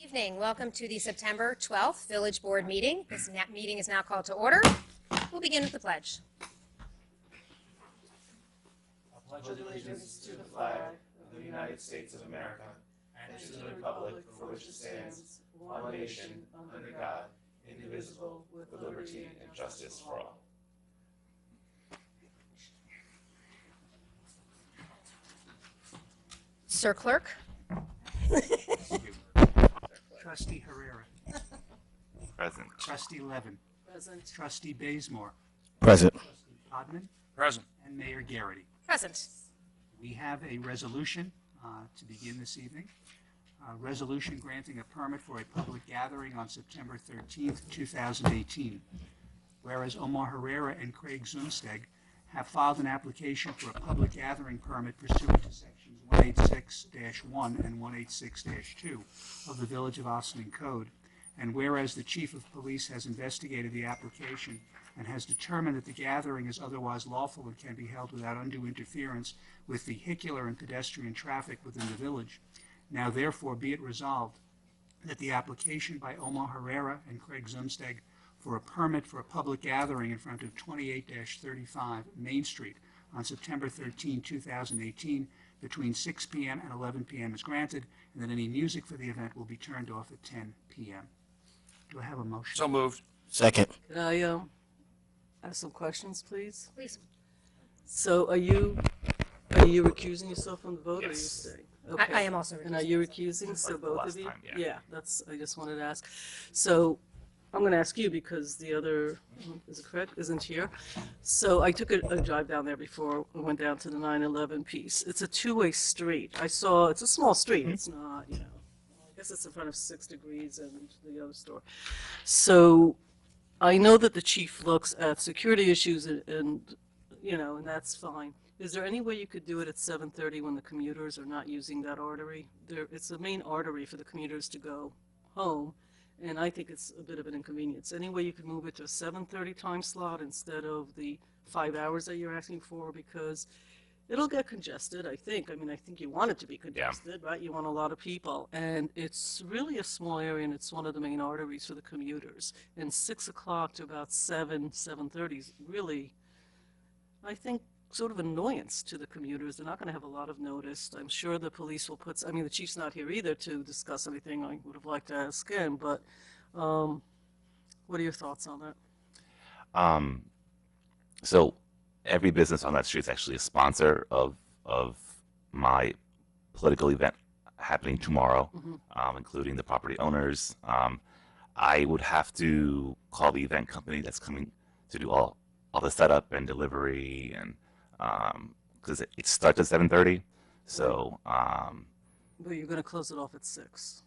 Evening. Welcome to the September 12th Village Board meeting. This meeting is now called to order. We'll begin with the pledge. I pledge allegiance to the flag of the United States of America and to the republic for which it stands, one nation, under God, indivisible, with liberty and justice for all. Sir Clerk. Trustee Herrera. Present. Trustee Levin. Present. Trustee Bazemore. Present. Trustee Podman. Present. And Mayor Garrity. Present. We have a resolution to begin this evening. A resolution granting a permit for a public gathering on September 13th, 2018. Whereas Omar Herrera and Craig Zumsteg have filed an application for a public gathering permit pursuant to sections 186-1 and 186-2 of the Village of Ossining Code. And whereas the Chief of Police has investigated the application and has determined that the gathering is otherwise lawful and can be held without undue interference with vehicular and pedestrian traffic within the village. Now therefore be it resolved that the application by Omar Herrera and Craig Zumsteg for a permit for a public gathering in front of 28-35 Main Street on September 13, 2018 between 6 p.m. and 11 p.m. is granted, and that any music for the event will be turned off at 10 p.m. Do I have a motion? So moved. Second. Can I ask some questions, please? Please. So are you recusing yourself from the vote, or are you Yes. staying? Okay. I am also And are you recusing? So Like the both last of you? time, yeah. That's. I just wanted to ask. So I'm going to ask you because the other, is it correct, isn't here. So I took a drive down there before we went down to the 9/11 piece. It's a two-way street. I saw, it's a small street. It's not, I guess it's in front of 6 Degrees and the other store. So I know that the chief looks at security issues and that's fine. Is there any way you could do it at 7:30 when the commuters are not using that artery? It's the main artery for the commuters to go home. And I think it's a bit of an inconvenience. Any way you could move it to a 7:30 time slot instead of the 5 hours that you're asking for? Because it'll get congested, I think. I mean, I think you want it to be congested, right? You want a lot of people. And it's really a small area, and it's one of the main arteries for the commuters. And 6 o'clock to about 7:30 is really, I think, sort of annoyance to the commuters. They're not going to have a lot of notice. I'm sure the police will put, the chief's not here either to discuss anything. I would have liked to ask him, but what are your thoughts on that? So every business on that street is actually a sponsor of my political event happening tomorrow, including the property owners. I would have to call the event company that's coming to do all the setup and delivery, and because it starts at 7:30. So But you're going to close it off at 6,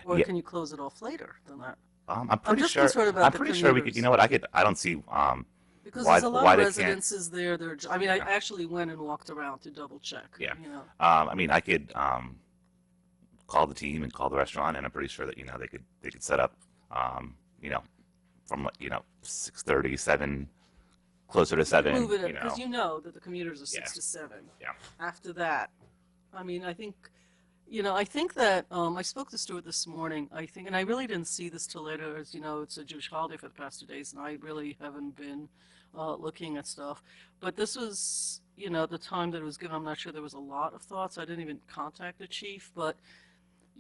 or yeah. can you close it off later than that? I'm pretty just sure. concerned about I'm the pretty sure we could. commuters. You know what? I don't see. Because Why- there's a lot why of they can't- residences there. I actually went and walked around to double check. Yeah. You know. I could call the team and call the restaurant, and I'm pretty sure that they could set up, from 6:30, 7, closer to 7. Move it because you know that the commuters are 6 to 7. Yeah. After that, I think, I think that I spoke to Stuart this morning. I think, and I really didn't see this till later. As you know, it's a Jewish holiday for the past 2 days, and I really haven't been looking at stuff. But this was, the time that it was given. I'm not sure there was a lot of thoughts. I didn't even contact the chief, but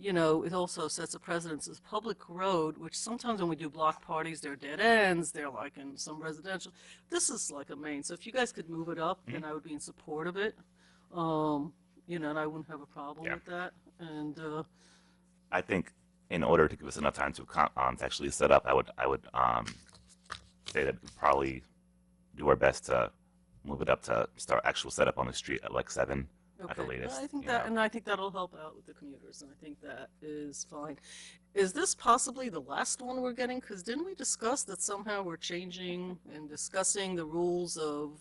it also sets a precedence as public road, which sometimes when we do block parties, they're dead ends. They're like in some residential. This is like a main. So if you guys could move it up, then I would be in support of it. And I wouldn't have a problem with that. And I think in order to give us enough time to actually set up, I would say that we'd probably do our best to move it up to start actual setup on the street at like 7 at the latest. I think that, and I think that'll help out with the commuters, and I think that is fine. Is this possibly the last one we're getting? Because didn't we discuss that somehow we're changing and discussing the rules of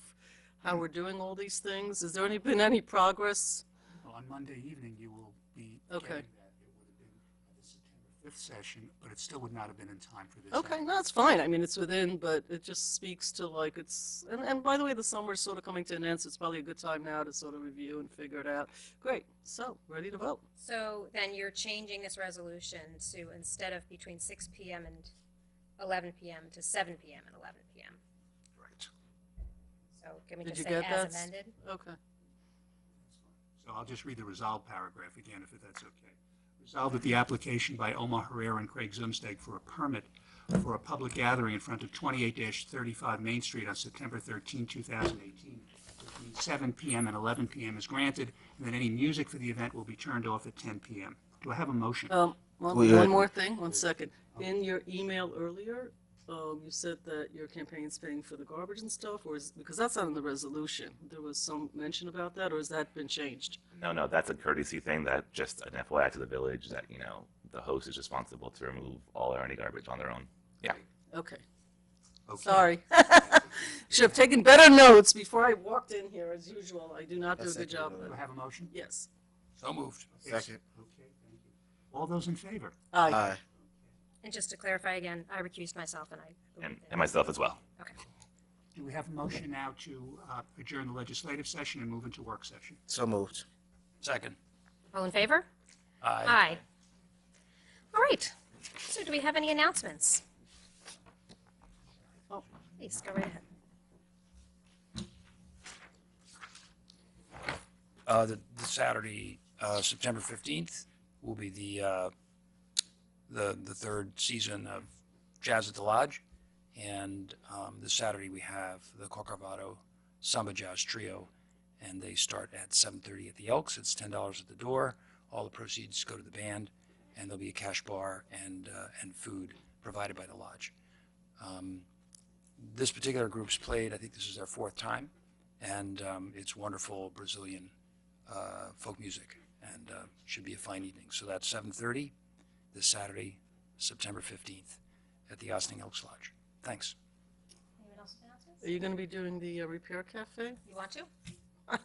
how we're doing all these things? Has there been any progress? Well, on Monday evening, you will be Okay. getting that. It would have been the September 5th session, but it still would not have been in time for this. Okay, item. no, that's fine. I mean, it's within, but it just speaks to like it's, and by the way, the summer's sort of coming to an end, so it's probably a good time now to sort of review and figure it out. Great, so, ready to vote. So then you're changing this resolution to, instead of between 6 PM and 11 PM, to 7 PM and 11 PM. Right. So can we Did just you say get as that? amended? Okay. So I'll just read the resolved paragraph again, if that's okay. Resolved that the application by Omar Herrera and Craig Zumsteg for a permit for a public gathering in front of 28-35 Main Street on September 13, 2018, between 7 PM and 11 PM is granted, and that any music for the event will be turned off at 10 PM. Do I have a motion? One more thing, 1 second. In your email earlier, you said that your campaign's paying for the garbage and stuff, or is, because that's not in the resolution. There was some mention about that, or has that been changed? No, that's a courtesy thing, that just an FYI to the village that, the host is responsible to remove all or any garbage on their own. Yeah. Okay, Okay. sorry. Should have taken better notes before I walked in here, as usual. I do not do a good job. Do I have a motion? Yes. So moved. Second. Okay, thank you. All those in favor? Aye. And just to clarify again, I recused myself and I believe that. And myself as well. Okay. Do we have a motion now to adjourn the legislative session and move into work session? So moved. Second. All in favor? Aye. Aye. All right. So do we have any announcements? Oh. Please, go right ahead. The Saturday, September 15th, will be the third season of Jazz at the Lodge. And this Saturday we have the Corcovado Samba Jazz Trio, and they start at 7:30 at the Elks. It's $10 at the door. All the proceeds go to the band, and there'll be a cash bar and food provided by the lodge. This particular group's played, I think this is their 4th time, and it's wonderful Brazilian folk music, and should be a fine evening. So that's 7:30 this Saturday, September 15th at the Ossining Elks Lodge. Thanks. Anyone else with announcements? Are you going to be doing the repair cafe? You want to?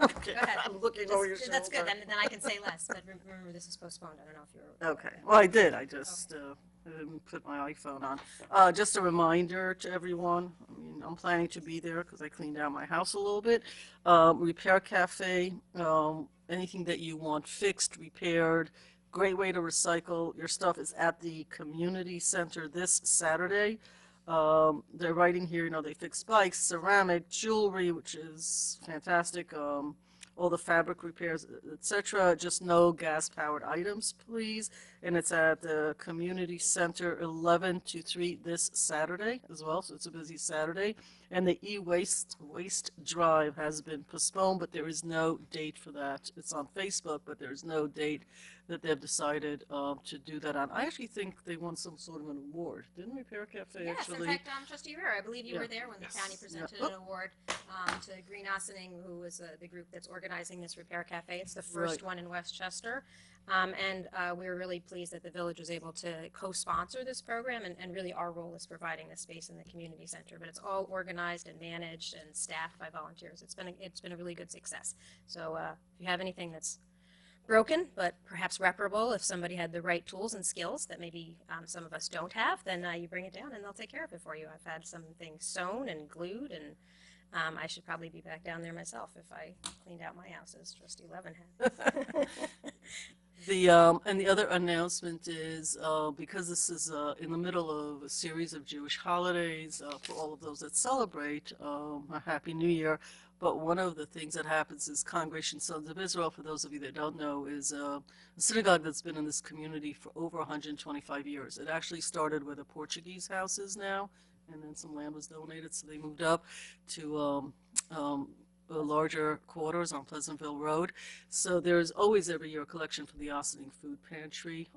Okay, Go ahead. I'm looking over your shoulder. That's good, then I can say less, but remember this is postponed. I don't know if you're. Okay, well, I did, I just I didn't put my iPhone on. Just a reminder to everyone, I mean, I'm planning to be there because I cleaned out my house a little bit. Repair Cafe, anything that you want fixed, repaired, great way to recycle your stuff is at the community center this Saturday. They're writing here, they fix bikes, ceramic, jewelry, which is fantastic, all the fabric repairs, etc. Just no gas-powered items, please. And it's at the community center 11 to 3 this Saturday as well, so it's a busy Saturday. And the e-waste drive has been postponed, but there is no date for that. It's on Facebook, but there's no date that they've decided to do that on. I actually think they won some sort of an award. Didn't Repair Cafe Yes, actually? in fact, Trustee Rivera, I believe you Yeah. were there when the Yes. county presented Yeah. an award to Green Ossining, who was the group that's organizing this Repair Cafe. It's the first Right. one in Westchester. And we were really pleased that the village was able to co-sponsor this program, and really our role is providing the space in the community center. But it's all organized and managed and staffed by volunteers. It's been a really good success. So if you have anything that's broken, but perhaps reparable, if somebody had the right tools and skills that maybe some of us don't have, then you bring it down and they'll take care of it for you. I've had some things sewn and glued, and I should probably be back down there myself if I cleaned out my house, as Trustee Levin had. And the other announcement is, because this is in the middle of a series of Jewish holidays, for all of those that celebrate a Happy New Year, but one of the things that happens is Congregation Sons of Israel, for those of you that don't know, is a synagogue that's been in this community for over 125 years. It actually started where the Portuguese house is now, and then some land was donated, so they moved up to larger quarters on Pleasantville Road. So there's always every year a collection from the Ossining Food Pantry.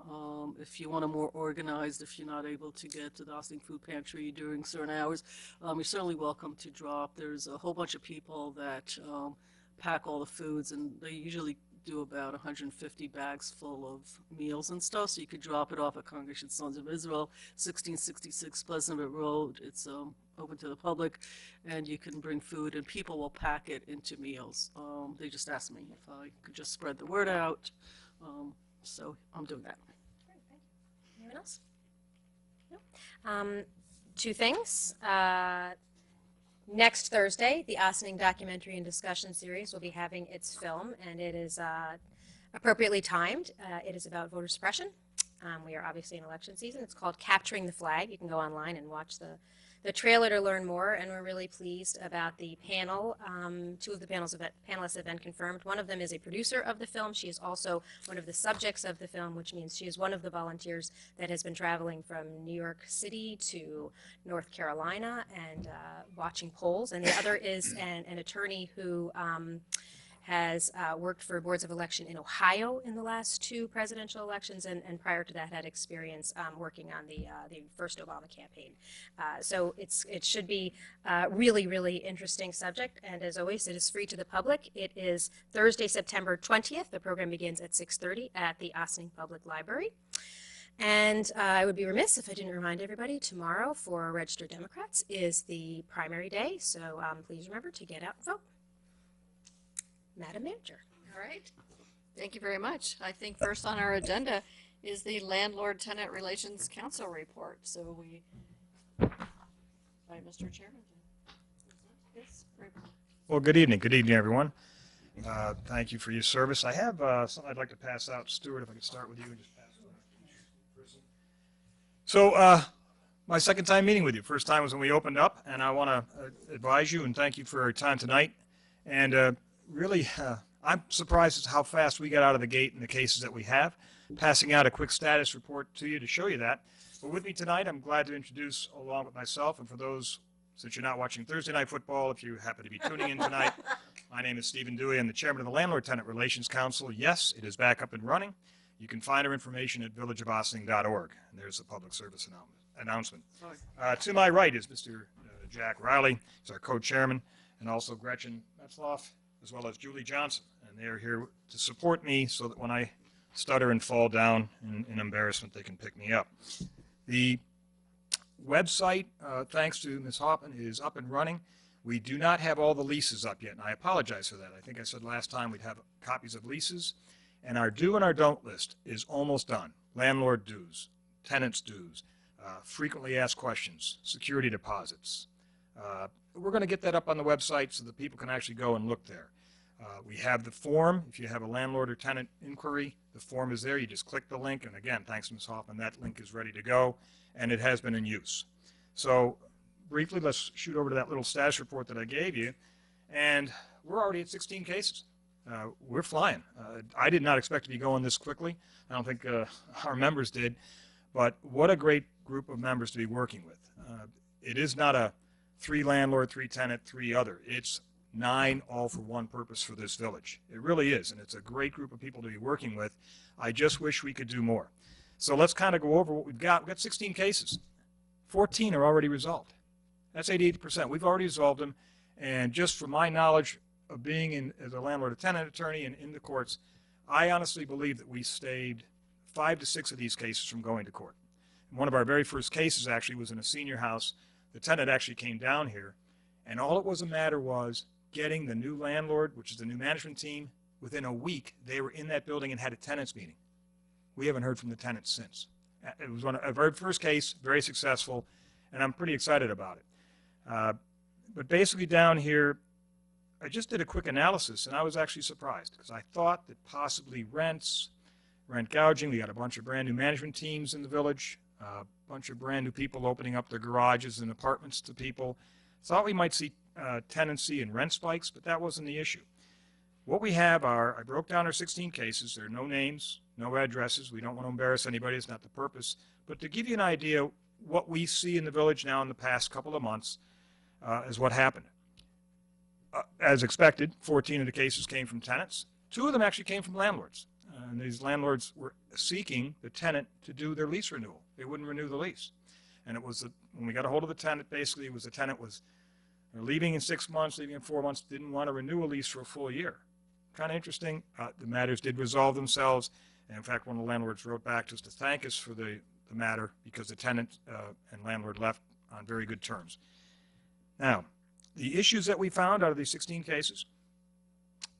If you want a more organized, if you're not able to get to the Ossining Food Pantry during certain hours, you're certainly welcome to drop. There's a whole bunch of people that pack all the foods, and they usually do about 150 bags full of meals and stuff, so you could drop it off at Congregation Sons of Israel, 1666 Pleasantville Road. It's open to the public, and you can bring food, and people will pack it into meals. They just asked me if I could just spread the word out, so I'm doing that. Great, thank you. Anyone else? No. Two things. Next Thursday, the Ossining Documentary and Discussion Series will be having its film, and it is appropriately timed. It is about voter suppression. We are obviously in election season. It's called Capturing the Flag. You can go online and watch the trailer to learn more, and we're really pleased about the panel. Two of the panelists have been confirmed. One of them is a producer of the film. She is also one of the subjects of the film, which means she is one of the volunteers that has been traveling from New York City to North Carolina and watching polls. And the other is an attorney who has worked for boards of election in Ohio in the last two presidential elections, and prior to that had experience working on the first Obama campaign. So it should be a really, really interesting subject, and as always, it is free to the public. It is Thursday, September 20th. The program begins at 6:30 at the Ossining Public Library. And I would be remiss if I didn't remind everybody, tomorrow for Registered Democrats is the primary day, so please remember to get out and vote. Madam Manager. All right. Thank you very much. I think first on our agenda is the Landlord-Tenant Relations Council report. So we, by Mr. Chairman. Yes. Well, good evening. Good evening, everyone. Thank you for your service. I have something I'd like to pass out. Stuart, if I could start with you and just pass it on. So my second time meeting with you. First time was when we opened up, and I want to advise you and thank you for your time tonight. And really, I'm surprised at how fast we got out of the gate in the cases that we have. Passing out a quick status report to you to show you that. But with me tonight, I'm glad to introduce, along with myself, and for those, since you're not watching Thursday Night Football, if you happen to be tuning in tonight, my name is Stephen Dewey. I'm the chairman of the Landlord-Tenant Relations Council. Yes, it is back up and running. You can find our information at villageofossining.org. And there's the public service announcement. To my right is Mr. Jack Riley. He's our co-chairman, and also Gretchen Metzloff, as well as Julie Johnson, and they are here to support me so that when I stutter and fall down in embarrassment, they can pick me up. The website, thanks to Ms. Hoffman, is up and running. We do not have all the leases up yet, and I apologize for that. I think I said last time we'd have copies of leases, and our do and our don't list is almost done. Landlord dues, tenants dues, frequently asked questions, security deposits. We're going to get that up on the website so that people can actually go and look there. We have the form. If you have a landlord or tenant inquiry, the form is there. You just click the link, and again, thanks to Ms. Hoffman, that link is ready to go, and it has been in use. So briefly, let's shoot over to that little status report that I gave you, and we're already at 16 cases. We're flying. I did not expect to be going this quickly. I don't think our members did, but what a great group of members to be working with. It is not a 3 landlord, 3 tenant, 3 other. It's 9 all for one purpose for this village. It really is, and it's a great group of people to be working with. I just wish we could do more. So let's kind of go over what we've got. We've got 16 cases. 14 are already resolved. That's 88%. We've already resolved them, and just from my knowledge of being as a landlord or tenant attorney and in the courts, I honestly believe that we saved 5 to 6 of these cases from going to court. And one of our very first cases actually was in a senior house. The tenant actually came down here, and all it was a matter was getting the new landlord, which is the new management team. Within a week, they were in that building and had a tenants meeting. We haven't heard from the tenants since. It was a very first case, very successful, and I'm pretty excited about it. But basically down here, I just did a quick analysis, and I was actually surprised because I thought that possibly rent gouging, we got a bunch of brand new management teams in the village, a bunch of brand new people opening up their garages and apartments to people. Thought we might see tenancy and rent spikes, but that wasn't the issue. What we have are, I broke down our 16 cases. There are no names, no addresses. We don't want to embarrass anybody. It's not the purpose. But to give you an idea what we see in the village now in the past couple of months is what happened. As expected, 14 of the cases came from tenants. 2 of them actually came from landlords. And these landlords were seeking the tenant to do their lease renewal. They wouldn't renew the lease. And it was, when we got a hold of the tenant, basically it was the tenant was leaving in 6 months, leaving in 4 months, didn't want to renew a lease for a full year. Kind of interesting. The matters did resolve themselves. And in fact, one of the landlords wrote back just to thank us for the matter because the tenant and landlord left on very good terms. Now, the issues that we found out of these 16 cases,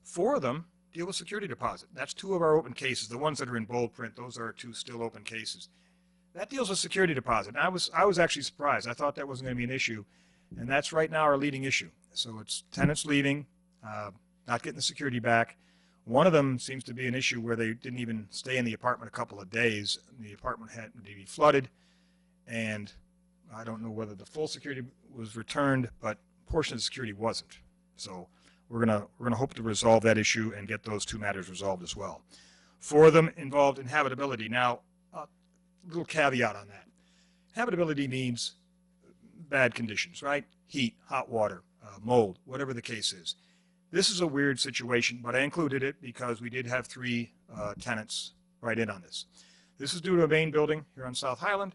4 of them deal with security deposit. That's 2 of our open cases. The ones that are in bold print, those are our 2 still open cases. that deals with security deposit. And I was actually surprised. I thought that wasn't going to be an issue, and that's right now our leading issue. So it's tenants leaving, not getting the security back. One of them seems to be an issue where they didn't even stay in the apartment a couple of days. The apartment had to be flooded, and I don't know whether the full security was returned, but a portion of the security wasn't. So we're gonna hope to resolve that issue and get those two matters resolved as well. 4 of them involved inhabitability. Now, a little caveat on that. Habitability means bad conditions, right? Heat, hot water, mold, whatever the case is. This is a weird situation, but I included it because we did have 3 tenants write in on this. This is due to a main building here on South Highland.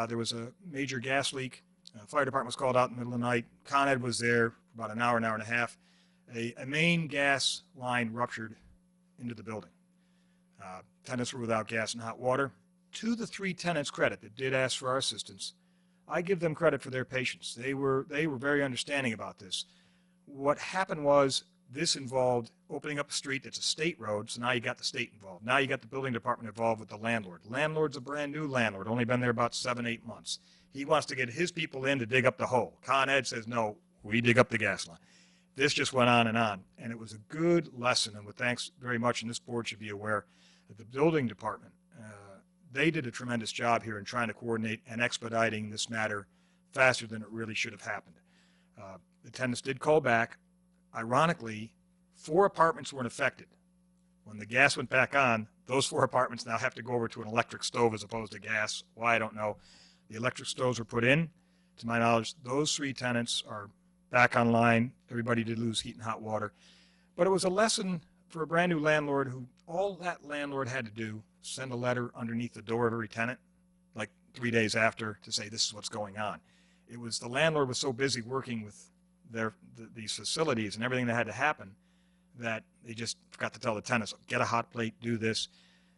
There was a major gas leak. Fire department was called out in the middle of the night. Con Ed was there for about an hour and a half. A main gas line ruptured into the building. Tenants were without gas and hot water. To the 3 tenants' credit that did ask for our assistance, I give them credit for their patience. They were very understanding about this. What happened was this involved opening up a street that's a state road, so now you got the state involved. Now you got the building department involved with the landlord. Landlord's a brand new landlord, only been there about 7-8 months. He wants to get his people in to dig up the hole. Con Ed says, no, we dig up the gas line. This just went on, and it was a good lesson, and with thanks very much, and this board should be aware that the building department, they did a tremendous job here in trying to coordinate and expediting this matter faster than it really should have happened. The tenants did call back. Ironically, 4 apartments weren't affected. When the gas went back on, those 4 apartments now have to go over to an electric stove as opposed to gas. Why, I don't know. The electric stoves were put in. To my knowledge, those 3 tenants are back online. Everybody did lose heat and hot water. But it was a lesson for a brand new landlord who all that landlord had to do, send a letter underneath the door of every tenant, like 3 days after, to say this is what's going on. It was the landlord was so busy working with these facilities and everything that had to happen that they just forgot to tell the tenants, get a hot plate, do this.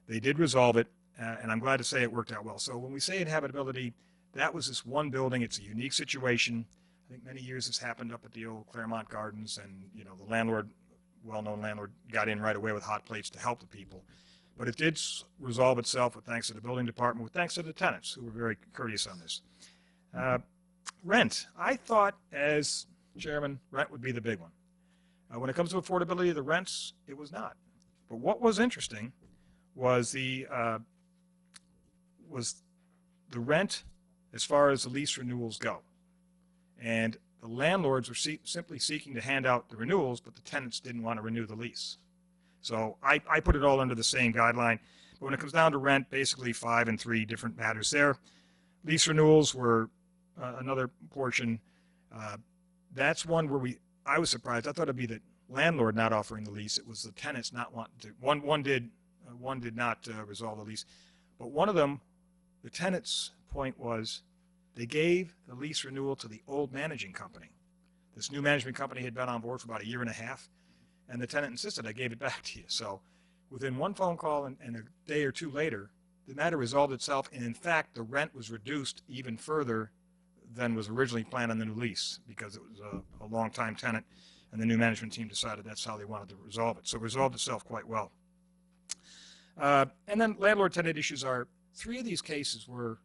They did resolve it, and I'm glad to say it worked out well. So when we say inhabitability, that was this one building. It's a unique situation. I think many years this happened up at the old Claremont Gardens, and the landlord, well-known landlord, got in right away with hot plates to help the people. But it did resolve itself with thanks to the building department, with thanks to the tenants who were very courteous on this. Rent. I thought, as chairman, rent would be the big one. When it comes to affordability of the rents, it was not. But what was interesting was the rent as far as the lease renewals go. And the landlords were simply seeking to hand out the renewals, but the tenants didn't want to renew the lease. So I put it all under the same guideline. But when it comes down to rent, basically 5 and 3 different matters there. Lease renewals were another portion. That's one where I was surprised. I thought it'd be the landlord not offering the lease. It was the tenants not wanting to. One did not resolve the lease. But one of them, the tenant's point was they gave the lease renewal to the old managing company. This new management company had been on board for about 1.5 years, and the tenant insisted, I gave it back to you. So within one phone call and a day or 2 later, the matter resolved itself, and in fact, the rent was reduced even further than was originally planned on the new lease, because it was a long-time tenant, and the new management team decided that's how they wanted to resolve it. So it resolved itself quite well. And then landlord-tenant issues are 3 of these cases where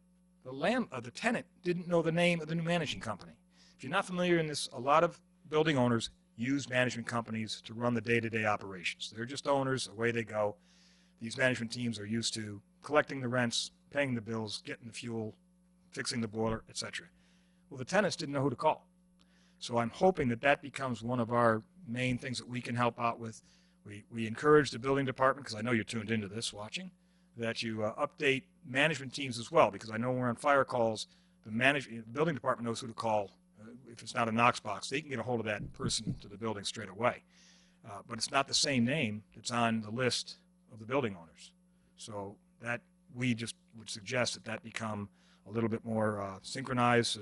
the tenant didn't know the name of the new managing company. If you're not familiar in this, a lot of building owners use management companies to run the day-to-day operations. They're just owners, away they go. These management teams are used to collecting the rents, paying the bills, getting the fuel, fixing the boiler, etc. Well, the tenants didn't know who to call. So I'm hoping that becomes one of our main things that we can help out with. We encourage the building department, because I know you're tuned into this watching, that you update management teams as well, because I know we're on fire calls. The building department knows who to call. If it's not a Knox box, they can get a hold of that person to the building straight away. But it's not the same name that's on the list of the building owners. So that we just would suggest that become a little bit more synchronized, so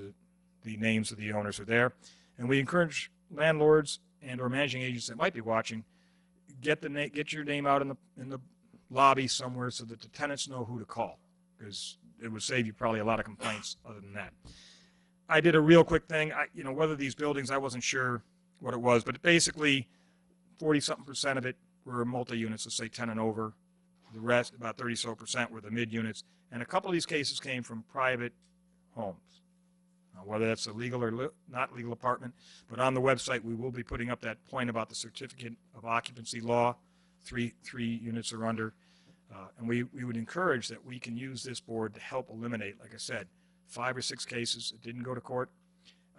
the names of the owners are there. And we encourage landlords and or managing agents that might be watching, get your name out in the lobby somewhere so that the tenants know who to call, because it would save you probably a lot of complaints other than that. I did a real quick thing. Whether these buildings, I wasn't sure what it was, but basically 40-something% of it were multi-units, let's say 10 and over. The rest, about 30% were the mid units. And a couple of these cases came from private homes. Whether that's a legal or not legal apartment, but on the website we will be putting up that point about the certificate of occupancy law, three units or under, and we would encourage that we can use this board to help eliminate, like I said, 5 or 6 cases that didn't go to court.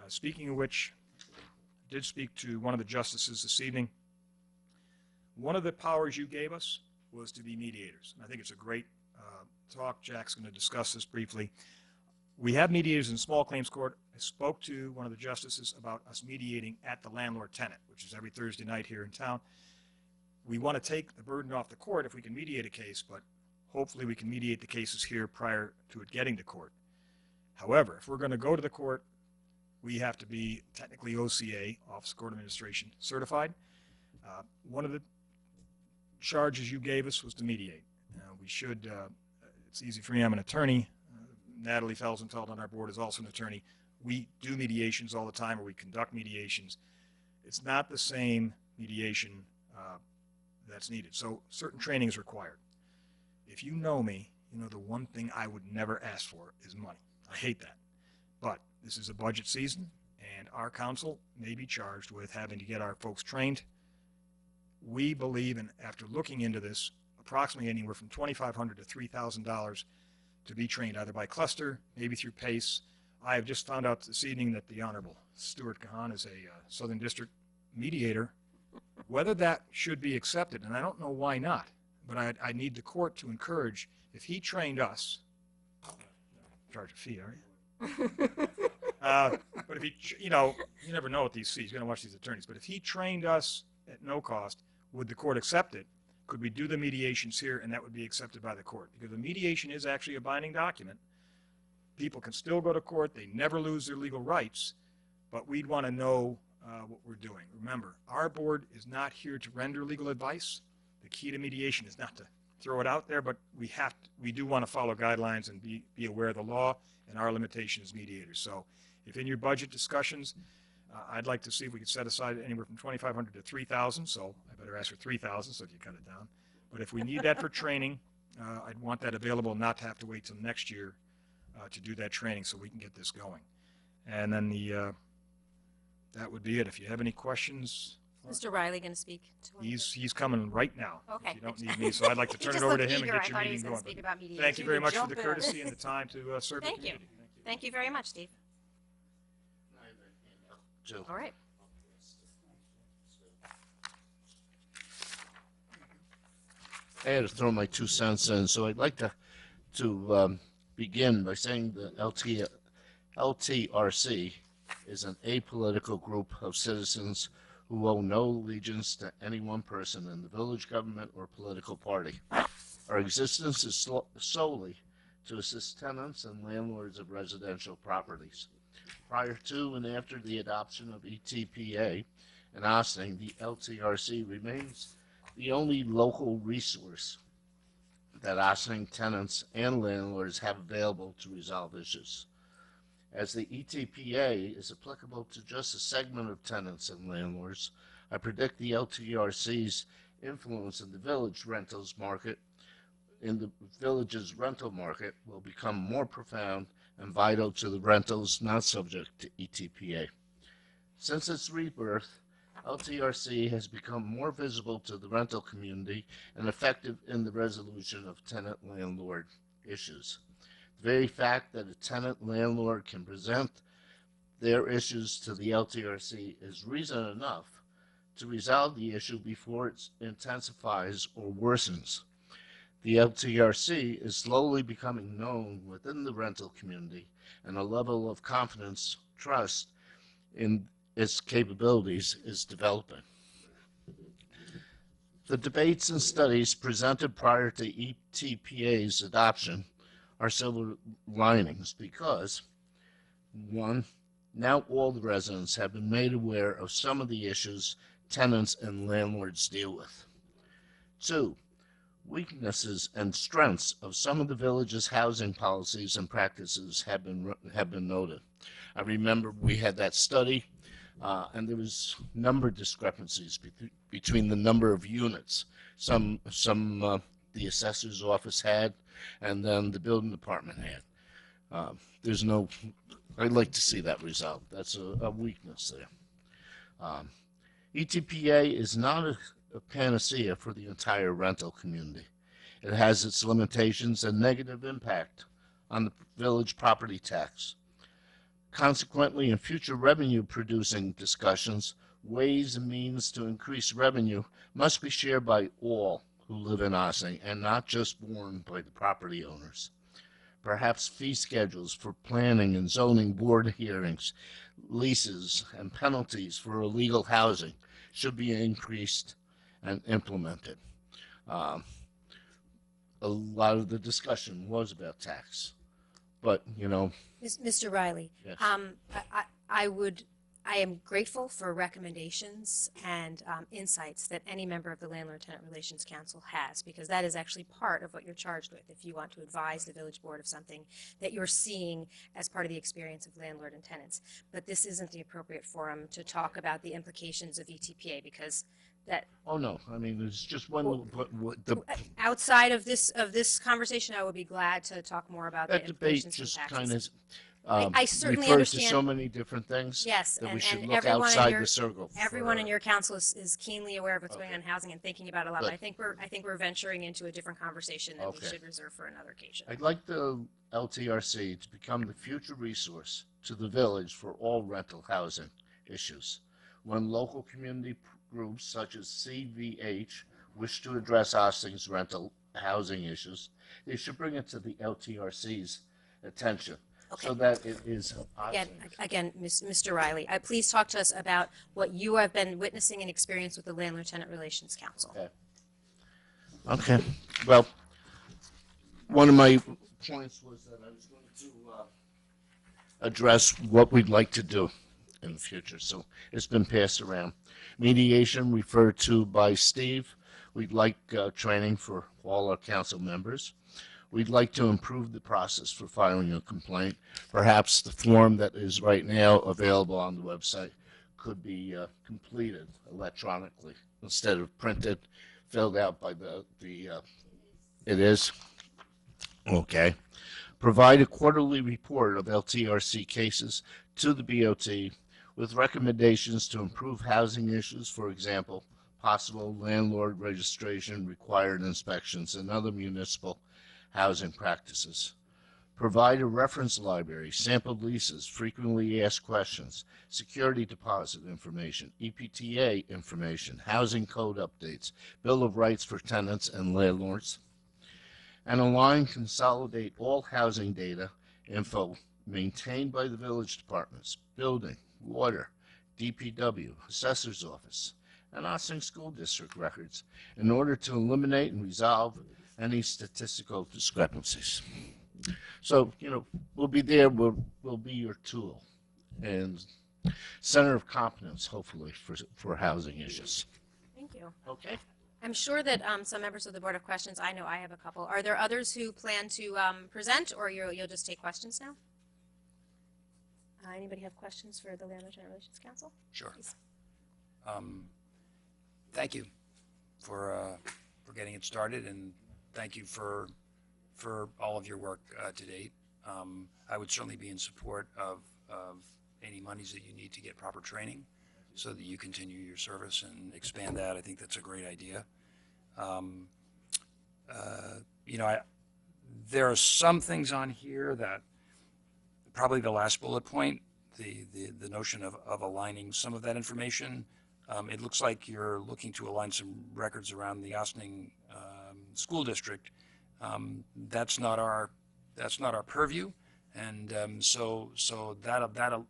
Speaking of which, I did speak to one of the justices this evening. One of the powers you gave us was to be mediators, and I think it's a great talk. Jack's going to discuss this briefly. We have mediators in small claims court. I spoke to one of the justices about us mediating at the Landlord-Tenant, which is every Thursday night here in town. We want to take the burden off the court if we can mediate a case, but hopefully we can mediate the cases here prior to it getting to court. However, if we're going to go to the court, we have to be technically OCA, Office of Court Administration, certified. One of the charges you gave us was to mediate. We should, it's easy for me, I'm an attorney. Natalie Felsenfeld on our board is also an attorney. We do mediations all the time, or we conduct mediations. It's not the same mediation that's needed. So certain training is required. If you know me, you know the one thing I would never ask for is money. I hate that. But this is a budget season, and our council may be charged with having to get our folks trained. We believe, and after looking into this, approximately anywhere from $2,500 to $3,000 to be trained either by cluster, maybe through PACE. I have just found out this evening that the Honorable Stuart Kahan is a Southern District mediator. Whether that should be accepted, and I don't know why not, but I need the court to encourage, if he trained us, charge a fee, are you? But if he, you know, you never know with these fees, you're going to watch these attorneys, but if he trained us at no cost, would the court accept it? Could we do the mediations here, and that would be accepted by the court? Because the mediation is actually a binding document. People can still go to court. They never lose their legal rights, but we'd want to know what we're doing. Remember, our board is not here to render legal advice. The key to mediation is not to throw it out there, but we do want to follow guidelines and be aware of the law and our limitations as mediators. So if in your budget discussions, I'd like to see if we could set aside anywhere from $2,500 to $3,000, so I better ask for $3,000 so you cut it down. But if we need that for training, I'd want that available, not to have to wait till next year to do that training so we can get this going. And then that would be it. If you have any questions. Mr. Riley going to speak to him? He's coming right now. Okay. If you don't need me, so I'd like to turn it over to him and get your meeting going. Speak about mediation. Thank you very much for the courtesy and the time to serve the community. Thank you very much, Steve. All right. I had to throw my 2 cents in, so I'd like to begin by saying the LTRC is an apolitical group of citizens who owe no allegiance to any one person in the village government or political party. Our existence is solely to assist tenants and landlords of residential properties. Prior to and after the adoption of ETPA and OSNING, the LTRC remains the only local resource that OSNING tenants and landlords have available to resolve issues. As the ETPA is applicable to just a segment of tenants and landlords, I predict the LTRC's influence in the village rentals market, in the village's rental market, will become more profound and vital to the rentals not subject to ETPA. Since its rebirth, LTRC has become more visible to the rental community and effective in the resolution of tenant-landlord issues. The very fact that a tenant-landlord can present their issues to the LTRC is reason enough to resolve the issue before it intensifies or worsens. The LTRC is slowly becoming known within the rental community, and a level of confidence, trust in its capabilities is developing. The debates and studies presented prior to ETPA's adoption are silver linings because, 1, now all the residents have been made aware of some of the issues tenants and landlords deal with. 2, weaknesses and strengths of some of the village's housing policies and practices have been noted. I remember we had that study, and there was number discrepancies between the number of units. Some the assessor's office had, and then the building department had. There's no, I'd like to see that resolved. That's a weakness there. ETPA is not a panacea for the entire rental community. It has its limitations and negative impact on the village property tax. Consequently, in future revenue-producing discussions, ways and means to increase revenue must be shared by all who live in Ossining and not just borne by the property owners. Perhaps fee schedules for planning and zoning board hearings, leases, and penalties for illegal housing should be increased and implemented. A lot of the discussion was about tax, but, you know. Mr. Riley, Yes. I am grateful for recommendations and insights that any member of the Landlord-Tenant Relations Council has, because that is actually part of what you're charged with if you want to advise the village board of something that you're seeing as part of the experience of landlord and tenants. But this isn't the appropriate forum to talk about the implications of ETPA, because that Oh, no, I mean, there's just one little, but the, outside of this conversation, I would be glad to talk more about the that debate implications and just taxes. kind of I certainly refers to understand. so many different things Yes, that we and should look everyone in outside your the circle. everyone for- in your council is keenly aware of what's going Okay. on in housing and thinking about it a lot. Good. But I think we're venturing into a different conversation that we Okay. should reserve for another occasion. I'd like the LTRC to become the future resource to the village for all rental housing issues. When local community groups such as CVH wish to address Osting's rental housing issues, they should bring it to the LTRC's attention so that it is Again, Mr. Riley, please talk to us about what you have been witnessing and experienced with the Landlord-Tenant Relations Council. Okay. Well, one of my points was that I was going to address what we'd like to do in the future. So it's been passed around. Mediation referred to by Steve. We'd like training for all our council members. We'd like to improve the process for filing a complaint. Perhaps the form that is right now available on the website could be completed electronically instead of printed, filled out by it is? Okay. Provide a quarterly report of LTRC cases to the BOT with recommendations to improve housing issues, for example, possible landlord registration, required inspections, and other municipal housing practices. Provide a reference library, sampled leases, frequently asked questions, security deposit information, EPTA information, housing code updates, Bill of Rights for tenants and landlords, and align, consolidate all housing data info maintained by the village departments, building, water, DPW, assessor's office, and Ossining School District records in order to eliminate and resolve any statistical discrepancies. So, you know, we'll be there, we'll be your tool and center of competence, hopefully, for housing issues. Thank you. Okay. I'm sure that some members of the board have questions. I know I have a couple. Are there others who plan to present, or you'll just take questions now? Anybody have questions for the Landlord-Tenant Relations Council? Sure. Please. Thank you for getting it started, and thank you for all of your work to date. I would certainly be in support of any monies that you need to get proper training so that you continue your service and expand that. I think that's a great idea. You know, there are some things on here that probably the last bullet point, the notion of aligning some of that information. It looks like you're looking to align some records around the Ossining School District. That's not our purview, and so that'll.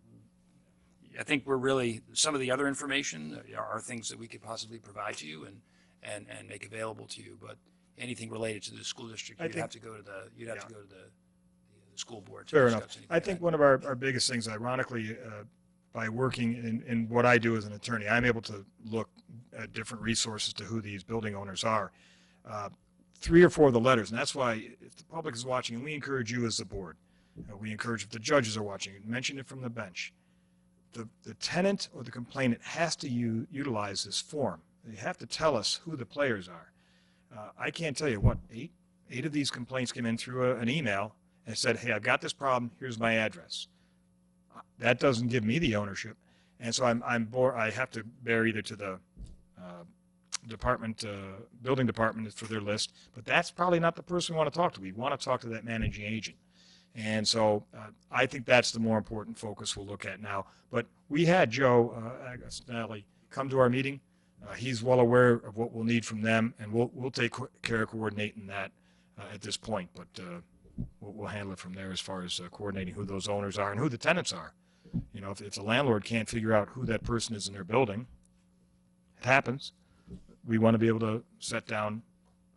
I think we're really, some of the other information are things that we could possibly provide to you and make available to you. But anything related to the school district, you'd have to go to the school board to Fair discuss enough. anything I like think that. one of our biggest things, ironically, by working in what I do as an attorney, I'm able to look at different resources to who these building owners are. 3 or 4 of the letters, and that's why if the public is watching, and we encourage you as the board, we encourage if the judges are watching, mention it from the bench. The tenant or the complainant has to utilize this form. They have to tell us who the players are. I can't tell you what, eight of these complaints came in through an email and said, hey, I've got this problem, here's my address. That doesn't give me the ownership. And so I have to bear either to the building department for their list, but that's probably not the person we want to talk to. We want to talk to that managing agent. And so I think that's the more important focus we'll look at now. But we had Joe Agostinelli come to our meeting. He's well aware of what we'll need from them, and we'll take care of coordinating that at this point. But we'll handle it from there as far as coordinating who those owners are and who the tenants are. You know, if a landlord can't figure out who that person is in their building, it happens. We want to be able to set down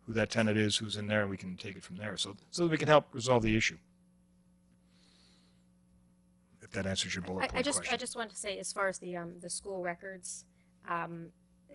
who that tenant is, who's in there, and we can take it from there so that we can help resolve the issue. If that answers your bullet point question. I just wanted to say, as far as the school records,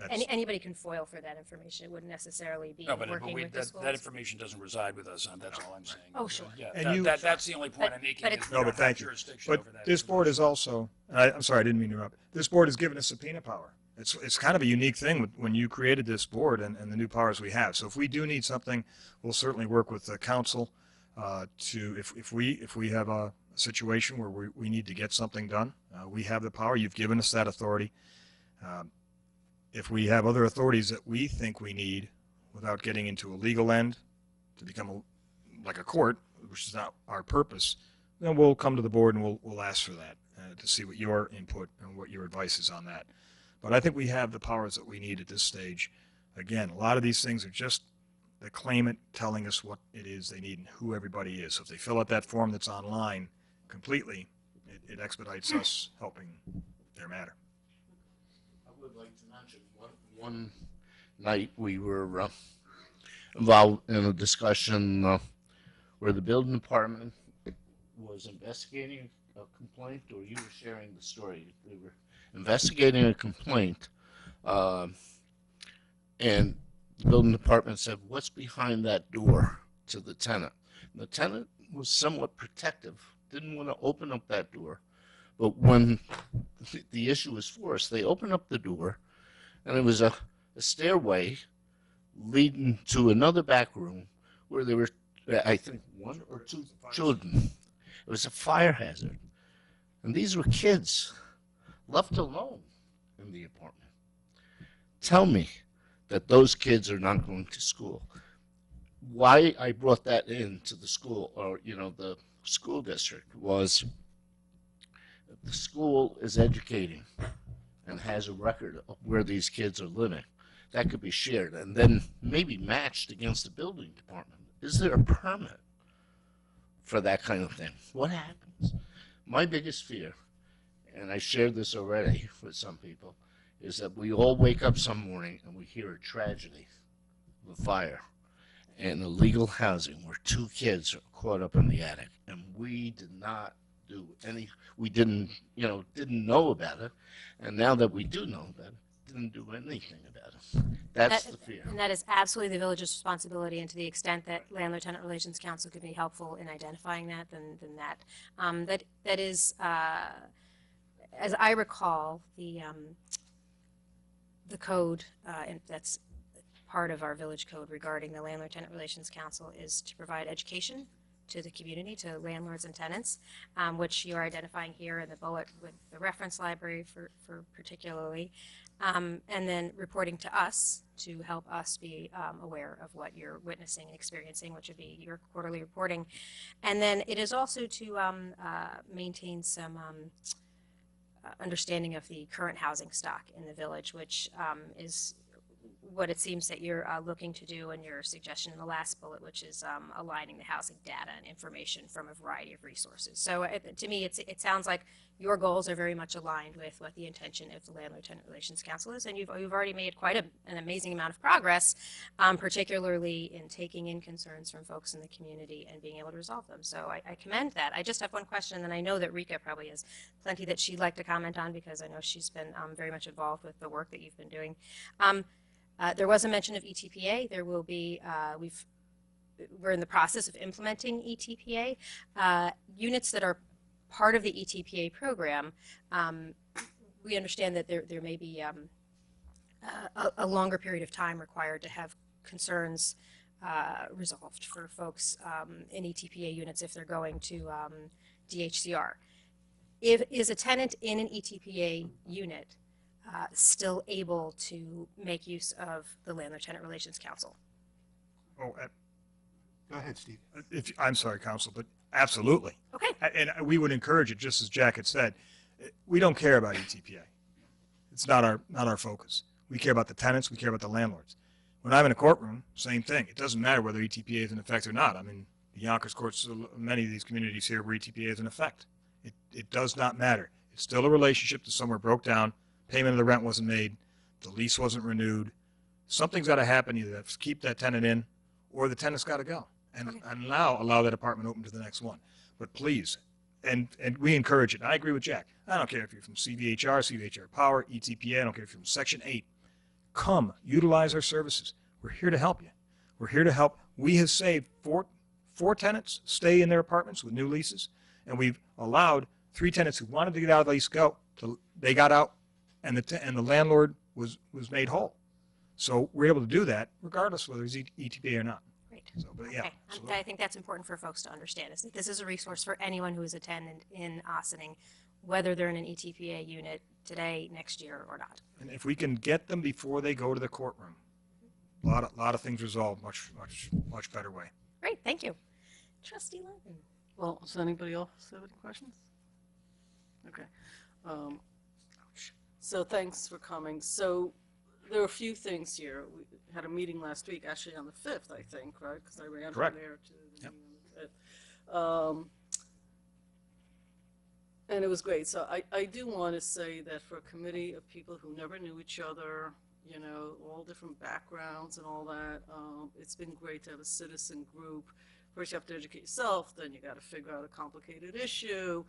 anybody can foil for that information. It wouldn't necessarily be working with the schools. That information doesn't reside with us, that's all I'm saying. Oh, sure. Yeah, And that's the only point I'm making. But thank you. But this board is also, I'm sorry, I didn't mean to interrupt. This board has given us subpoena power. It's kind of a unique thing when you created this board and the new powers we have. So if we do need something, we'll certainly work with the council if we have a situation where we need to get something done. We have the power. You've given us that authority. If we have other authorities that we think we need without getting into a legal end to become like a court, which is not our purpose, then we'll come to the board and we'll ask for that to see what your input and what your advice is on that. But I think we have the powers that we need at this stage. Again, a lot of these things are just the claimant telling us what it is they need and who everybody is. So if they fill out that form that's online completely, it expedites us helping their matter. I would like to mention one night we were involved in a discussion where the building department was investigating a complaint, or you were sharing the story. They were investigating a complaint, and the building department said, what's behind that door to the tenant? And the tenant was somewhat protective, didn't want to open up that door. But when the issue was forced, they opened up the door, and it was a stairway leading to another back room where there were, I think, 1 or 2 children. It was a fire hazard. And these were kids left alone in the apartment. Tell me that those kids are not going to school. Why I brought that into the school, or, the school district, was the school is educating and has a record of where these kids are living. That could be shared and then maybe matched against the building department. Is there a permit for that kind of thing? What happens? My biggest fear, and I shared this already with some people, is that we all wake up some morning and we hear a tragedy of a fire and illegal housing where 2 kids are caught up in the attic, and we did not do any, we didn't know about it, and now that we do know about it, didn't do anything about it. That's the fear. And that is absolutely the village's responsibility, and to the extent that Landlord-Tenant Relations Council could be helpful in identifying that, then that. That is, as I recall, the code, and that's part of our village code regarding the Landlord-Tenant Relations Council, is to provide education to the community, to landlords and tenants, which you are identifying here in the bullet with the reference library for particularly, and then reporting to us to help us be aware of what you're witnessing and experiencing, which would be your quarterly reporting. And then it is also to maintain some understanding of the current housing stock in the village, which is what it seems that you're looking to do in your suggestion in the last bullet, which is aligning the housing data and information from a variety of resources. So to me, it sounds like your goals are very much aligned with what the intention of the Landlord-Tenant Relations Council is, and you've already made quite an amazing amount of progress, particularly in taking in concerns from folks in the community and being able to resolve them. So I commend that. I just have one question, and I know that Rika probably has plenty that she'd like to comment on, because I know she's been very much involved with the work that you've been doing. There was a mention of ETPA. There will be, we're in the process of implementing ETPA. Units that are part of the ETPA program, we understand that there may be a longer period of time required to have concerns resolved for folks in ETPA units if they're going to DHCR. Is a tenant in an ETPA unit still able to make use of the Landlord-Tenant Relations Council? Oh, Go ahead, Steve. I'm sorry, Counsel, but absolutely. Okay. And we would encourage it, just as Jack had said. We don't care about ETPA. It's not our focus. We care about the tenants. We care about the landlords. When I'm in a courtroom, same thing. It doesn't matter whether ETPA is in effect or not. I mean, the Yonkers courts, many of these communities here where ETPA is in effect. It does not matter. It's still a relationship that somewhere broke down, payment of the rent wasn't made, the lease wasn't renewed. Something's got to happen, either to keep that tenant in or the tenant's got to go. And now allow that apartment open to the next one. But please, and we encourage it. And I agree with Jack. I don't care if you're from CVHR Power, ETPA, I don't care if you're from Section 8. Come, utilize our services. We're here to help you. We're here to help. We have saved four tenants stay in their apartments with new leases, and we've allowed 3 tenants who wanted to get out of the lease they got out, and the landlord was made whole. So we're able to do that regardless whether it's ETPA or not. Great. So, but yeah, Okay. I think that's important for folks to understand, is that this is a resource for anyone who is a tenant in Ossining, whether they're in an ETPA unit today, next year, or not. And if we can get them before they go to the courtroom, a lot of things resolved much better way. Great, thank you. Trustee Levin. Well, does anybody else have any questions? Okay. So thanks for coming. So there are a few things here. We had a meeting last week, actually on the 5th, I think, right? Because I ran Correct. from there to the meeting on the 5th. And it was great. So I do want to say that for a committee of people who never knew each other, you know, all different backgrounds and all that, it's been great to have a citizen group. First you have to educate yourself, then you got to figure out a complicated issue.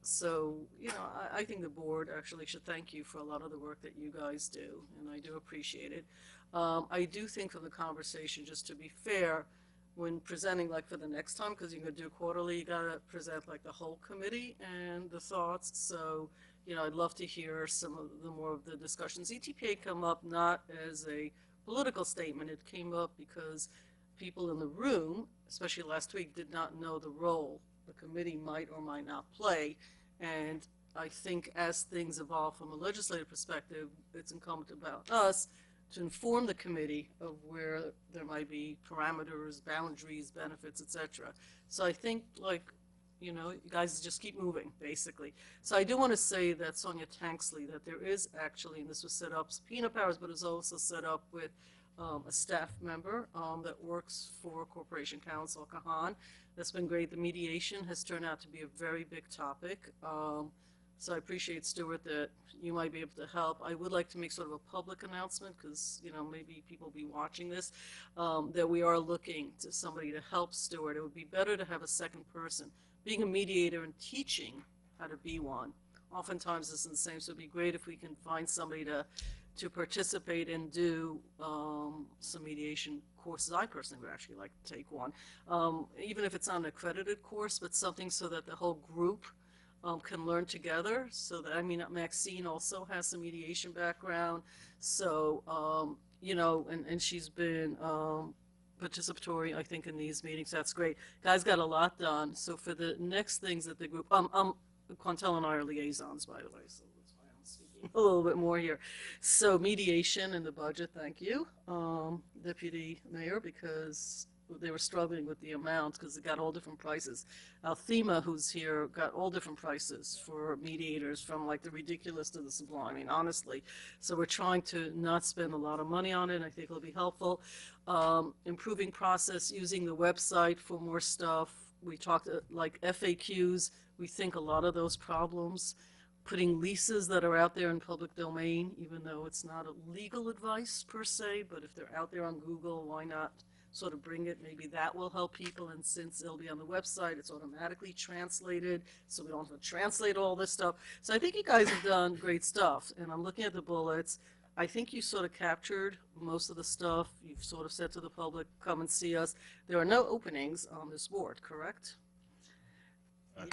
So, you know, I think the board actually should thank you for a lot of the work that you guys do, and I do appreciate it. I do think from the conversation, just to be fair, when presenting, like for the next time, because you're going to do quarterly, you got to present like the whole committee and the thoughts. So, you know, I'd love to hear some of the more of the discussions. ETPA come up not as a political statement. It came up because people in the room, especially last week, did not know the role the committee might or might not play. And I think as things evolve from a legislative perspective, it's incumbent about us to inform the committee of where there might be parameters, boundaries, benefits, etc. So I think, like, you know, you guys just keep moving, basically. So I do want to say that Sonia Tanksley, that there is actually, and this was set up, subpoena powers, but it's also set up with a staff member that works for Corporation Counsel, Kahan. That's been great. The mediation has turned out to be a very big topic. So I appreciate, Stuart, that you might be able to help. I would like to make sort of a public announcement, because, you know, maybe people will be watching this, that we are looking to somebody to help Stuart. It would be better to have a second person. Being a mediator and teaching how to be one, oftentimes it's the same. So it'd be great if we can find somebody to participate and do some mediation courses. I personally would actually like to take one, even if it's not an accredited course, but something so that the whole group can learn together. So that, I mean, Maxine also has some mediation background. So, you know, and she's been participatory, I think, in these meetings. That's great. Guys got a lot done. So for the next things that the group, Quantel and I are liaisons, by the way, so that's why I'm speaking a little bit more here. So mediation and the budget, thank you, Deputy Mayor, because they were struggling with the amount because they got all different prices. Althema, who's here, got all different prices for mediators, from like the ridiculous to the sublime. I mean, honestly. So we're trying to not spend a lot of money on it. I think it'll be helpful. Improving process, using the website for more stuff. We talked like FAQs. We think a lot of those problems. Putting leases that are out there in public domain, even though it's not a legal advice per se, but if they're out there on Google, why not sort of bring it? Maybe that will help people, and since it'll be on the website, it's automatically translated, so we don't have to translate all this stuff. So I think you guys have done great stuff, and I'm looking at the bullets. I think you sort of captured most of the stuff. You've sort of said to the public, come and see us. There are no openings on this board, correct?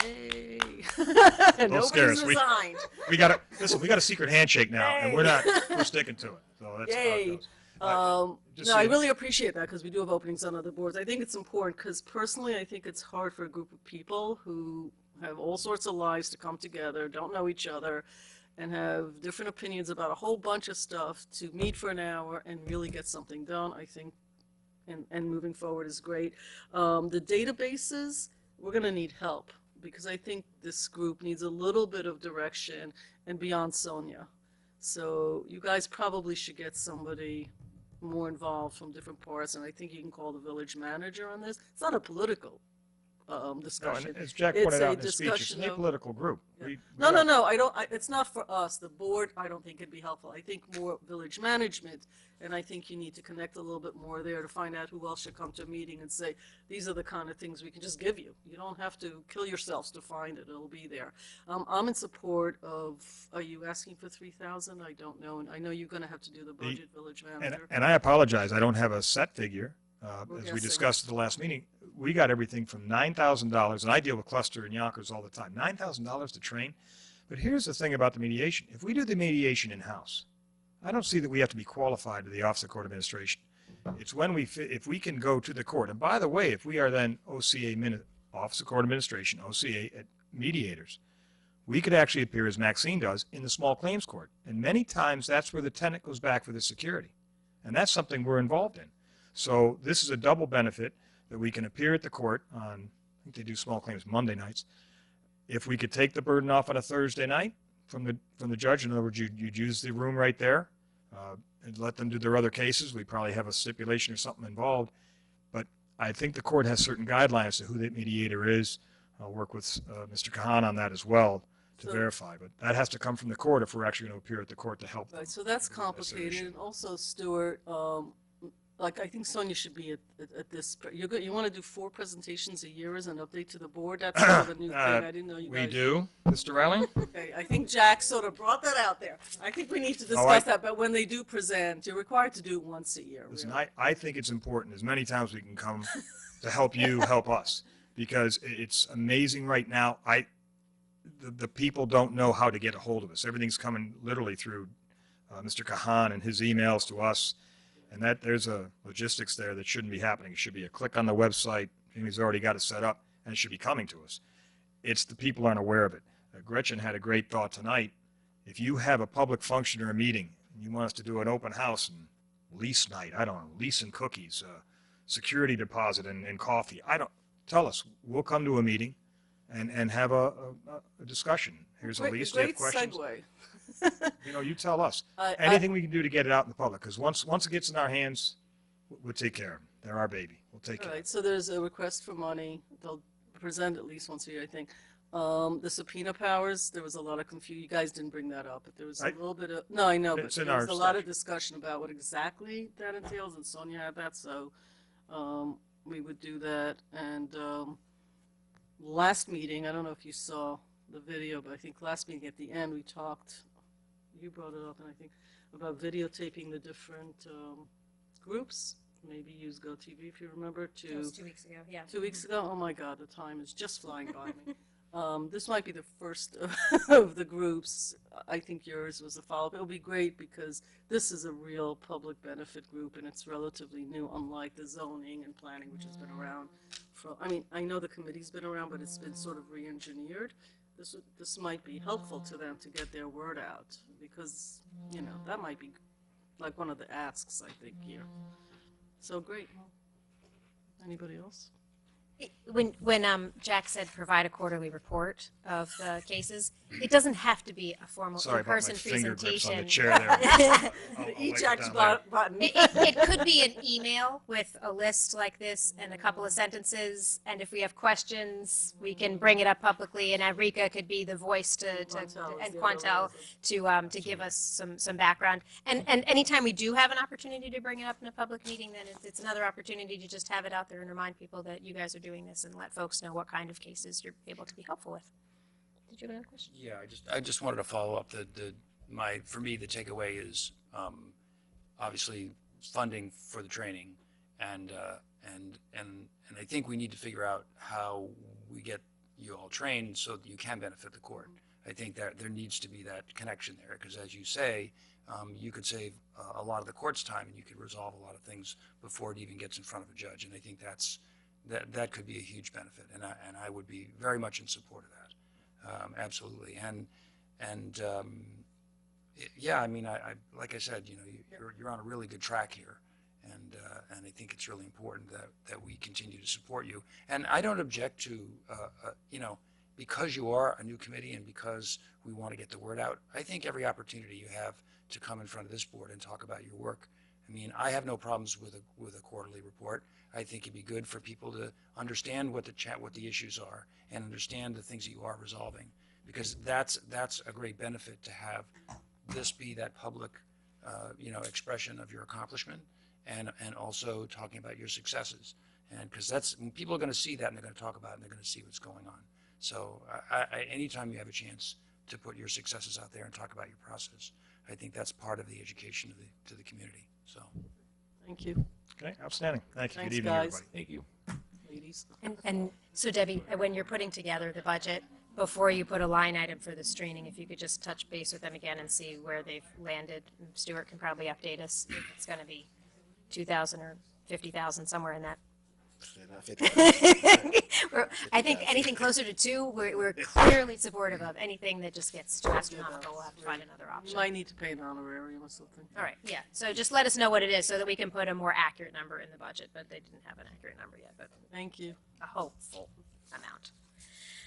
Yay! Don't scare us. Resigned. We got a secret handshake now, and we're sticking to it. So that's how it Yay! goes. Just No, I see it. really appreciate that because we do have openings on other boards. I think it's important because personally, I think it's hard for a group of people who have all sorts of lives to come together, don't know each other, and have different opinions about a whole bunch of stuff to meet for an hour and really get something done. I think, and moving forward is great. The databases, we're going to need help because I think this group needs a little bit of direction and beyond Sonia. So you guys probably should get somebody more involved from different parts, and I think you can call the village manager on this. It's not a political No, discussion. and as Jack It's pointed a out in his speech, it's discussion an of- apolitical group. Yeah. We No, don't- no, it's not for us. The board, I don't think it'd be helpful. I think more village management, and I think you need to connect a little bit more there to find out who else should come to a meeting and say, these are the kind of things we can just give you. You don't have to kill yourselves to find it. It'll be there. I'm in support of, are you asking for 3,000? I don't know. And I know you're gonna have to do the budget, village manager. And I apologize, I don't have a set figure. We're As we guessing. discussed at the last meeting, we got everything from $9,000, and I deal with cluster and Yonkers all the time, $9,000 to train. But here's the thing about the mediation. If we do the mediation in-house, I don't see that we have to be qualified to the Office of Court Administration. It's when if we can go to the court, and by the way, if we are then Office of Court Administration, OCA at mediators, we could actually appear, as Maxine does, in the small claims court. And many times that's where the tenant goes back for the security. And that's something we're involved in. So this is a double benefit that we can appear at the court on, I think they do small claims Monday nights. If we could take the burden off on a Thursday night from the judge, in other words, you'd use the room right there and let them do their other cases. We probably have a stipulation or something involved. But I think the court has certain guidelines to who the mediator is. I'll work with Mr. Kahan on that as well to So- verify. But that has to come from the court if we're actually going to appear at the court to help them. Right, so that's with the resolution. complicated. And also, Stuart, like, I think Sonia should be at this, you want to do 4 presentations a year as an update to the board? That's sort of a new thing. I didn't know you guys. We do, Mr. Riley? Okay, I think Jack sort of brought that out there. I think we need to I- discuss that, but when they do present, you're required to do it once a year. Listen, really. I think it's important as many times we can come to help you help us, because it's amazing right now. The people don't know how to get a hold of us. Everything's coming literally through Mr. Kahan and his emails to us, and that there's a logistics there that shouldn't be happening. It should be a click on the website. Jamie's already got it set up, and it should be coming to us. It's the people aren't aware of it. Gretchen had a great thought tonight. If you have a public function or a meeting, and you want us to do an open house and lease night, I don't know, lease and cookies, security deposit and coffee, tell us. We'll come to a meeting and have a discussion. Here's a lease. Do you have questions? Great You you tell us. segue. Anything we can do to get it out in the public, because once it gets in our hands, we'll take care of them. They're our baby. We'll take All care of right, so there's a request for money. They'll present at least once a year, I think. The subpoena powers, there was a lot of confusion. You guys didn't bring that up, but there was a little bit of, no, I know, but It's in there was our a lot of statute. discussion about what exactly that entails, and Sonia had that, so we would do that. And last meeting, I don't know if you saw the video, but I think last meeting at the end, we talked, you brought it up, and I think, about videotaping the different groups. Maybe use GoTV, if you remember, That was 2 weeks ago, yeah. 2 weeks ago. Oh my God, the time is just flying by me. This might be the first of the groups. I think yours was a follow-up. It'll be great because this is a real public benefit group and it's relatively new, unlike the zoning and planning, which has been around for, I mean, I know the committee's been around, but it's been sort of re-engineered. This might be helpful to them to get their word out because, that might be like one of the asks, I think, here. So great. Anybody else? When Jack said provide a quarterly report of the cases, it doesn't have to be a formal Sorry about my in-person finger grips on the presentation. chair there. I'll The wipe it eject down later. button. It could be an email with a list like this and a couple of sentences, and if we have questions, we can bring it up publicly, and Enrica could be the voice Quantel is and the other Quantel to give us some background. And anytime we do have an opportunity to bring it up in a public meeting, then it's another opportunity to just have it out there and remind people that you guys are doing this and let folks know what kind of cases you're able to be helpful with. Did you have another question? Yeah, I just wanted to follow up. For me, the takeaway is obviously funding for the training, and I think we need to figure out how we get you all trained so that you can benefit the court. I think that there needs to be that connection there, because as you say, you could save a lot of the court's time and you could resolve a lot of things before it even gets in front of a judge. And I think that could be a huge benefit. And I would be very much in support of that. Absolutely. Yeah, I mean, I like I said, you know, you're on a really good track here. And I think it's really important that we continue to support you. And I don't object to, you know, because you are a new committee and because we want to get the word out, I think every opportunity you have to come in front of this board and talk about your work. I mean, I have no problems with a quarterly report. I think it'd be good for people to understand what the issues are and understand the things that you are resolving, because that's a great benefit to have this be that public, you know, expression of your accomplishment, and also talking about your successes. And because that's, people are going to see that and they're going to talk about it and they're going to see what's going on. So anytime you have a chance to put your successes out there and talk about your process, I think that's part of the education to the community. So, Thank you, Okay, outstanding. Thank you. Thanks, Good evening, guys. everybody. Thank you. ladies. And so Debbie, when you're putting together the budget, before you put a line item for the screening, if you could just touch base with them again and see where they've landed. Stuart can probably update us if it's going to be 2,000 or 50,000, somewhere in that. I think anything closer to 2, we're clearly supportive of. Anything that just gets too astronomical, we'll have to find another You option. might need to pay an honorarium or something. All right, yeah. So just let us know what it is so that we can put a more accurate number in the budget, but they didn't have an accurate number yet, but Thank you. a hopeful amount.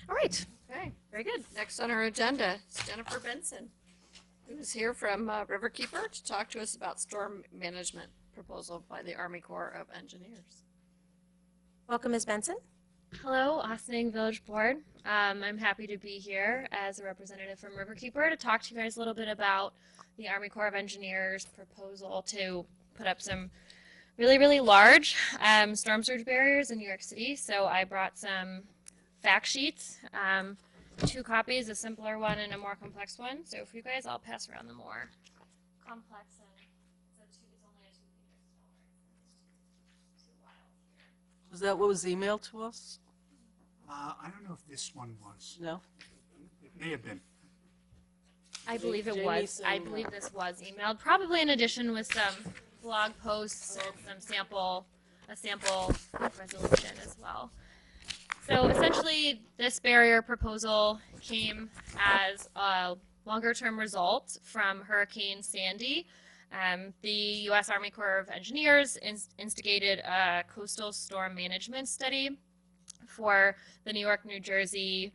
All right, Okay, very good. next on our agenda is Jennifer Benson, who's here from Riverkeeper to talk to us about storm management proposal by the Army Corps of Engineers. Welcome, Ms. Benson. Hello, Ossining Village Board. I'm happy to be here as a representative from Riverkeeper to talk to you guys a little bit about the Army Corps of Engineers proposal to put up some really, really large storm surge barriers in New York City. So I brought some fact sheets, 2 copies, a simpler one and a more complex one. So for you guys, I'll pass around the more complex and it's only a 2 pages taller. Was that what was emailed to us? I don't know if this one was. No? It may have been. I believe it Jamie was. said I believe this was emailed, probably in addition with some blog posts and some sample resolution as well. So essentially, this barrier proposal came as a longer-term result from Hurricane Sandy. The U.S. Army Corps of Engineers instigated a coastal storm management study for the New York, New Jersey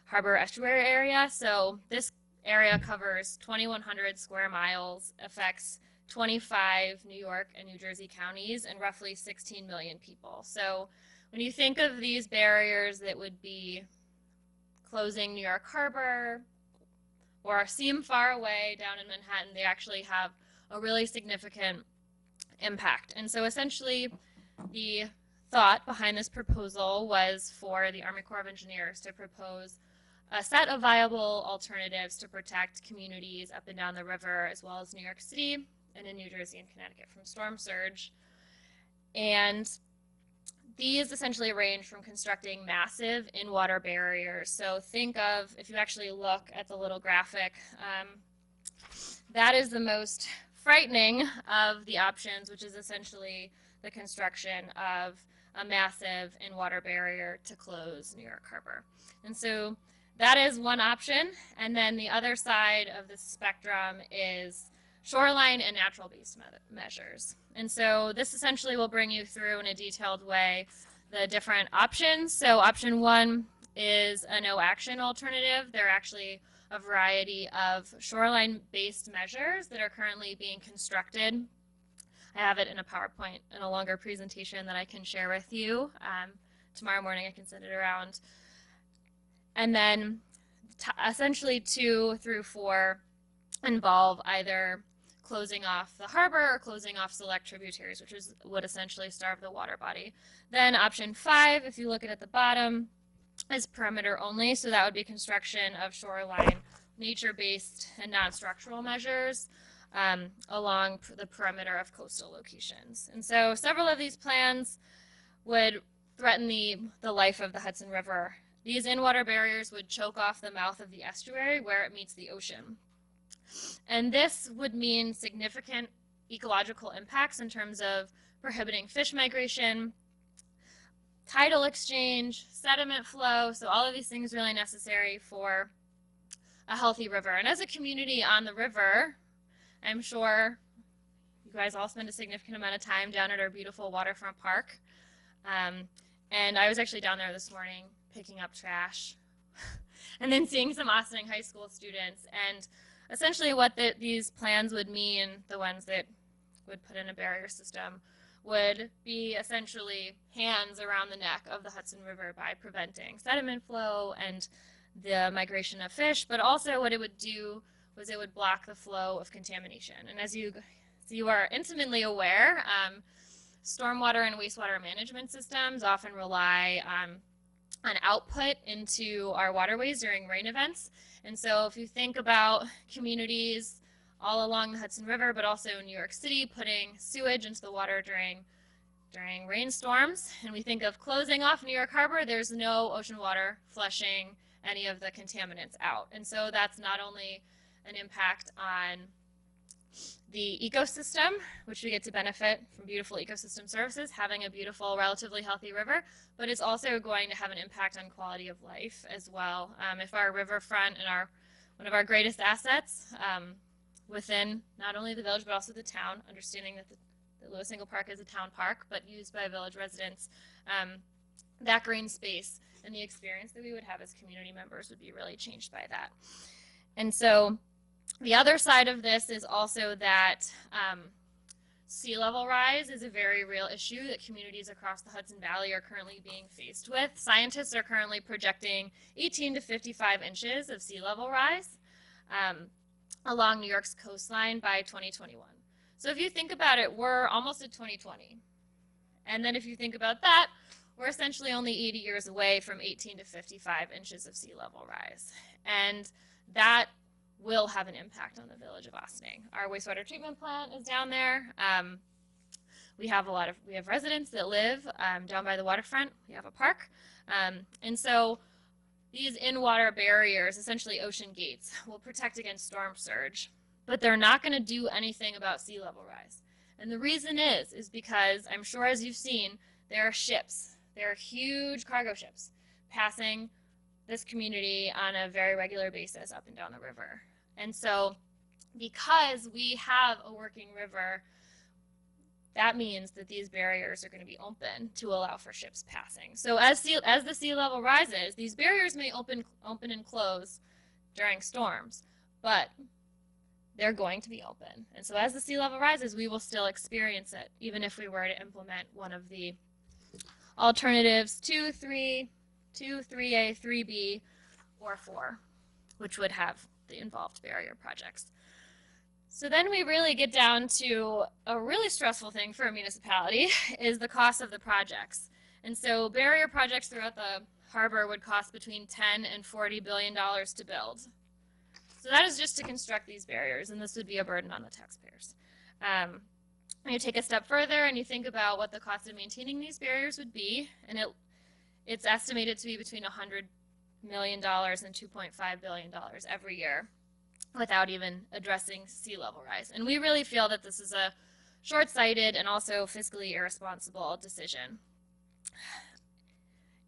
harbor estuary area. So this area covers 2,100 square miles, affects 25 New York and New Jersey counties, and roughly 16 million people. So when you think of these barriers that would be closing New York Harbor or seem far away down in Manhattan, they actually have a really significant impact. And so essentially the thought behind this proposal was for the Army Corps of Engineers to propose a set of viable alternatives to protect communities up and down the river, as well as New York City and in New Jersey and Connecticut from storm surge. And these essentially range from constructing massive in-water barriers. So think of, if you actually look at the little graphic, that is the most frightening of the options, which is essentially the construction of a massive in-water barrier to close New York Harbor. And so that is one option. And then the other side of the spectrum is shoreline and natural-based measures. And so this essentially will bring you through in a detailed way the different options. So option 1 is a no-action alternative. There are actually a variety of shoreline-based measures that are currently being constructed. I have it in a PowerPoint in a longer presentation that I can share with you. Tomorrow morning I can send it around. And then essentially 2 through 4 involve either closing off the harbor or closing off select tributaries, which would essentially starve the water body. Then option 5, if you look at the bottom, is perimeter only. So that would be construction of shoreline nature-based and non-structural measures along the perimeter of coastal locations. And so several of these plans would threaten the life of the Hudson River These in-water barriers would choke off the mouth of the estuary where it meets the ocean. And this would mean significant ecological impacts in terms of prohibiting fish migration, tidal exchange, sediment flow, so all of these things really necessary for a healthy river. And as a community on the river, I'm sure you guys all spend a significant amount of time down at our beautiful waterfront park. And I was actually down there this morning picking up trash and then seeing some Ossining High School students. And essentially what these plans would mean, the ones that would put in a barrier system, would be essentially hands around the neck of the Hudson River by preventing sediment flow and the migration of fish, but also what it would do was it would block the flow of contamination. And as you are intimately aware, stormwater and wastewater management systems often rely on output into our waterways during rain events. And so if you think about communities all along the Hudson River, but also in New York City, putting sewage into the water during rainstorms, and we think of closing off New York Harbor, there's no ocean water flushing any of the contaminants out. And so that's not only an impact on the ecosystem, which we get to benefit from beautiful ecosystem services, having a beautiful, relatively healthy river, but it's also going to have an impact on quality of life as well. If our riverfront and one of our greatest assets within not only the village but also the town, understanding that the Lewis Single Park is a town park but used by village residents, that green space and the experience that we would have as community members would be really changed by that. And so the other side of this is also that sea level rise is a very real issue that communities across the Hudson Valley are currently being faced with. Scientists are currently projecting 18 to 55 inches of sea level rise along New York's coastline by 2021. So if you think about it, we're almost at 2020. And then if you think about that, we're essentially only 80 years away from 18 to 55 inches of sea level rise. And that will have an impact on the village of Ossining. Our wastewater treatment plant is down there. We have residents that live down by the waterfront. We have a park. And so these in-water barriers, essentially ocean gates, will protect against storm surge, but they're not going to do anything about sea level rise. And the reason is because I'm sure as you've seen, there are ships, there are huge cargo ships passing this community on a very regular basis up and down the river. And so because we have a working river, that means that these barriers are going to be open to allow for ships passing. So as the sea level rises, these barriers may open and close during storms, but they're going to be open. And so as the sea level rises, we will still experience it, even if we were to implement one of the alternatives 2, 3A, 3B, or 4, which would have the involved barrier projects. So then we really get down to a really stressful thing for a municipality is the cost of the projects. And so barrier projects throughout the harbor would cost between $10 and $40 billion to build. So that is just to construct these barriers, and this would be a burden on the taxpayers. When you take a step further and you think about what the cost of maintaining these barriers would be, and it's estimated to be between $100 million and $2.5 billion every year, without even addressing sea level rise. And we really feel that this is a short-sighted and also fiscally irresponsible decision.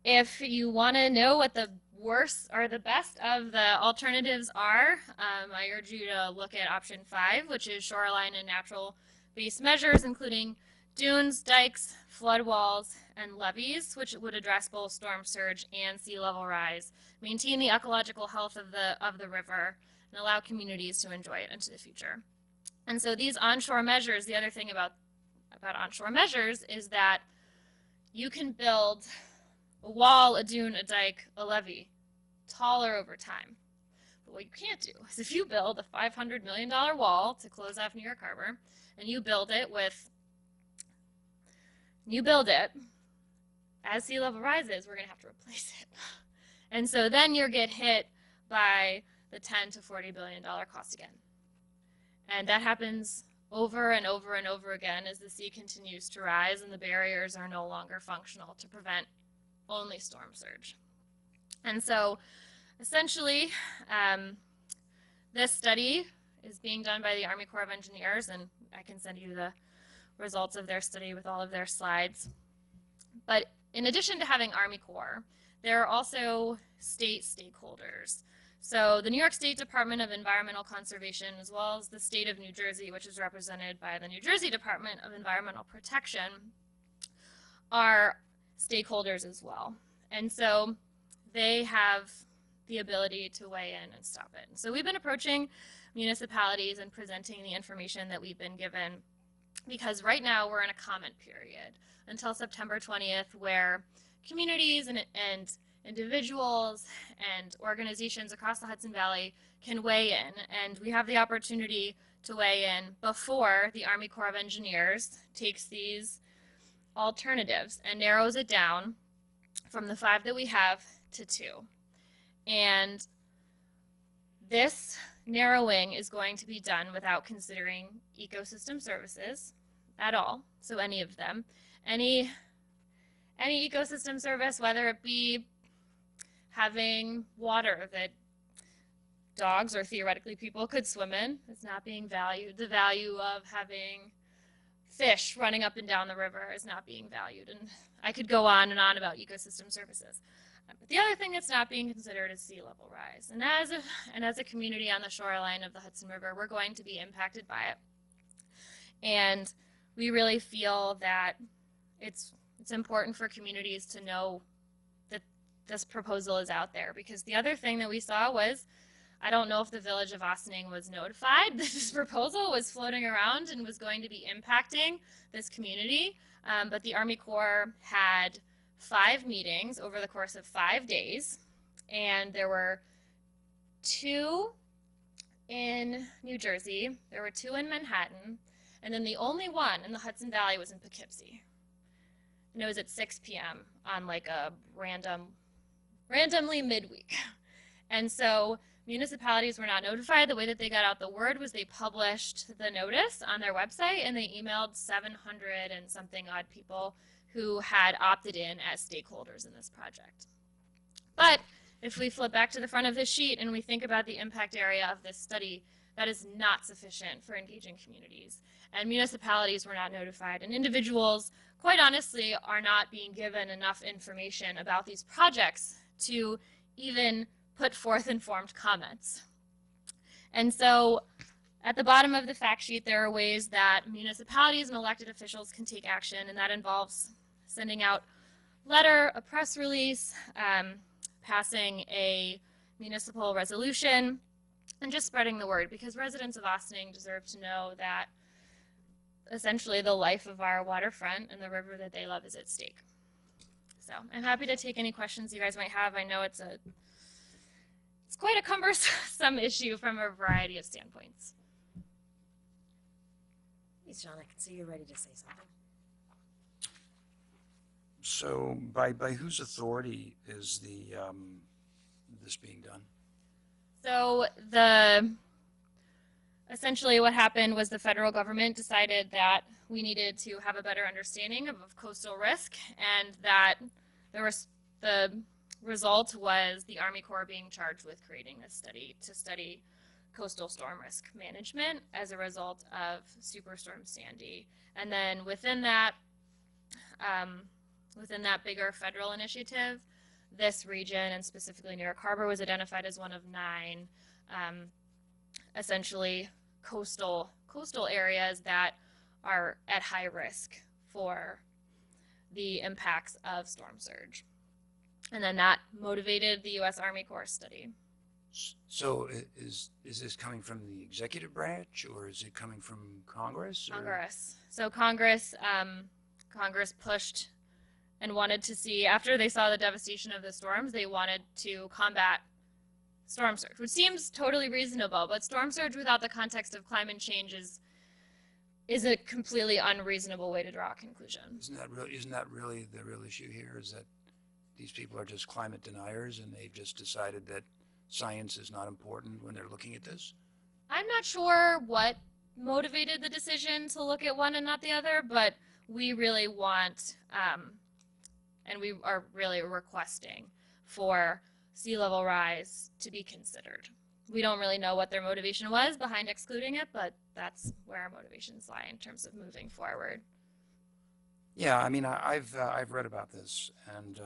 If you want to know what the worst or the best of the alternatives are, I urge you to look at option 5, which is shoreline and natural-based measures, including dunes, dikes, flood walls, and levees, which would address both storm surge and sea level rise, maintain the ecological health of the river, and allow communities to enjoy it into the future. And so these onshore measures, the other thing about onshore measures is that you can build a wall, a dune, a dike, a levee taller over time. But what you can't do is if you build a $500 million wall to close off New York Harbor, and you build it as sea level rises, we're going to have to replace it. And so then you get hit by the $10 to $40 billion cost again. And that happens over and over and over again as the sea continues to rise and the barriers are no longer functional to prevent only storm surge. And so essentially, this study is being done by the Army Corps of Engineers, and I can send you the results of their study with all of their slides. But in addition to having Army Corps, there are also state stakeholders. So the New York State Department of Environmental Conservation, as well as the state of New Jersey, which is represented by the New Jersey Department of Environmental Protection, are stakeholders as well. And so they have the ability to weigh in and stop it. So we've been approaching municipalities and presenting the information that we've been given, because right now we're in a comment period until September 20th, where communities and individuals and organizations across the Hudson Valley can weigh in, and we have the opportunity to weigh in before the Army Corps of Engineers takes these alternatives and narrows it down from the 5 that we have to 2. And this narrowing is going to be done without considering ecosystem services at all. So any of them, any ecosystem service, whether it be having water that dogs or theoretically people could swim in, is not being valued. The value of having fish running up and down the river is not being valued. And I could go on and on about ecosystem services. But the other thing that's not being considered is sea level rise. And as a community on the shoreline of the Hudson River, we're going to be impacted by it. And we really feel that it's important for communities to know that this proposal is out there. Because the other thing that we saw was, I don't know if the village of Ossining was notified that this proposal was floating around and was going to be impacting this community. But the Army Corps had 5 meetings over the course of 5 days, and there were 2 in New Jersey, there were 2 in Manhattan, and then the only one in the Hudson Valley was in Poughkeepsie. And it was at 6 p.m. on like a randomly midweek. And so municipalities were not notified. The way that they got out the word was they published the notice on their website, and they emailed 700 and something odd people who had opted in as stakeholders in this project. But if we flip back to the front of this sheet and we think about the impact area of this study, that is not sufficient for engaging communities. And municipalities were not notified, and individuals, quite honestly, are not being given enough information about these projects to even put forth informed comments. And so at the bottom of the fact sheet, there are ways that municipalities and elected officials can take action, and that involves sending out a press release, passing a municipal resolution, and just spreading the word, because residents of Ossining deserve to know that essentially the life of our waterfront and the river that they love is at stake. So I'm happy to take any questions you guys might have. I know it's quite a cumbersome issue from a variety of standpoints. Hey, Sean, I can see you're ready to say something. So by whose authority is this being done? So essentially what happened was the federal government decided that we needed to have a better understanding of coastal risk, and that the result was the Army Corps being charged with creating this study to study coastal storm risk management as a result of Superstorm Sandy. And then within that bigger federal initiative, this region, and specifically New York Harbor, was identified as one of 9 essentially coastal areas that are at high risk for the impacts of storm surge. And then that motivated the U.S. Army Corps study. So is this coming from the executive branch, or is it coming from Congress? Congress. So Congress pushed and wanted to see, after they saw the devastation of the storms, they wanted to combat storm surge, which seems totally reasonable, but storm surge without the context of climate change is a completely unreasonable way to draw a conclusion. Isn't that really the real issue here, is that these people are just climate deniers and they've just decided that science is not important when they're looking at this? I'm not sure what motivated the decision to look at one and not the other, but we really want, and we are really requesting for sea level rise to be considered. We don't really know what their motivation was behind excluding it, but that's where our motivations lie in terms of moving forward. Yeah, I mean, I've read about this, and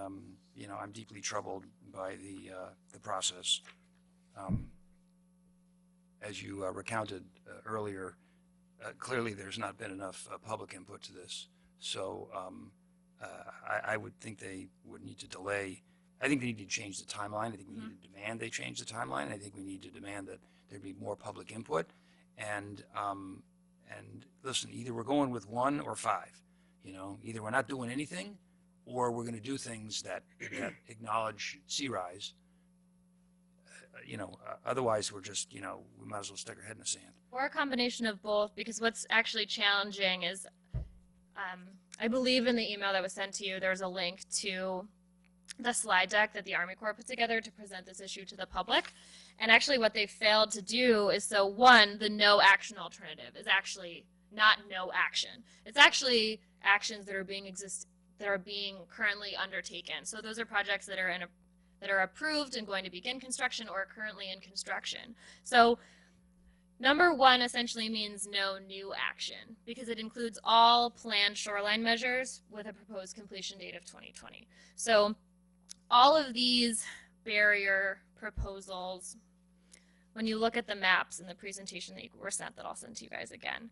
you know, I'm deeply troubled by the process. As you recounted earlier, clearly there's not been enough public input to this. So I would think they would need to delay. I think they need to change the timeline. I think we need to demand they change the timeline. I think we need to demand that there be more public input. And listen, either we're going with 1 or 5. You know, either we're not doing anything, or we're going to do things that acknowledge sea rise. You know, otherwise we're just, you know, we might as well stick our head in the sand. Or a combination of both, because what's actually challenging is, I believe in the email that was sent to you, there's a link to the slide deck that the Army Corps put together to present this issue to the public. And actually what they failed to do is, so one, the no action alternative is actually not no action. It's actually actions that are being currently undertaken. So those are projects that are approved and going to begin construction or are currently in construction. So number 1 essentially means no new action because it includes all planned shoreline measures with a proposed completion date of 2020. So all of these barrier proposals, when you look at the maps in the presentation that were sent, that I'll send to you guys again,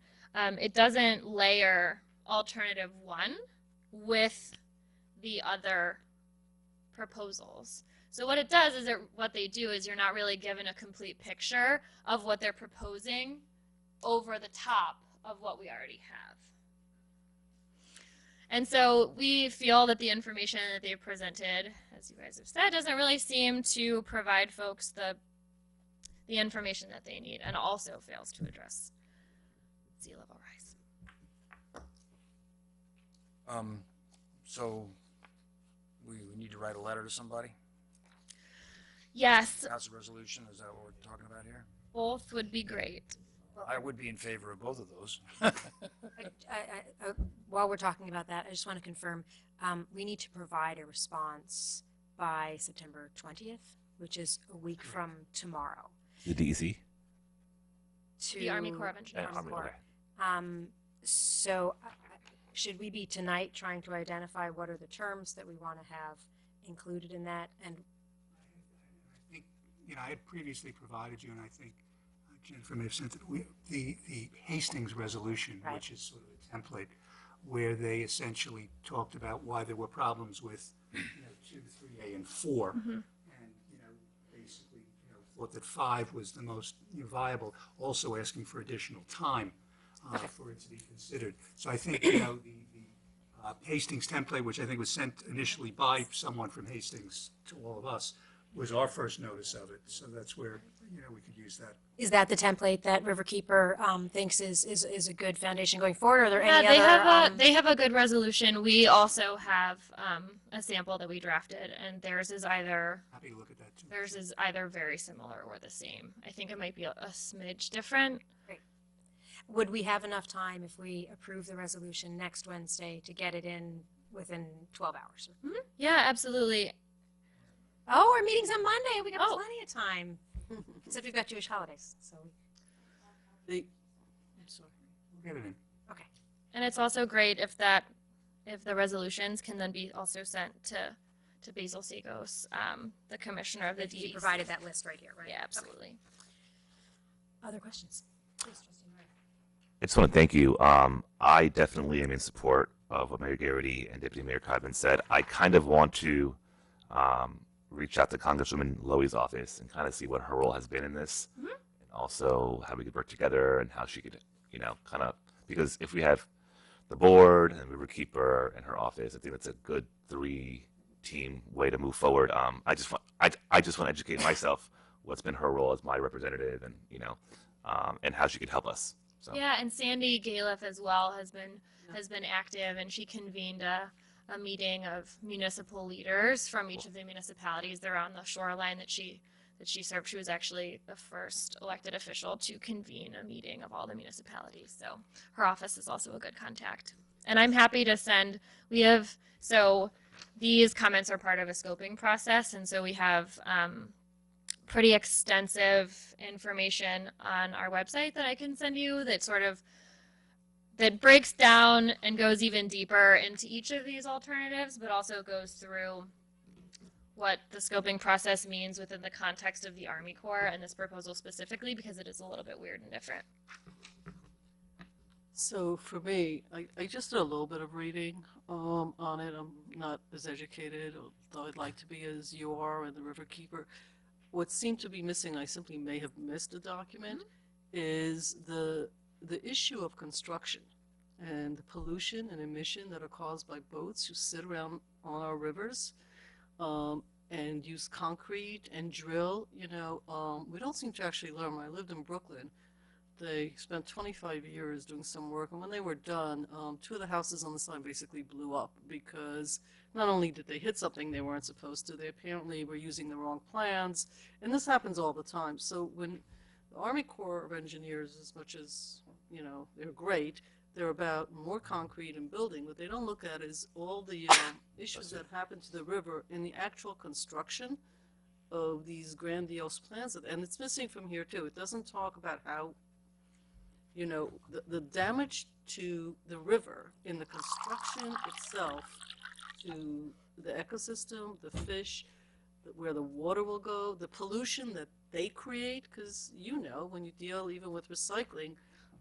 it doesn't layer alternative 1 with the other proposals. So what it does is what they do is you're not really given a complete picture of what they're proposing over the top of what we already have. And so we feel that the information that they've presented, as you guys have said, doesn't really seem to provide folks the information that they need, and also fails to address sea level rise. So we need to write a letter to somebody? Yes, Pass a resolution, is that what we're talking about here? both would be great. I would be in favor of both of those. While we're talking about that, I just want to confirm, we need to provide a response by September 20th, which is a week from tomorrow. The DEC? To The Army Corps of Engineers. Army, okay. So should we be tonight trying to identify what are the terms that we want to have included in that? And I think, you know, I had previously provided you, and I think Jennifer may have sent it, the Hastings resolution, Right. which is sort of a template, where they essentially talked about why there were problems with, 2, 3A, and 4. And, basically, thought that 5 was the most viable, also asking for additional time for it to be considered. So I think, the Hastings template, which I think was sent initially by someone from Hastings to all of us, was our first notice of it. So that's where, we could use that. is that the template that Riverkeeper thinks is a good foundation going forward? Or are there Yeah, any other? they have a good resolution. We also have a sample that we drafted, and theirs is either Happy to look at that too. very similar or the same. I think it might be a smidge different. Would we have enough time if we approve the resolution next Wednesday to get it in within 12 hours? Yeah, absolutely. Oh, our meeting's on Monday. We got Oh. plenty of time. Except we've got Jewish holidays, so. I'm sorry. We'll get it in. Okay. And it's also great if the resolutions can then be also sent to Basil Segos, the commissioner of the You DEC. provided that list right here, right? Yeah, absolutely. Okay. Other questions? Please, Trustee Murray. I just want to thank you. I definitely am in support of what Mayor Garrity and Deputy Mayor Codman said. I kind of want to reach out to Congresswoman Lowy's office and kind of see what her role has been in this, and also how we could work together and how she could, kind of, because if we have the board and Riverkeeper and her office, I think that's a good 3-team way to move forward. I just want to educate myself what's been her role as my representative, and and how she could help us. So. Yeah, and Sandy Galiff as well has been active, and she convened a meeting of municipal leaders from each of the municipalities. They're on the shoreline that she served. She was actually the first elected official to convene a meeting of all the municipalities. So her office is also a good contact. And I'm happy to send. these comments are part of a scoping process, and so we have pretty extensive information on our website that I can send you that breaks down and goes even deeper into each of these alternatives, but also goes through what the scoping process means within the context of the Army Corps and this proposal specifically, because it is a little bit weird and different. So for me, I just did a little bit of reading on it. I'm not as educated, although I'd like to be, as you are and the Riverkeeper. What seemed to be missing, I simply may have missed a document, is the issue of construction and the pollution and emission that are caused by boats who sit around on our rivers and use concrete and drill. You know, we don't seem to actually learn. When I lived in Brooklyn, they spent 25 years doing some work, and when they were done, 2 of the houses on the side basically blew up because not only did they hit something they weren't supposed to, they apparently were using the wrong plans, and this happens all the time. So when the Army Corps of Engineers, as much as, you know, they're great, they're about more concrete and building. What they don't look at is all the issues that happen to the river in the actual construction of these grandiose plans. And it's missing from here too. It doesn't talk about how, you know, the damage to the river in the construction itself, to the ecosystem, the fish, where the water will go, the pollution that they create, because, you know, when you deal even with recycling,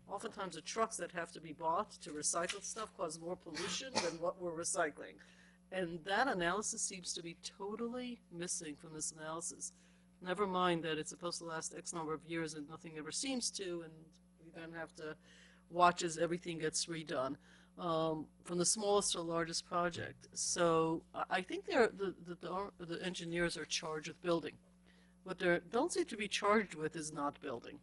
oftentimes the trucks that have to be bought to recycle stuff cause more pollution than what we're recycling. And that analysis seems to be totally missing from this analysis. Never mind that it's supposed to last X number of years and nothing ever seems to, and we then have to watch as everything gets redone, from the smallest to the largest project. So I think the engineers are charged with building. What they don't seem to be charged with is not building,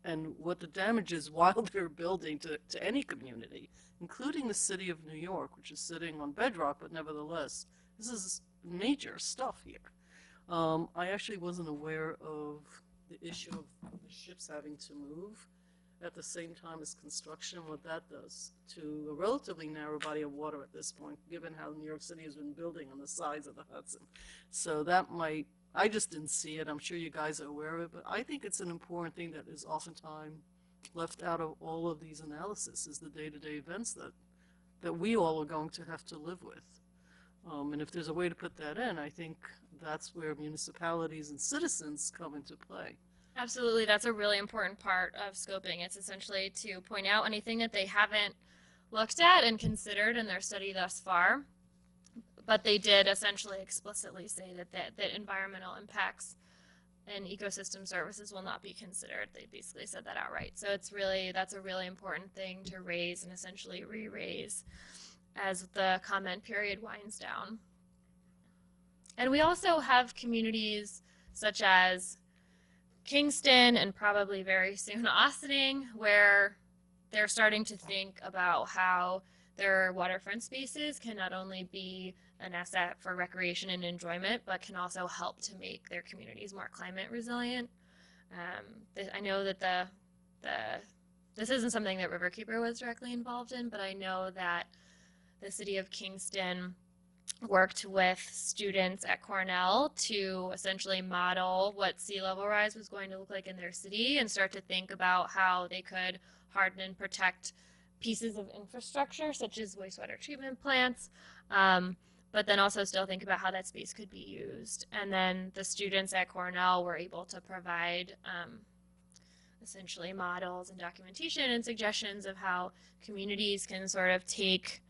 and what the damage is while they're building to any community, including the city of New York, which is sitting on bedrock, but nevertheless, this is major stuff here. I actually wasn't aware of the issue of the ships having to move at the same time as construction, what that does to a relatively narrow body of water at this point, given how New York City has been building on the sides of the Hudson. So that might, I just didn't see it. I'm sure you guys are aware of it, but I think it's an important thing that is oftentimes left out of all of these analyses, is the day-to-day events that we all are going to have to live with. And if there's a way to put that in, I think that's where municipalities and citizens come into play. Absolutely, that's a really important part of scoping. It's essentially to point out anything that they haven't looked at and considered in their study thus far, but they did essentially explicitly say that environmental impacts and ecosystem services will not be considered. They basically said that outright. So that's a really important thing to raise and essentially re-raise as the comment period winds down. And we also have communities such as Kingston and probably very soon Ossining, where they're starting to think about how their waterfront spaces can not only be an asset for recreation and enjoyment, but can also help to make their communities more climate resilient. I know that this isn't something that Riverkeeper was directly involved in, but I know that the city of Kingston worked with students at Cornell to essentially model what sea level rise was going to look like in their city and start to think about how they could harden and protect pieces of infrastructure such as wastewater treatment plants, but then also still think about how that space could be used. And then the students at Cornell were able to provide essentially models and documentation and suggestions of how communities can sort of take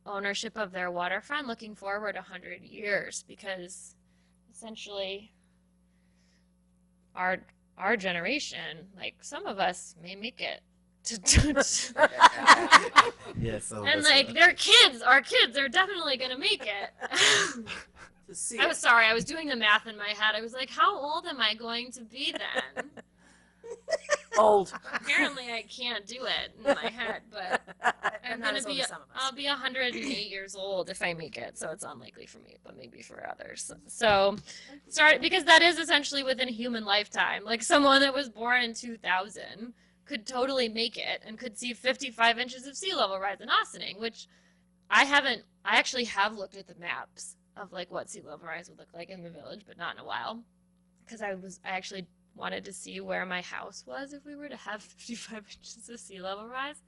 ownership of their waterfront looking forward 100 years, because essentially our generation, like some of us may make it Yeah, so and like our kids are definitely gonna make it. I was sorry, I was doing the math in my head. I was like, how old am I going to be then? Old. Apparently I can't do it in my head, but I'll be 108 years old if I make it, so it's unlikely for me, but maybe for others. So because that is essentially within a human lifetime. Like someone that was born in 2000 could totally make it and could see 55 inches of sea level rise in Ossining, which I actually have looked at the maps of like what sea level rise would look like in the village, but not in a while. Because I actually wanted to see where my house was if we were to have 55 inches of sea level rise.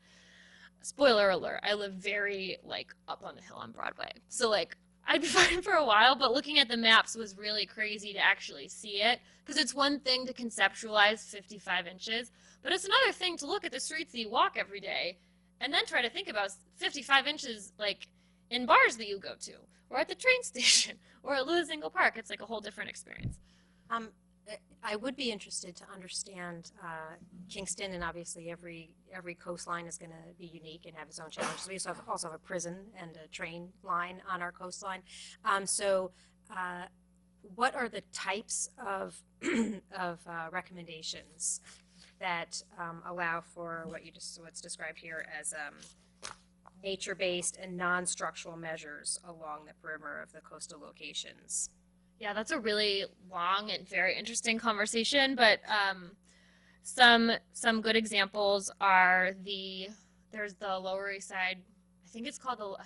Spoiler alert, I live very like up on the hill on Broadway. So like I'd be fine for a while, but looking at the maps was really crazy to actually see it. Because it's one thing to conceptualize 55 inches, but it's another thing to look at the streets that you walk every day and then try to think about 55 inches like in bars that you go to, or at the train station, or at Lewis Ingle Park. It's like a whole different experience. I would be interested to understand Kingston, and obviously every coastline is going to be unique and have its own challenges. We also have a prison and a train line on our coastline. What are the types of recommendations that allow for what's described here as nature-based and non-structural measures along the perimeter of the coastal locations? Yeah, that's a really long and very interesting conversation, but some good examples are there's the Lower East Side. I think it's called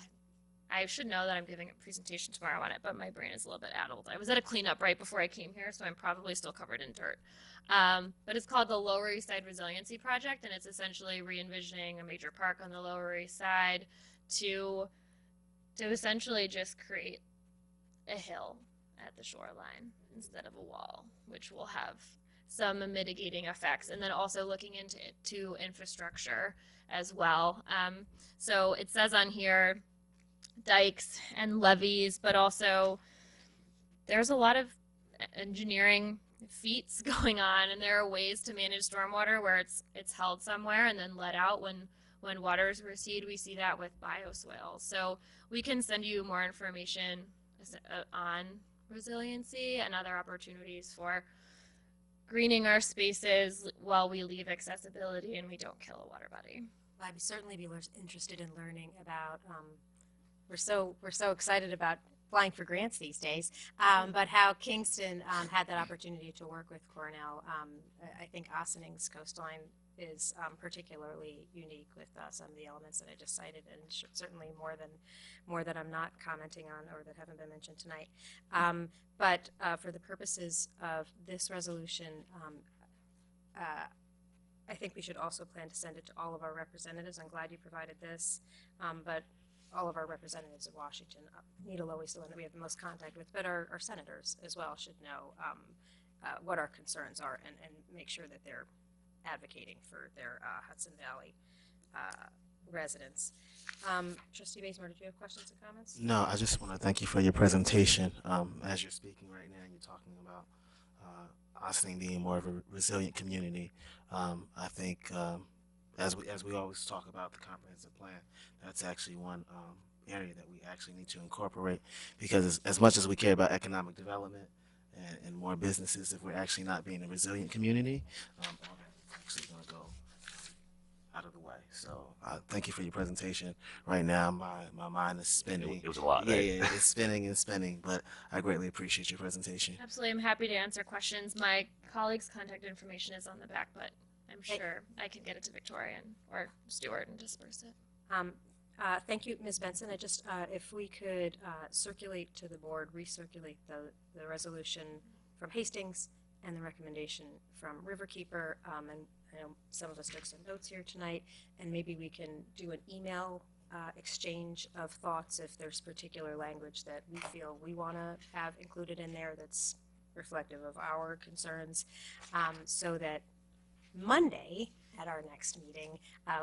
I should know that I'm giving a presentation tomorrow on it, but my brain is a little bit addled. I was at a cleanup right before I came here, so I'm probably still covered in dirt. But it's called the Lower East Side Resiliency Project, and it's essentially re-envisioning a major park on the Lower East Side to essentially just create a hill at the shoreline instead of a wall, which will have some mitigating effects, and then also looking into infrastructure as well. So it says on here dikes and levees, but also there's a lot of engineering feats going on, and there are ways to manage stormwater where it's held somewhere and then let out when waters recede. We see that with bioswales. So we can send you more information on resiliency and other opportunities for greening our spaces while we leave accessibility and we don't kill a water body. I'd certainly be interested in learning about. We're so excited about applying for grants these days, but how Kingston had that opportunity to work with Cornell. I think Ossinings's coastline is particularly unique with some of the elements that I just cited, and certainly more that I'm not commenting on or that haven't been mentioned tonight. But for the purposes of this resolution, I think we should also plan to send it to all of our representatives. I'm glad you provided this, but all of our representatives of Washington, Nita Lowey's the one that we have the most contact with, but our senators as well should know what our concerns are and make sure that they're advocating for their Hudson Valley residents. Trustee Bazemore, did you have questions or comments? No, I just want to thank you for your presentation. As you're speaking right now, you're talking about Ossining being more of a resilient community. I think as we always talk about the comprehensive plan, that's actually one area that we actually need to incorporate, because as much as we care about economic development and more businesses, if we're actually not being a resilient community, all that is actually going to go out of the way. So thank you for your presentation. Right now, my mind is spinning. It was a lot. Yeah, Right? yeah, it's spinning and spinning, but I greatly appreciate your presentation. Absolutely, I'm happy to answer questions. My colleague's contact information is on the back, but I'm sure I can get it to Victoria or Stuart and disperse it. Thank you, Ms. Benson. I just, if we could circulate to the board, recirculate the resolution from Hastings and the recommendation from Riverkeeper, and I know some of us took some notes here tonight, and maybe we can do an email exchange of thoughts if there's particular language that we feel we want to have included in there that's reflective of our concerns, so that Monday at our next meeting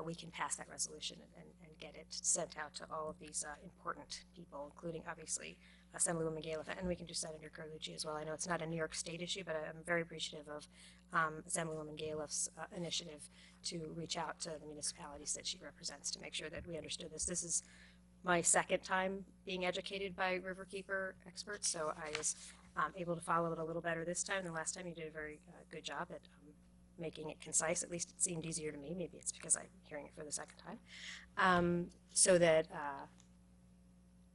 we can pass that resolution and get it sent out to all of these important people, including obviously Assemblywoman Galiff, and we can do Senator Carlucci as well. I know it's not a New York State issue, but I'm very appreciative of Assemblywoman Galiff's initiative to reach out to the municipalities that she represents to make sure that we understood this. This is my second time being educated by Riverkeeper experts, so I was able to follow it a little better this time. The last time you did a very good job at making it concise. At least it seemed easier to me. Maybe it's because I'm hearing it for the second time. So that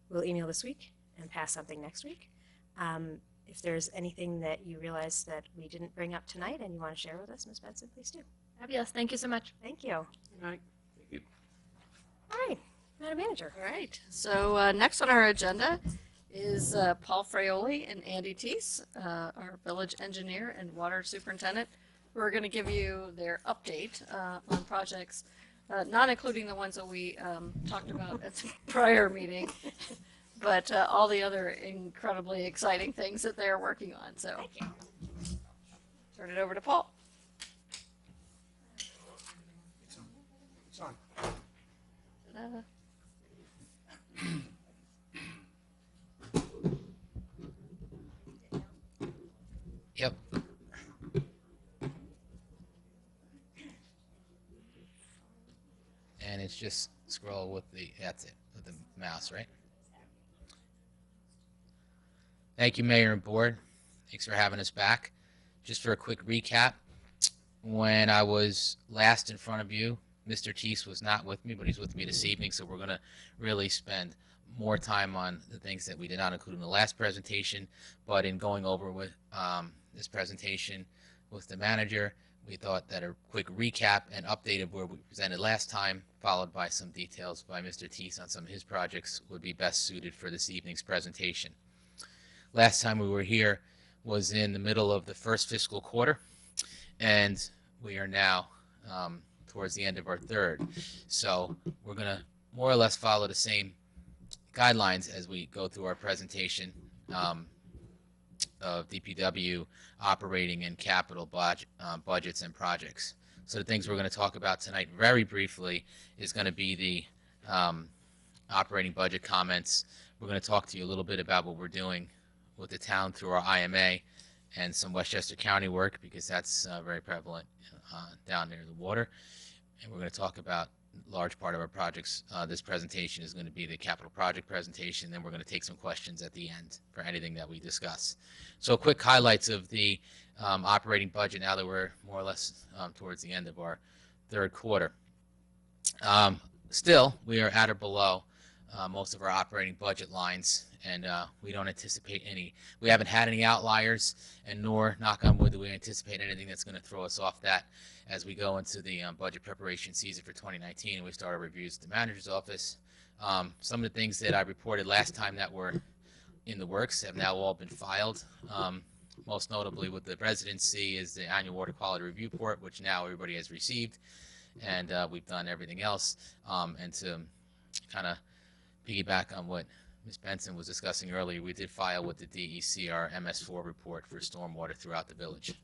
we'll email this week and pass something next week. If there's anything that you realize that we didn't bring up tonight and you want to share with us, Ms. Benson, please do. Fabulous. Thank you so much. Thank you. Right. Thank you. All right. Madam Manager. All right, so next on our agenda is Paul Fraioli and Andy Teese, our village engineer and water superintendent, who are going to give you their update on projects, not including the ones that we talked about at the prior meeting, but all the other incredibly exciting things that they're working on. So, turn it over to Paul. It's on. Ta-da. Yep. And it's just scroll with that's it, with the mouse, right? Thank you, Mayor and Board. Thanks for having us back. Just for a quick recap, when I was last in front of you, Mr. Teese was not with me, but he's with me this evening, so we're going to really spend more time on the things that we did not include in the last presentation, but in going over with this presentation with the manager, we thought that a quick recap and update of where we presented last time, followed by some details by Mr. Teese on some of his projects, would be best suited for this evening's presentation. Last time we were here was in the middle of the first fiscal quarter, and we are now towards the end of our third. So we're going to more or less follow the same guidelines as we go through our presentation of DPW operating and capital budgets and projects. So the things we're going to talk about tonight very briefly is going to be the operating budget comments. We're going to talk to you a little bit about what we're doing with the town through our IMA and some Westchester County work, because that's very prevalent down near the water. And we're going to talk about a large part of our projects. This presentation is going to be the capital project presentation. Then we're going to take some questions at the end for anything that we discuss. So quick highlights of the operating budget now that we're more or less towards the end of our third quarter. Still, we are at or below most of our operating budget lines, and we don't anticipate we haven't had any outliers, and nor, knock on wood, do we anticipate anything that's going to throw us off that as we go into the budget preparation season for 2019 and we start our reviews at the manager's office. Some of the things that I reported last time that were in the works have now all been filed. Most notably with the Resiliency is the annual water quality review report, which now everybody has received, and we've done everything else. And to kind of piggyback on what Ms. Benson was discussing earlier, we did file with the DEC our MS4 report for stormwater throughout the village.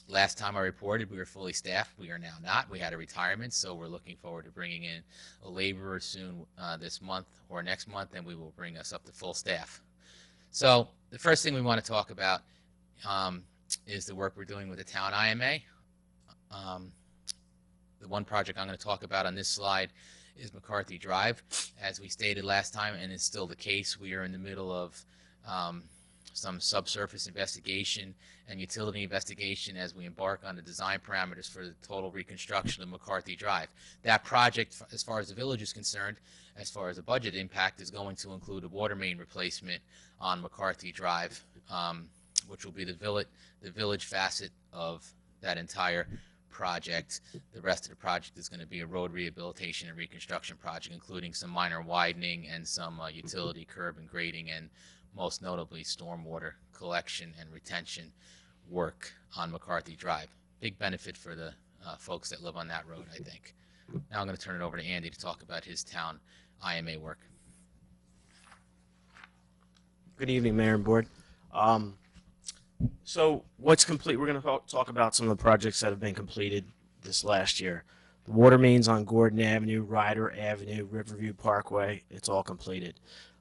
Last time I reported, we were fully staffed. We are now not. We had a retirement, so we're looking forward to bringing in a laborer soon this month or next month, and we will bring us up to full staff. So the first thing we want to talk about is the work we're doing with the town IMA. The one project I'm going to talk about on this slide is McCarthy Drive. As we stated last time, and it's still the case, we are in the middle of some subsurface investigation and utility investigation as we embark on the design parameters for the total reconstruction of McCarthy Drive. That project, as far as the village is concerned, as far as the budget impact, is going to include a water main replacement on McCarthy Drive, which will be the village facet of that entire project. The rest of the project is going to be a road rehabilitation and reconstruction project, including some minor widening and some utility curb and grading, and most notably stormwater collection and retention work on McCarthy Drive. Big benefit for the folks that live on that road, I think. Now I'm going to turn it over to Andy to talk about his town IMA work. Good evening, Mayor and Board. So what's complete? We're going to talk about some of the projects that have been completed this last year. The water mains on Gordon Avenue, Ryder Avenue, Riverview Parkway, it's all completed.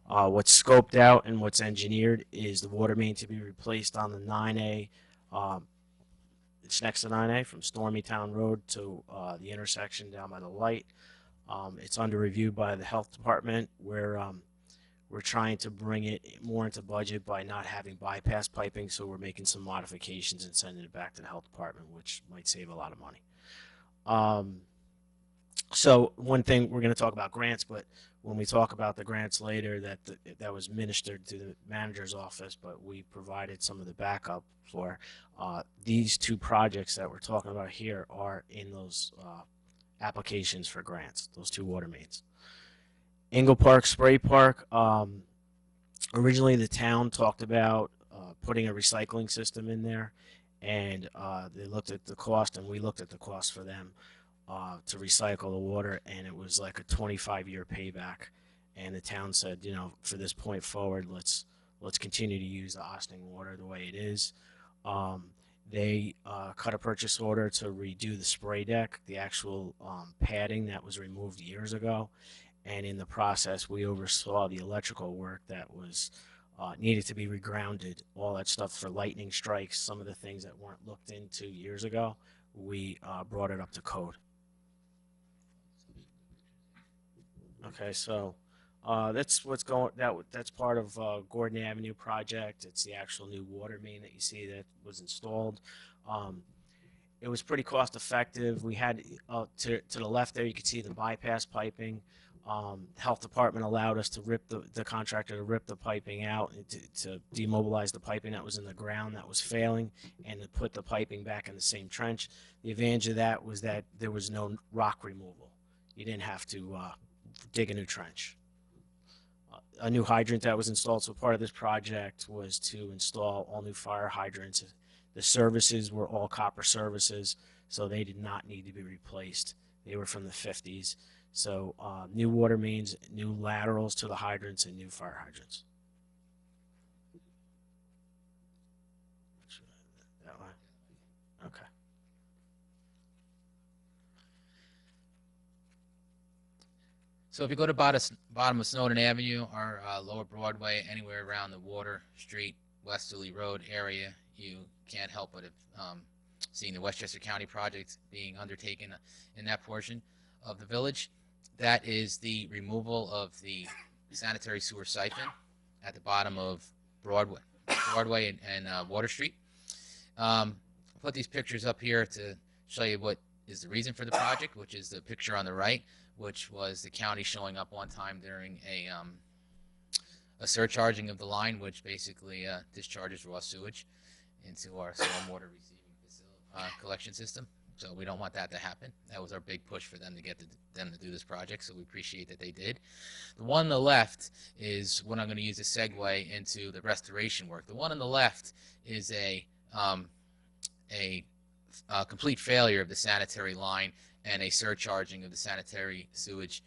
What's scoped out and what's engineered is the water main to be replaced on the 9A. It's next to 9A from Stormy Town Road to the intersection down by the light. It's under review by the health department, where we're trying to bring it more into budget by not having bypass piping, so we're making some modifications and sending it back to the health department, which might save a lot of money. So one thing, we're going to talk about grants, but when we talk about the grants later, that was ministered to the manager's office, but we provided some of the backup for these two projects that we're talking about here are in those applications for grants, those 2 water mains. Ingle Park Spray Park, originally the town talked about putting a recycling system in there, and they looked at the cost, and we looked at the cost for them to recycle the water, and it was like a 25-year payback. And the town said, you know, for this point forward, let's continue to use the Austin water the way it is. They cut a purchase order to redo the spray deck, the actual padding that was removed years ago. And in the process, we oversaw the electrical work that was needed to be regrounded, all that stuff for lightning strikes, some of the things that weren't looked into years ago. We brought it up to code. Okay, so that's what's going. That's part of Gordon Avenue project. It's the actual new water main that you see that was installed. It was pretty cost effective. We had to the left there, you can see the bypass piping. Health department allowed us to rip the contractor to rip the piping out and to demobilize the piping that was in the ground that was failing, and to put the piping back in the same trench. The advantage of that was that there was no rock removal. You didn't have to dig a new trench. A new hydrant that was installed. So part of this project was to install all new fire hydrants. The services were all copper services, so they did not need to be replaced. They were from the 50s. So new water mains, new laterals to the hydrants, and new fire hydrants. That one? Okay. So if you go to bottom of Snowden Avenue or Lower Broadway, anywhere around the Water Street, Westerly Road area, you can't help but seeing the Westchester County project being undertaken in that portion of the village. That is the removal of the sanitary sewer siphon at the bottom of Broadway and Water Street. I'll put these pictures up here to show you what is the reason for the project, which is the picture on the right, which was the county showing up one time during a surcharging of the line, which basically discharges raw sewage into our stormwater receiving collection system. So we don't want that to happen. That was our big push for them to get them to do this project, so we appreciate that they did. The one on the left is what I'm going to use as a segue into the restoration work. The one on the left is a complete failure of the sanitary line and a surcharging of the sanitary sewage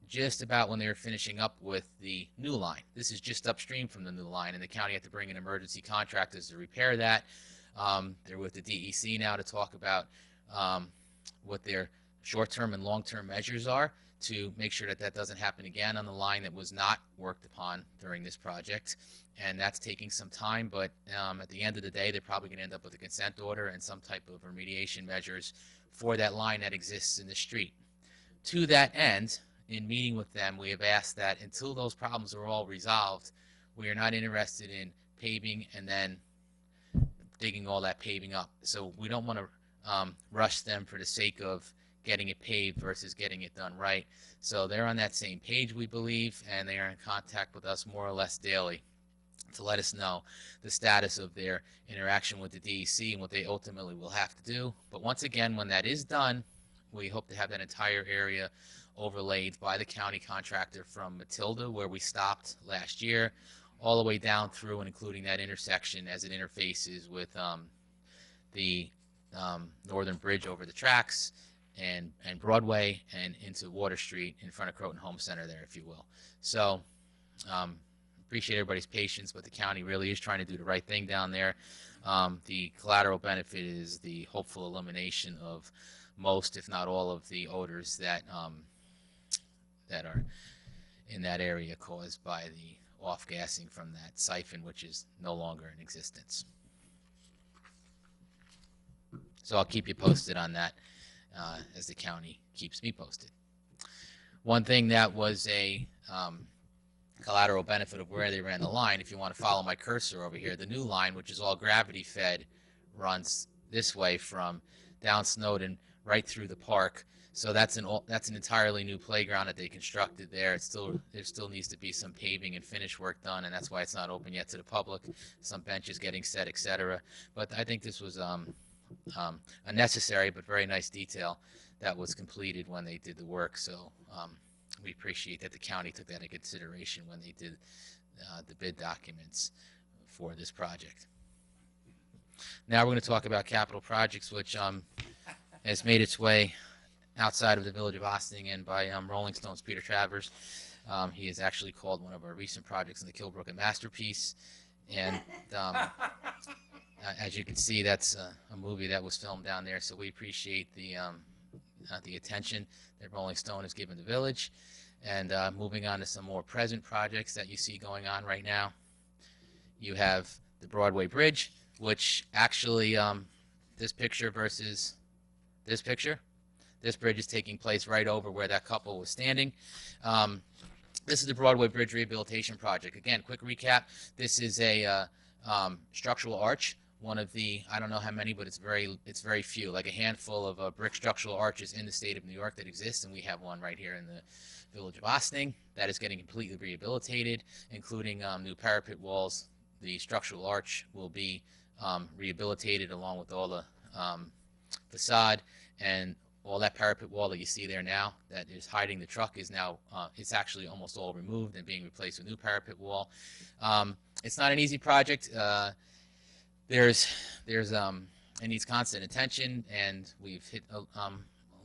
just about when they were finishing up with the new line. This is just upstream from the new line, and the county had to bring in emergency contractors to repair that. They're with the DEC now to talk about what their short-term and long-term measures are to make sure that that doesn't happen again on the line that was not worked upon during this project. And that's taking some time, but at the end of the day, they're probably going to end up with a consent order and some type of remediation measures for that line that exists in the street. To that end, in meeting with them, we have asked that until those problems are all resolved, we are not interested in paving and then digging all that paving up. So we don't want to rush them for the sake of getting it paved versus getting it done right. So they're on that same page, we believe, and they are in contact with us more or less daily to let us know the status of their interaction with the DEC and what they ultimately will have to do. But once again, when that is done, we hope to have that entire area overlaid by the county contractor from Matilda, where we stopped last year, all the way down through and including that intersection as it interfaces with the Northern Bridge over the tracks and Broadway and into Water Street in front of Croton Home Center there, if you will. So appreciate everybody's patience, but the county really is trying to do the right thing down there. The collateral benefit is the hopeful elimination of most, if not all, of the odors that that are in that area caused by the off-gassing from that siphon, which is no longer in existence. So I'll keep you posted on that as the county keeps me posted. One thing that was a collateral benefit of where they ran the line, if you want to follow my cursor over here, the new line, which is all gravity fed, runs this way from down Snowden right through the park. So that's an entirely new playground that they constructed there. There still needs to be some paving and finish work done, and that's why it's not open yet to the public. Some benches getting set, etc. But I think this was a necessary but very nice detail that was completed when they did the work. So we appreciate that the county took that into consideration when they did the bid documents for this project. Now we're going to talk about capital projects, which has made its way outside of the village of Ossining and by Rolling Stone's Peter Travers. He has actually called one of our recent projects in the Kilbrook a masterpiece. And as you can see, that's a movie that was filmed down there. So we appreciate the attention that Rolling Stone has given the village. And moving on to some more present projects that you see going on right now. You have the Broadway Bridge, which actually, this picture versus this picture, this bridge is taking place right over where that couple was standing. This is the Broadway Bridge Rehabilitation Project. Again, quick recap. This is a structural arch. One of the, I don't know how many, but it's very few, like a handful of brick structural arches in the state of New York that exist, and we have one right here in the village of Ossining that is getting completely rehabilitated, including new parapet walls. The structural arch will be rehabilitated along with all the facade, and all that parapet wall that you see there now that is hiding the truck is now, it's actually almost all removed and being replaced with new parapet wall. It's not an easy project. It needs constant attention, and we've hit a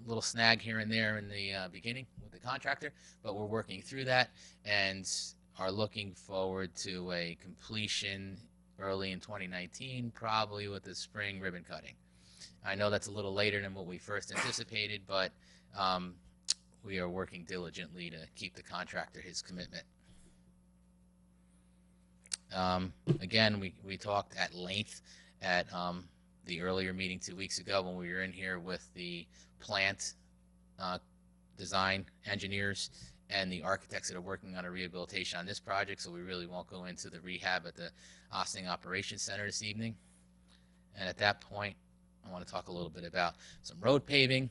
little snag here and there in the beginning with the contractor, but we're working through that and are looking forward to a completion early in 2019, probably with the spring ribbon cutting. I know that's a little later than what we first anticipated, but we are working diligently to keep the contractor his commitment. Again, we talked at length at the earlier meeting 2 weeks ago when we were in here with the plant design engineers and the architects that are working on a rehabilitation on this project, so we really won't go into the rehab at the Ossining Operations Center this evening. And at that point, I want to talk a little bit about some road paving.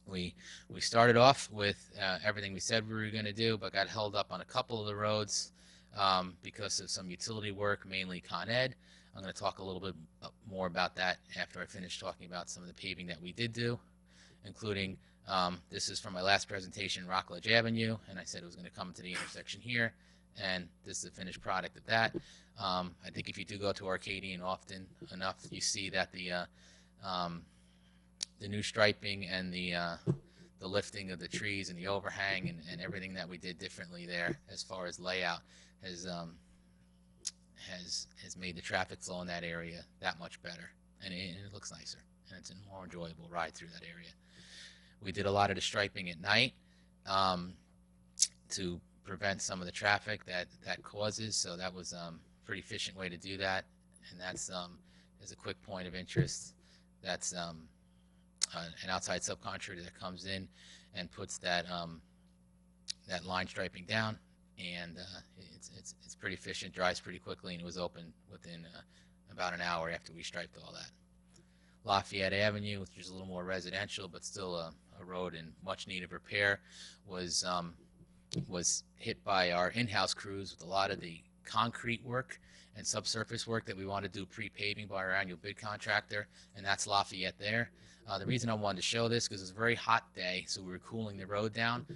We started off with everything we said we were going to do, but got held up on a couple of the roads because of some utility work, mainly Con Ed. I'm going to talk a little bit more about that after I finish talking about some of the paving that we did do, including this is from my last presentation, Rockledge Avenue, and I said it was going to come to the intersection here, and this is the finished product of that. I think if you do go to Arcadian often enough, you see that the new striping and the lifting of the trees and the overhang and everything that we did differently there as far as layout has made the traffic flow in that area that much better, and it looks nicer, and it's a more enjoyable ride through that area. We did a lot of the striping at night to prevent some of the traffic that causes, so that was a pretty efficient way to do that. And that's as a quick point of interest, that's an outside subcontractor that comes in and puts that that line striping down, and it's pretty efficient, dries pretty quickly, and it was open within about an hour after we striped all that. Lafayette Avenue, which is a little more residential but still a road in much need of repair, was hit by our in-house crews with a lot of the concrete work and subsurface work that we want to do pre-paving by our annual bid contractor, and that's Lafayette there. The reason I wanted to show this because it was a very hot day, so we were cooling the road down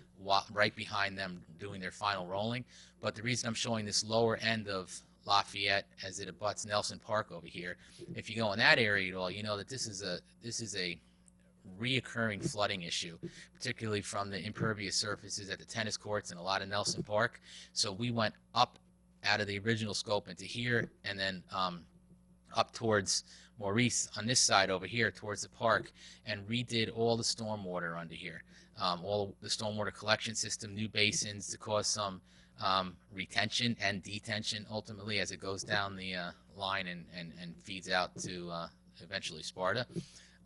right behind them doing their final rolling. But the reason I'm showing this lower end of Lafayette as it abuts Nelson Park over here, if you go in that area at all, you know that this is a reoccurring flooding issue, particularly from the impervious surfaces at the tennis courts and a lot of Nelson Park. So we went up out of the original scope into here, and then up towards Maurice on this side over here towards the park, and redid all the stormwater under here, all the stormwater collection system, new basins to cause some retention and detention ultimately as it goes down the line and feeds out to eventually Sparta.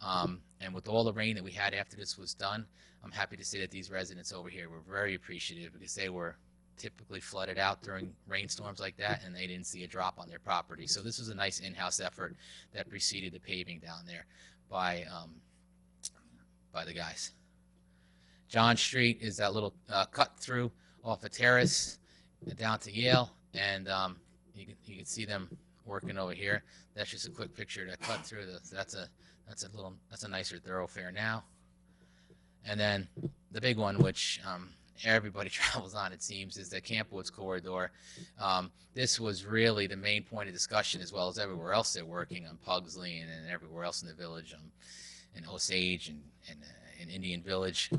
And with all the rain that we had after this was done, I'm happy to say that these residents over here were very appreciative because they were typically flooded out during rainstorms like that, and they didn't see a drop on their property. So this was a nice in-house effort that preceded the paving down there by the guys. John Street is that little cut through off a terrace down to Yale, and you can see them working over here. That's just a quick picture that cut through that's a nicer thoroughfare now. And then the big one, which everybody travels on, it seems, is the Camp Woods corridor. This was really the main point of discussion, as well as everywhere else they're working on Pugsley and everywhere else in the village, in Osage and in Indian Village.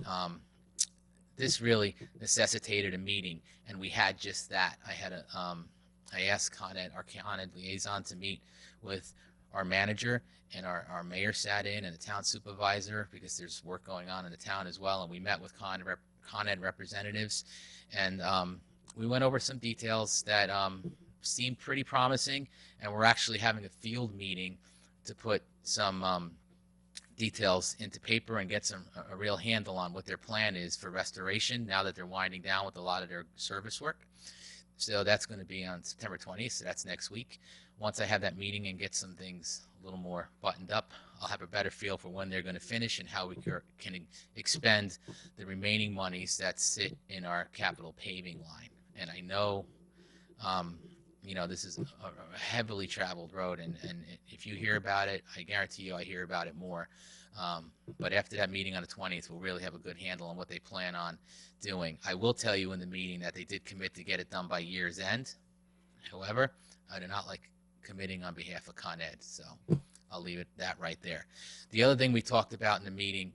This really necessitated a meeting, and we had just that. I asked Con Ed, our Con Ed liaison, to meet with our manager, and our mayor sat in, and the town supervisor, because there's work going on in the town as well, and we met with Con Ed representatives, and we went over some details that seemed pretty promising, and we're actually having a field meeting to put some details into paper and get a real handle on what their plan is for restoration now that they're winding down with a lot of their service work. So that's going to be on September 20th, so that's next week. Once I have that meeting and get some things a little more buttoned up, I'll have a better feel for when they're going to finish and how we can expend the remaining monies that sit in our capital paving line. And I know, this is a heavily traveled road, and if you hear about it, I guarantee you I hear about it more. But after that meeting on the 20th, we'll really have a good handle on what they plan on doing. I will tell you in the meeting that they did commit to get it done by year's end. However, I do not like committing on behalf of Con Ed, so I'll leave it that right there. The other thing we talked about in the meeting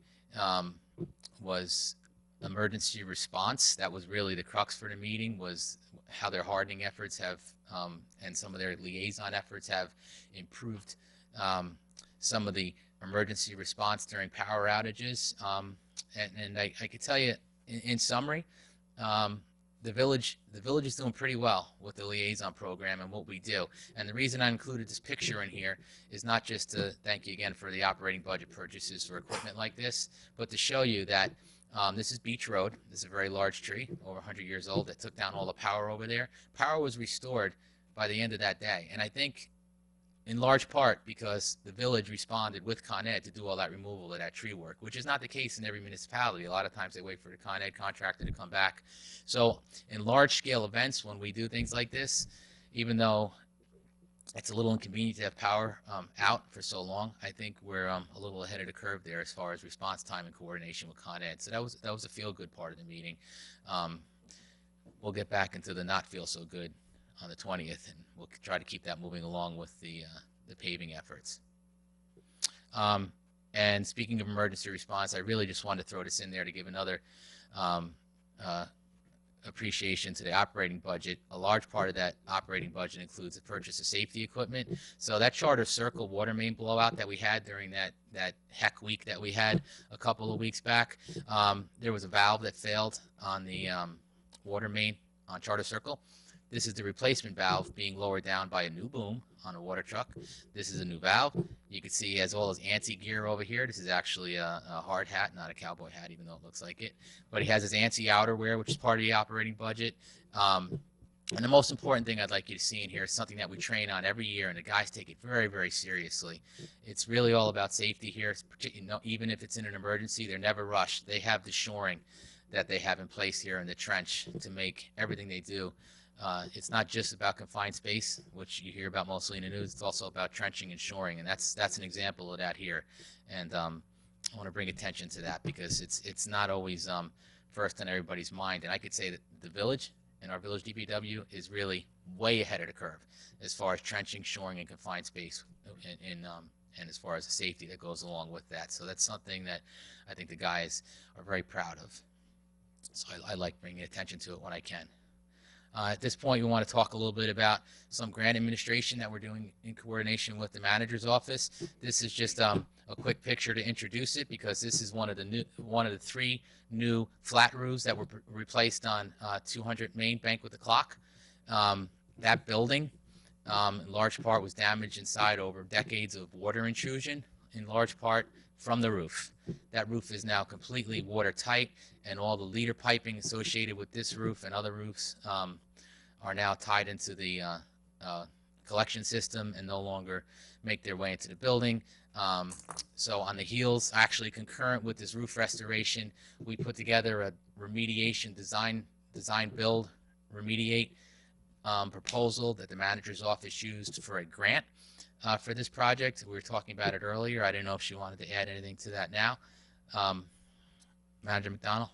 was emergency response. That was really the crux for the meeting, was how their hardening efforts have and some of their liaison efforts have improved some of the emergency response during power outages. And I could tell you in summary, the village is doing pretty well with the liaison program and what we do. And the reason I included this picture in here is not just to thank you again for the operating budget purchases for equipment like this, but to show you that this is Beach Road. This is a very large tree, over 100 years old, that took down all the power over there. Power was restored by the end of that day. And I think in large part because the village responded with Con Ed to do all that removal of that tree work, which is not the case in every municipality. A lot of times they wait for the Con Ed contractor to come back. So in large scale events, when we do things like this, even though it's a little inconvenient to have power out for so long, I think we're a little ahead of the curve there as far as response time and coordination with Con Ed. So that was a feel-good part of the meeting. We'll get back into the not feel so good on the 20th, and we'll try to keep that moving along with the paving efforts. And speaking of emergency response, I really just wanted to throw this in there to give another appreciation to the operating budget. A large part of that operating budget includes the purchase of safety equipment. So that Charter Circle water main blowout that we had during that heck week that we had a couple of weeks back, there was a valve that failed on the water main on Charter Circle. This is the replacement valve being lowered down by a new boom on a water truck. This is a new valve. You can see as well as ANSI gear over here. This is actually a hard hat, not a cowboy hat, even though it looks like it. But he has his ANSI outerwear, which is part of the operating budget. And the most important thing I'd like you to see in here is something that we train on every year, and the guys take it very, very seriously. It's really all about safety here. Even if it's in an emergency, they're never rushed. They have the shoring that they have in place here in the trench to make everything they do. It's not just about confined space, which you hear about mostly in the news. It's also about trenching and shoring, and that's an example of that here. And I want to bring attention to that because it's not always first on everybody's mind. And I could say that the village and our village DPW is really way ahead of the curve as far as trenching, shoring, and confined space, and as far as the safety that goes along with that. So that's something that I think the guys are very proud of. So I like bringing attention to it when I can. At this point, we want to talk a little bit about some grant administration that we're doing in coordination with the manager's office. This is just a quick picture to introduce it because this is one of the 3 new flat roofs that were replaced on 200 Main Bank with the Clock. That building, in large part, was damaged inside over decades of water intrusion, in large part from the roof. That roof is now completely watertight, and all the leader piping associated with this roof and other roofs are now tied into the collection system and no longer make their way into the building. So on the heels, actually concurrent with this roof restoration, we put together a remediation design build, remediate proposal that the manager's office used for a grant for this project. We were talking about it earlier. I didn't know if she wanted to add anything to that now. Manager McDonald?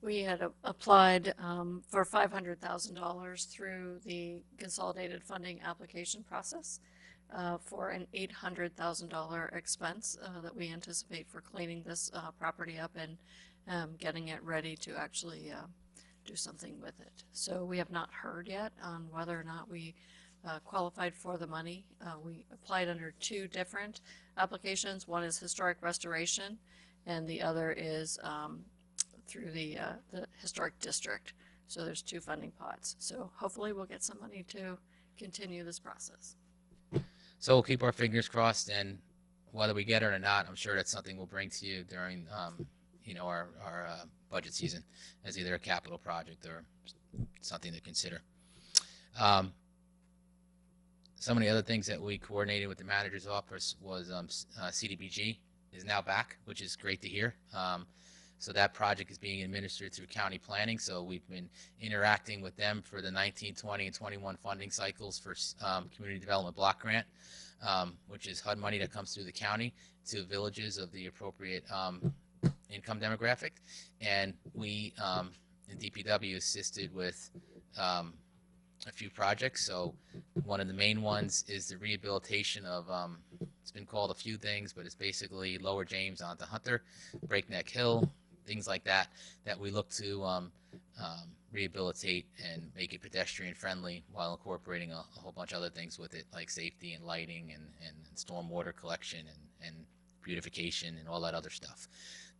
We had applied for $500,000 through the consolidated funding application process for an $800,000 expense that we anticipate for cleaning this property up and getting it ready to actually do something with it. So we have not heard yet on whether or not we qualified for the money. We applied under two different applications. One is historic restoration, and the other is through the historic district. So there's two funding pots. So hopefully we'll get some money to continue this process. So we'll keep our fingers crossed, and whether we get it or not, I'm sure that's something we'll bring to you during, our budget season as either a capital project or something to consider. Some of the other things that we coordinated with the manager's office was CDBG is now back, which is great to hear. So that project is being administered through county planning. So we've been interacting with them for the 19, 20, and 21 funding cycles for Community Development Block Grant, which is HUD money that comes through the county to villages of the appropriate income demographic. And we in DPW assisted with a few projects. So one of the main ones is the rehabilitation of, it's been called a few things, but it's basically Lower James onto Hunter, Breakneck Hill, things like that, that we look to rehabilitate and make it pedestrian friendly while incorporating a whole bunch of other things with it, like safety and lighting and stormwater collection and beautification and all that other stuff.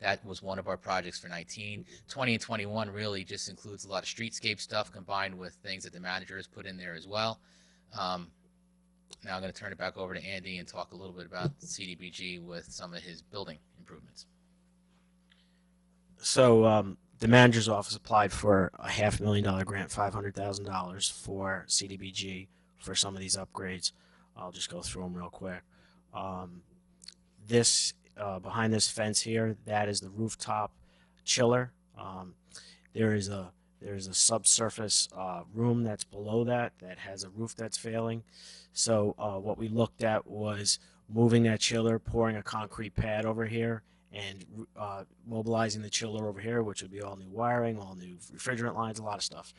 That was one of our projects for 19. 20 and 21 really just includes a lot of streetscape stuff combined with things that the manager has put in there as well. Now I'm going to turn it back over to Andy and talk a little bit about CDBG with some of his building improvements. So the manager's office applied for a $500,000 grant, $500,000 for CDBG for some of these upgrades. I'll just go through them real quick. This behind this fence here, that is the rooftop chiller. There is a subsurface room that's below that has a roof that's failing. So what we looked at was moving that chiller, pouring a concrete pad over here, and mobilizing the chiller over here, which would be all new wiring, all new refrigerant lines, a lot of stuff.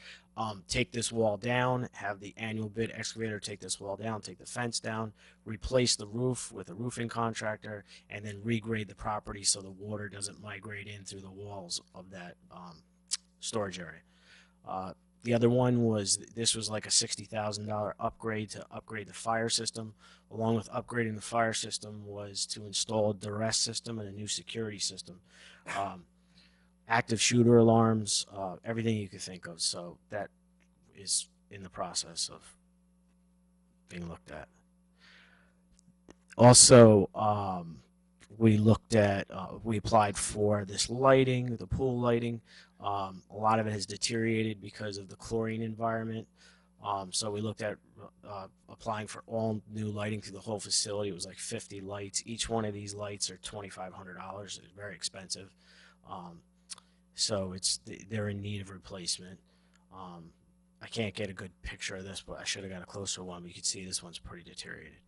Take this wall down, have the annual bid excavator take this wall down, take the fence down, replace the roof with a roofing contractor, and then regrade the property so the water doesn't migrate in through the walls of that storage area. The other one was, this was like a $60,000 upgrade to upgrade the fire system. Along with upgrading the fire system was to install a duress system and a new security system. Active shooter alarms, everything you could think of. So that is in the process of being looked at. Also, we looked at, we applied for this lighting, the pool lighting. A lot of it has deteriorated because of the chlorine environment. So we looked at applying for all new lighting through the whole facility. It was like 50 lights. Each one of these lights are $2,500. It's very expensive. So they're in need of replacement. I can't get a good picture of this, but I should have got a closer one. But you can see this one's pretty deteriorated.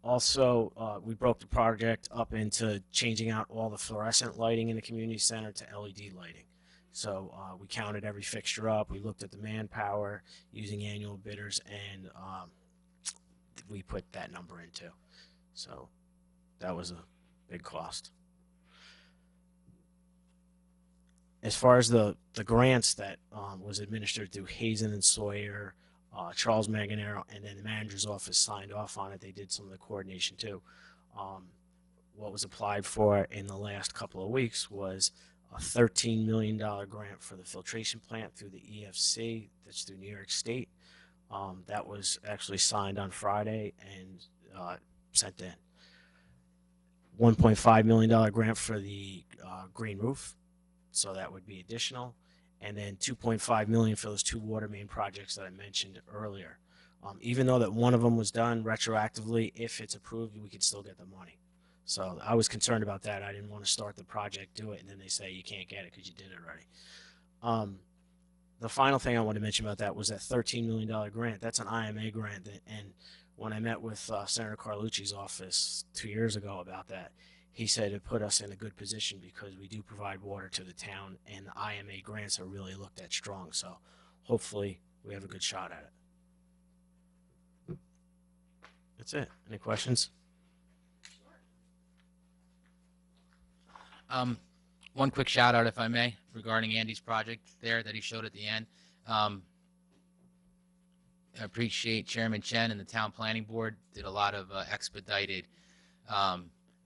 Also, we broke the project up into changing out all the fluorescent lighting in the community center to LED lighting. So we counted every fixture up. We looked at the manpower using annual bidders, and we put that number in too. So that was a big cost. As far as the grants that was administered through Hazen and Sawyer, Charles Manganaro, and then the manager's office signed off on it. They did some of the coordination too. What was applied for in the last couple of weeks was a $13 million grant for the filtration plant through the EFC. That's through New York State. That was actually signed on Friday and sent in. $1.5 million grant for the green roof. So that would be additional. And then $2.5 million for those two water main projects that I mentioned earlier. Even though that one of them was done retroactively, if it's approved, we could still get the money. So I was concerned about that. I didn't want to start the project, do it, and then they say you can't get it because you did it already. the final thing I want to mention about that was that $13 million grant. That's an IMA grant. And when I met with Senator Carlucci's office 2 years ago about that, he said it put us in a good position because we do provide water to the town, and the IMA grants are really looked at strong. So hopefully we have a good shot at it. That's it. Any questions? One quick shout out, if I may, regarding Andy's project there that he showed at the end. I appreciate Chairman Chen and the Town Planning Board did a lot of expedited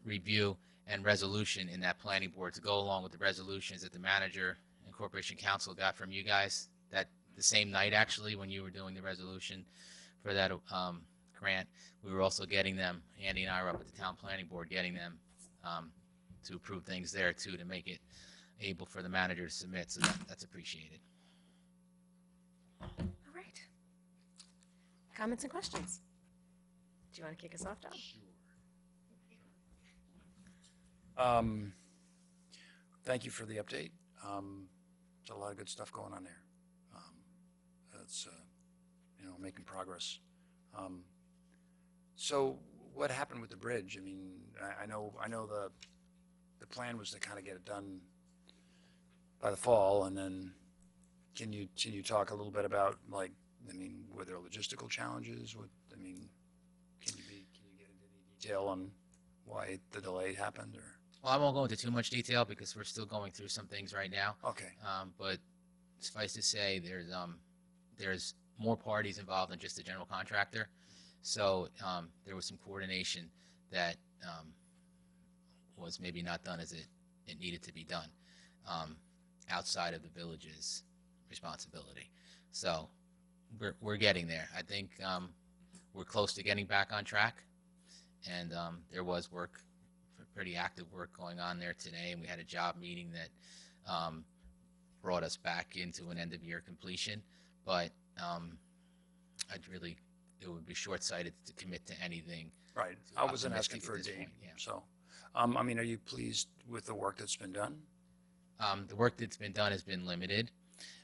review and resolution in that planning board to go along with the resolutions that the manager and Corporation Council got from you guys that the same night, actually, when you were doing the resolution for that grant. We were also getting them, Andy and I were up at the Town Planning Board getting them to approve things there too, to make it able for the manager to submit. So that's appreciated. All right. Comments and questions? Do you want to kick us off, John? Thank you for the update. There's a lot of good stuff going on there. It's making progress. So what happened with the bridge? I mean, I know the plan was to kind of get it done by the fall, and then can you talk a little bit about, like, I mean, were there logistical challenges? Can you get into any detail on why the delay happened? Or Well, I won't go into too much detail because we're still going through some things right now. okay, But suffice to say, there's more parties involved than just the general contractor. So there was some coordination that was maybe not done as it needed to be done outside of the village's responsibility. So we're getting there. I think we're close to getting back on track, and there was work, pretty active work going on there today, and we had a job meeting that brought us back into an end of year completion. But it would be short-sighted to commit to anything. right. I wasn't asking for a date. Yeah. So, I mean, are you pleased with the work that's been done? The work that's been done has been limited,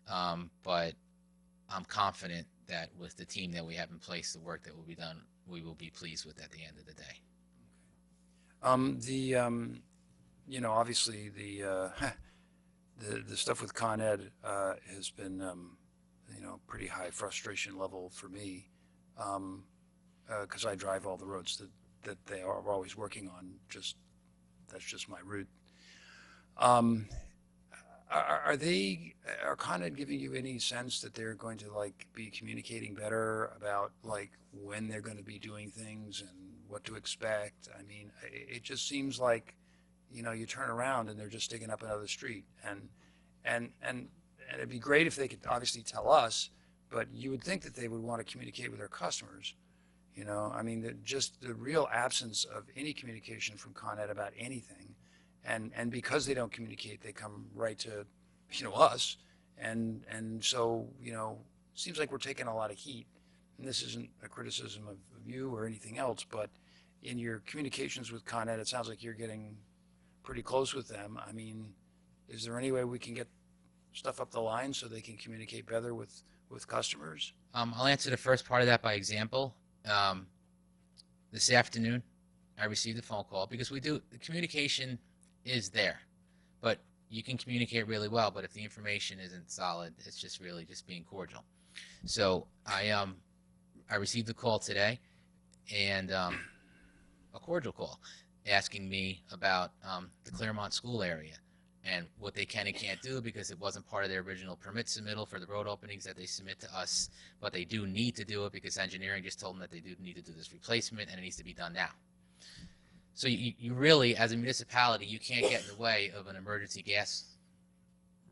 but I'm confident that with the team that we have in place, the work that will be done, we will be pleased with at the end of the day. Obviously the stuff with Con Ed has been, pretty high frustration level for me, because I drive all the roads that they are always working on. That's just my route. Are Con Ed giving you any sense that they're going to be communicating better about when they're going to be doing things and what to expect? I mean, it just seems like, you turn around and they're just digging up another street, and it'd be great if they could obviously tell us, but you would think that they would want to communicate with their customers. I mean, the real absence of any communication from Con Ed about anything. And because they don't communicate, they come right to, us. And so, seems like we're taking a lot of heat. And this isn't a criticism of you or anything else, but in your communications with Con Ed, it sounds like you're getting pretty close with them. I mean, is there any way we can get stuff up the line so they can communicate better with customers? I'll answer the first part of that by example. This afternoon, I received a phone call because the communication is there, but you can communicate really well, but if the information isn't solid, it's just really just being cordial. So I received a call today, and a cordial call asking me about the Claremont School area and what they can and can't do because it wasn't part of their original permit submittal for the road openings that they submit to us, but they do need to do it because engineering just told them that they do need to do this replacement and it needs to be done now. So you really, as a municipality, you can't get in the way of an emergency gas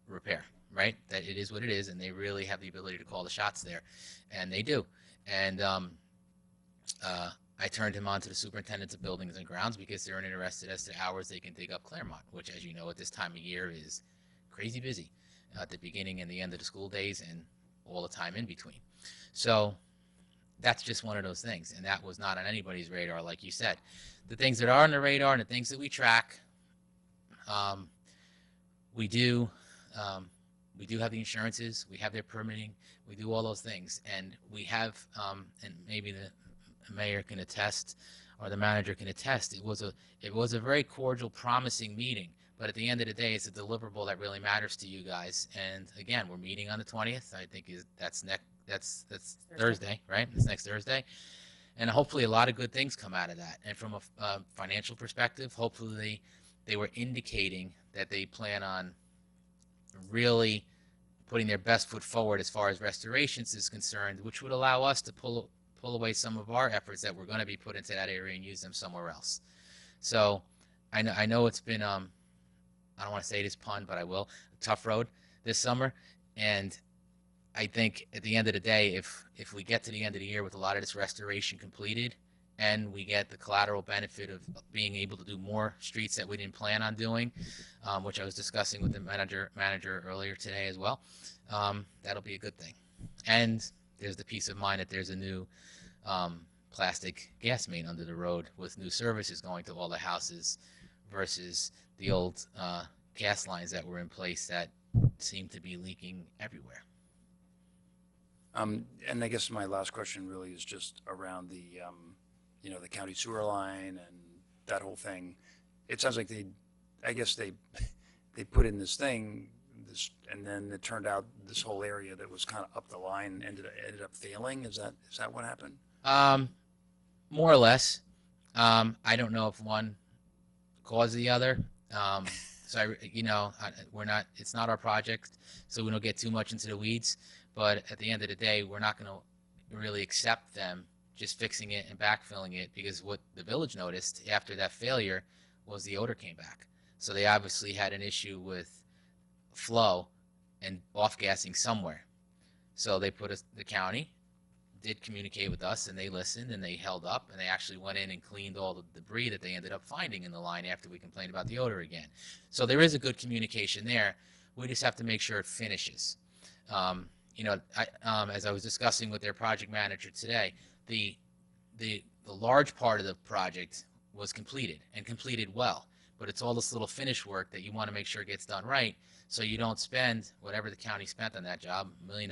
repair, right? That it is what it is, and they really have the ability to call the shots there, and they do. And I turned him on to the superintendents of buildings and grounds because they're interested as to hours they can dig up Claremont, which, as you know, at this time of year is crazy busy at the beginning and the end of the school days and all the time in between. So that's just one of those things, and that was not on anybody's radar, like you said. The things that are on the radar and the things that we track, we do we do have the insurances, we have their permitting, we do all those things, and we have, and maybe the mayor can attest, or the manager can attest, it was a very cordial, promising meeting. But at the end of the day, it's a deliverable that really matters to you guys. And again, we're meeting on the 20th. I think that's Thursday, right? It's next Thursday. And hopefully a lot of good things come out of that. And from a financial perspective, hopefully they were indicating that they plan on really putting their best foot forward as far as restorations is concerned, which would allow us to pull away some of our efforts that we're going to be put into that area and use them somewhere else. So I know it's been, I don't want to say this pun, but I will, a tough road this summer. And I think at the end of the day, if we get to the end of the year with a lot of this restoration completed, and we get the collateral benefit of being able to do more streets that we didn't plan on doing, which I was discussing with the manager earlier today as well, that'll be a good thing. And there's the peace of mind that there's a new plastic gas main under the road with new services going to all the houses versus the old gas lines that were in place that seem to be leaking everywhere. And I guess my last question really is just around the, the county sewer line and that whole thing. It sounds like I guess they put in this thing, and then it turned out this whole area that was kind of up the line ended up failing. Is that what happened? More or less. I don't know if one caused the other. So we're not. It's not our project, so we don't get too much into the weeds. But at the end of the day, we're not going to really accept them just fixing it and backfilling it, because what the village noticed after that failure was the odor came back. So they obviously had an issue with flow and off-gassing somewhere. So they the county did communicate with us, and they listened, and they held up, and they actually went in and cleaned all the debris that they ended up finding in the line after we complained about the odor again. So there is a good communication there. We just have to make sure it finishes. As I was discussing with their project manager today, the large part of the project was completed and completed well, but it's all this little finish work that you want to make sure gets done right, so you don't spend whatever the county spent on that job, $1 million,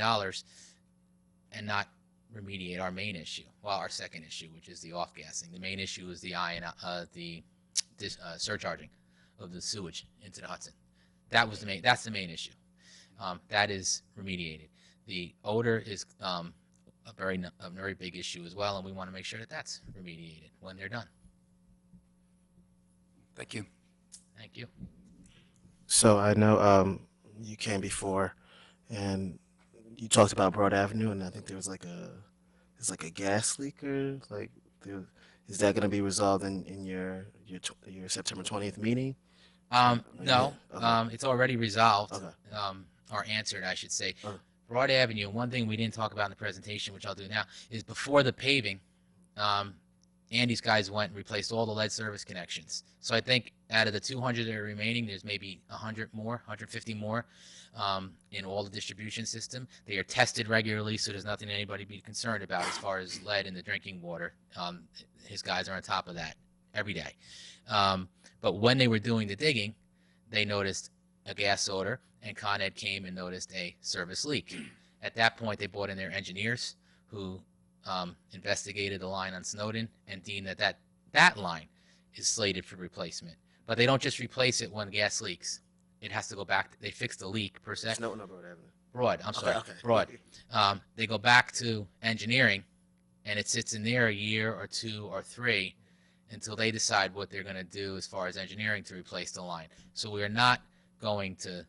and not remediate our main issue. Well, our second issue, which is the off-gassing. The main issue is the surcharging of the sewage into the Hudson. That's the main issue. That is remediated. The odor is a very big issue as well, and we want to make sure that that's remediated when they're done. Thank you. Thank you. So I know you came before, and you talked about Broad Avenue, and I think there was there's a gas leak, or is that going to be resolved in your September 20th meeting? No, Okay. it's already resolved, Okay. or answered, I should say. Okay. Broad Avenue, one thing we didn't talk about in the presentation, which I'll do now, is before the paving, Andy's guys went and replaced all the lead service connections. So I think out of the 200 that are remaining, there's maybe 100 more, 150 more in all the distribution system. They are tested regularly, so there's nothing anybody be concerned about as far as lead in the drinking water. His guys are on top of that every day. But when they were doing the digging, they noticed a gas odor, and Con Ed came and noticed a service leak. At that point, they brought in their engineers, who investigated the line on Snowden and deemed that line is slated for replacement. But they don't just replace it when gas leaks. It has to go back. They fix the leak per se. No, Broad Avenue. Broad, I'm sorry, Okay. Broad. They go back to engineering, and it sits in there a year or 2 or 3 until they decide what they're going to do as far as engineering to replace the line. So we are not going to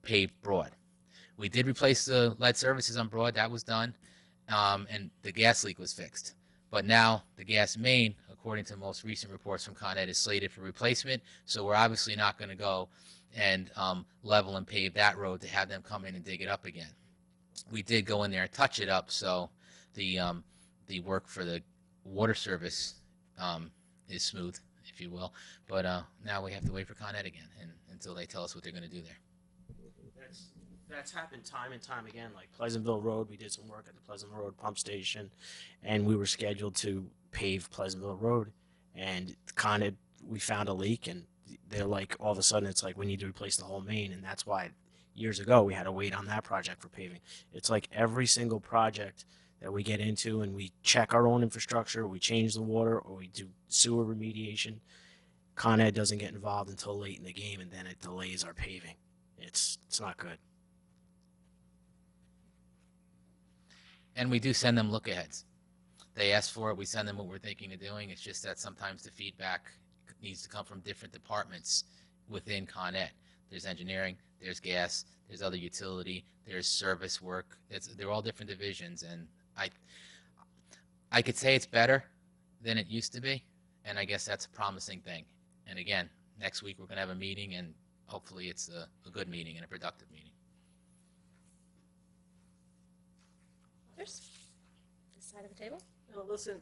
pave Broad. We did replace the lead services on Broad. That was done, and the gas leak was fixed. But now the gas main, according to most recent reports from Con Ed, is slated for replacement. So we're obviously not going to go and level and pave that road to have them come in and dig it up again. We did go in there and touch it up, so the work for the water service is smooth, if you will. But now we have to wait for Con Ed again, and until they tell us what they're going to do there. That's happened time and time again. Like Pleasantville Road, we did some work at the Pleasantville Road pump station, and we were scheduled to pave Pleasantville Road, and Con Ed, we found a leak, and they're like, all of a sudden it's like we need to replace the whole main, and that's why years ago, we had to wait on that project for paving. It's like every single project that we get into and we check our own infrastructure, we change the water, or we do sewer remediation, Con Ed doesn't get involved until late in the game, and then it delays our paving. It's not good. And we do send them look-aheads. They ask for it, we send them what we're thinking of doing. It's just that sometimes the feedback needs to come from different departments within Con Ed. There's engineering, there's gas, there's other utility, there's service work. They're all different divisions, and I could say it's better than it used to be, and I guess that's a promising thing. And again, next week we're going to have a meeting, and hopefully it's a good meeting and a productive meeting. Others? This side of the table? Now, listen,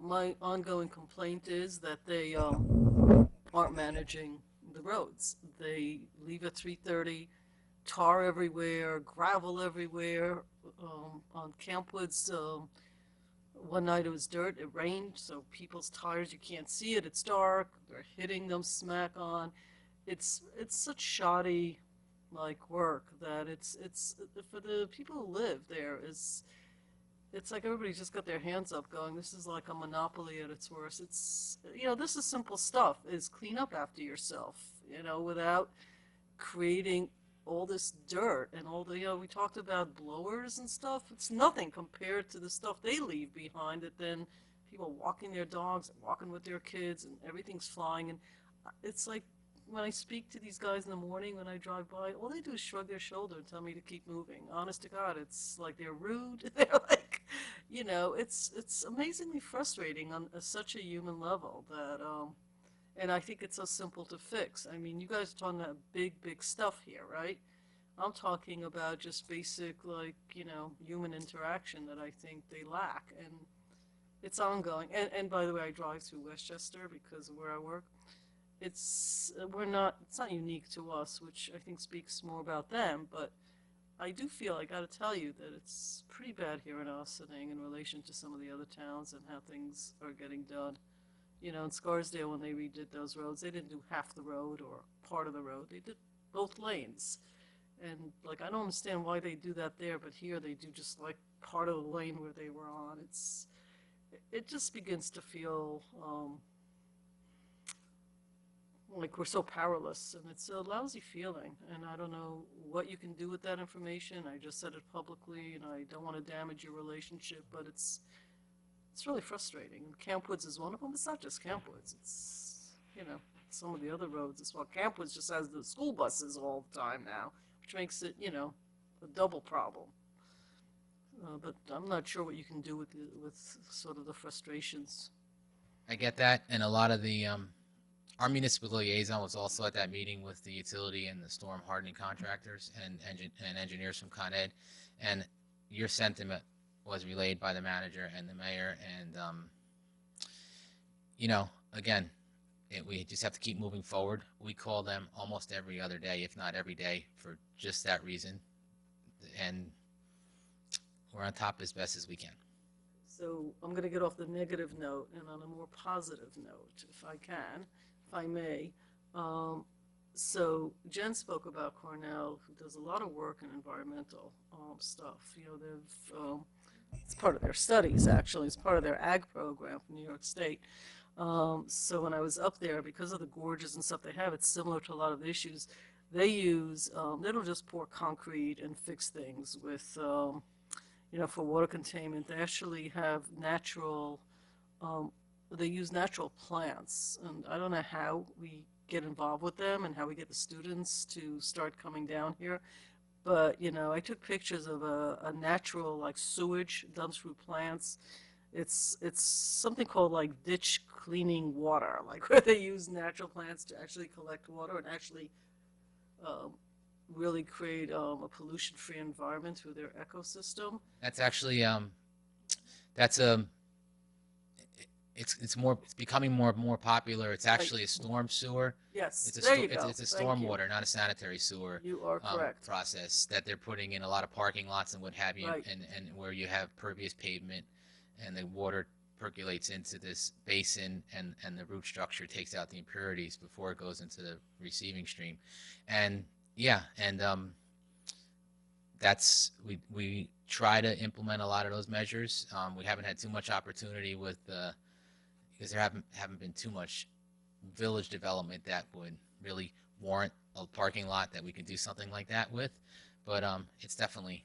my ongoing complaint is that they aren't managing the roads. They leave at 3:30, tar everywhere, gravel everywhere. On Campwoods, one night it was dirt, it rained, so people's tires, you can't see it, it's dark, they're hitting them smack on. It's such shoddy work that it's for the people who live there, it's like everybody's just got their hands up going, this is like a monopoly at its worst. It's, this is simple stuff, is clean up after yourself, without creating all this dirt and all the, we talked about blowers and stuff. It's nothing compared to the stuff they leave behind, that then people walking their dogs, walking with their kids, and everything's flying. And it's like, when I speak to these guys in the morning, when I drive by, all they do is shrug their shoulder and tell me to keep moving. Honest to God, it's like they're rude. They're like, it's amazingly frustrating on such a human level that, and I think it's so simple to fix. I mean, you guys are talking about big, big stuff here, right? I'm talking about just basic, human interaction that I think they lack, and it's ongoing. And by the way, I drive through Westchester because of where I work. It's not unique to us, which I think speaks more about them, but I do feel, I got to tell you, that it's pretty bad here in Austining in relation to some of the other towns and how things are getting done. In Scarsdale, when they redid those roads, they didn't do half the road or part of the road. They did both lanes. And, I don't understand why they do that there, but here they do just, part of the lane where they were on. It just begins to feel like we're so powerless, and it's a lousy feeling, and I don't know what you can do with that information. I just said it publicly, and I don't want to damage your relationship, but it's really frustrating. Campwoods is one of them. It's not just Campwoods. It's, some of the other roads as well. Campwoods just has the school buses all the time now, which makes it, a double problem. But I'm not sure what you can do with sort of the frustrations. I get that, and a lot of the our municipal liaison was also at that meeting with the utility and the storm hardening contractors and engineers from Con Ed, and your sentiment was relayed by the manager and the mayor, and again, we just have to keep moving forward. We call them almost every other day, if not every day, for just that reason, and we're on top as best as we can. So I'm going to get off the negative note and on a more positive note, if I may. So Jen spoke about Cornell, who does a lot of work in environmental stuff. It's part of their studies, actually. It's part of their ag program from New York State. So when I was up there, because of the gorges and stuff they have, it's similar to a lot of the issues. They use, they don't just pour concrete and fix things with, for water containment. They actually have natural, they use natural plants. And I don't know how we get involved with them and how we get the students to start coming down here. But, I took pictures of a natural, sewage done through plants. It's something called, ditch cleaning water, where they use natural plants to actually collect water and actually really create a pollution-free environment through their ecosystem. That's actually it's becoming more popular. It's actually a storm sewer. Yes, it's there you go. It's a storm water, not a sanitary sewer. You are correct. Process that they're putting in a lot of parking lots and what have you, Right. and where you have pervious pavement, and the water percolates into this basin, and the root structure takes out the impurities before it goes into the receiving stream. And we try to implement a lot of those measures. We haven't had too much opportunity with because there haven't been too much village development that would really warrant a parking lot that we can do something like that with. But it's definitely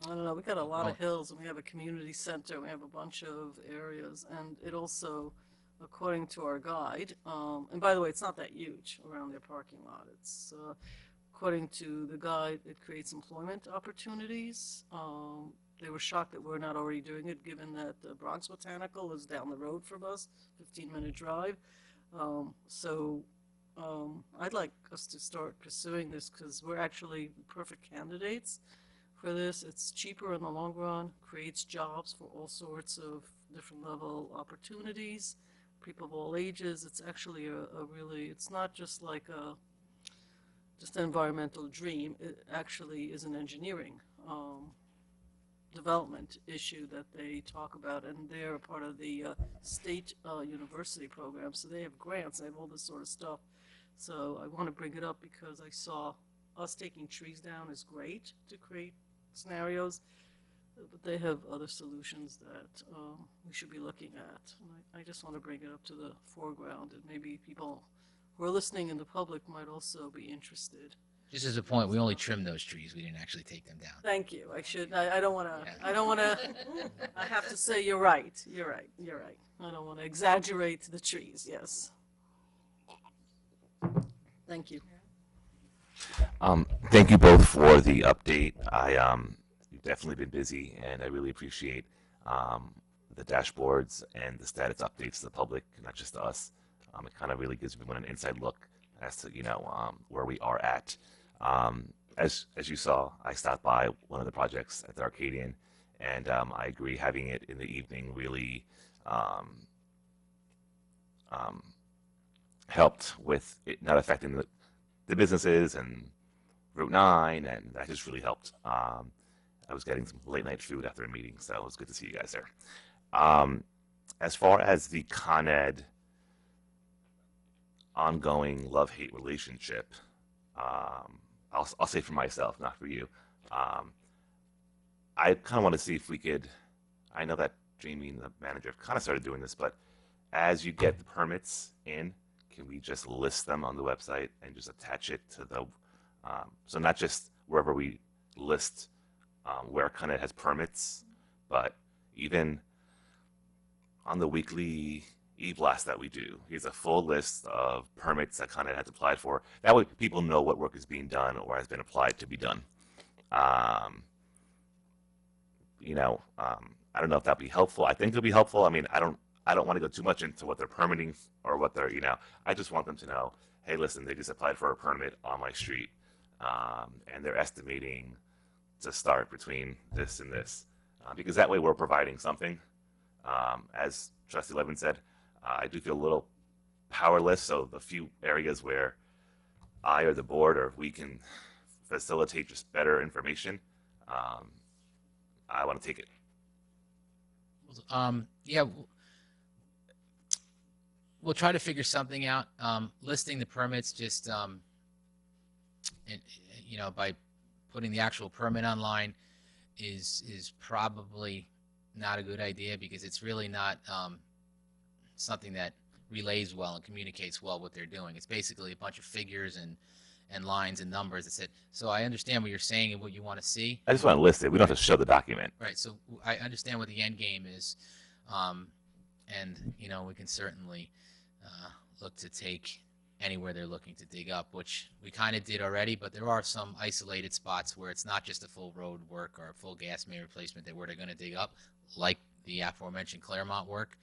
I don't know, we got a lot Oh. of hills, and we have a community center, we have a bunch of areas, and it also, according to our guide, and by the way, it's not that huge around their parking lot, it's, according to the guide, it creates employment opportunities. They were shocked that we're not already doing it, given that the Bronx Botanical is down the road from us, 15-minute drive. I'd like us to start pursuing this, because we're actually perfect candidates for this. It's cheaper in the long run, creates jobs for all sorts of different level opportunities, people of all ages. It's actually a really, it's not just like just an environmental dream. It actually is an engineering development issue that they talk about, and they're a part of the state university program, so they have grants, they have all this sort of stuff. So I want to bring it up because I saw us taking trees down is great to create scenarios, but they have other solutions that we should be looking at. And I just want to bring it up to the foreground, and maybe people who are listening in the public might also be interested. just as a point, we only trimmed those trees. We didn't actually take them down. Thank you. I don't want to, Yeah. I don't want to, I have to say you're right. You're right. You're right. I don't want to exaggerate the trees. Yes. Thank you. Thank you both for the update. You've definitely been busy, and I really appreciate the dashboards and the status updates to the public, not just to us. It kind of really gives everyone an inside look as to where we are at. As you saw, I stopped by one of the projects at the Arcadian, and I agree, having it in the evening really helped with it not affecting the businesses and Route 9, and that just really helped. I was getting some late night food after a meeting, so it was good to see you guys there. As far as the Con Ed ongoing love-hate relationship, I'll say for myself, not for you. I kind of want to see if we could, I know that Jamie and the manager have kind of started doing this, but as you get the permits in, can we just list them on the website and just attach it to the, so not just wherever we list where Con Ed has permits, but even on the weekly e-blast that we do, here's a full list of permits that Con Ed has applied for. That way people know what work is being done or has been applied to be done. I don't know if that'd be helpful. I think it'll be helpful. I mean, I don't want to go too much into what they're permitting or what they're, I just want them to know, hey, listen, they just applied for a permit on my street, and they're estimating to start between this and this, because that way we're providing something. As Trustee Levin said, I do feel a little powerless, so the few areas where I or the board or we can facilitate just better information, I want to take it. Yeah, we'll try to figure something out. Listing the permits just, by putting the actual permit online is probably not a good idea, because it's really not something that relays well and communicates well what they're doing. It's basically a bunch of figures and lines and numbers that said, so I understand what you're saying and what you want to see. I just want to list it. We don't have to show the document. Right. So I understand what the end game is. And we can certainly look to take anywhere they're looking to dig up, which we kind of did already, but there are some isolated spots where it's not just a full road work or a full gas main replacement where they're going to dig up, like the aforementioned Claremont work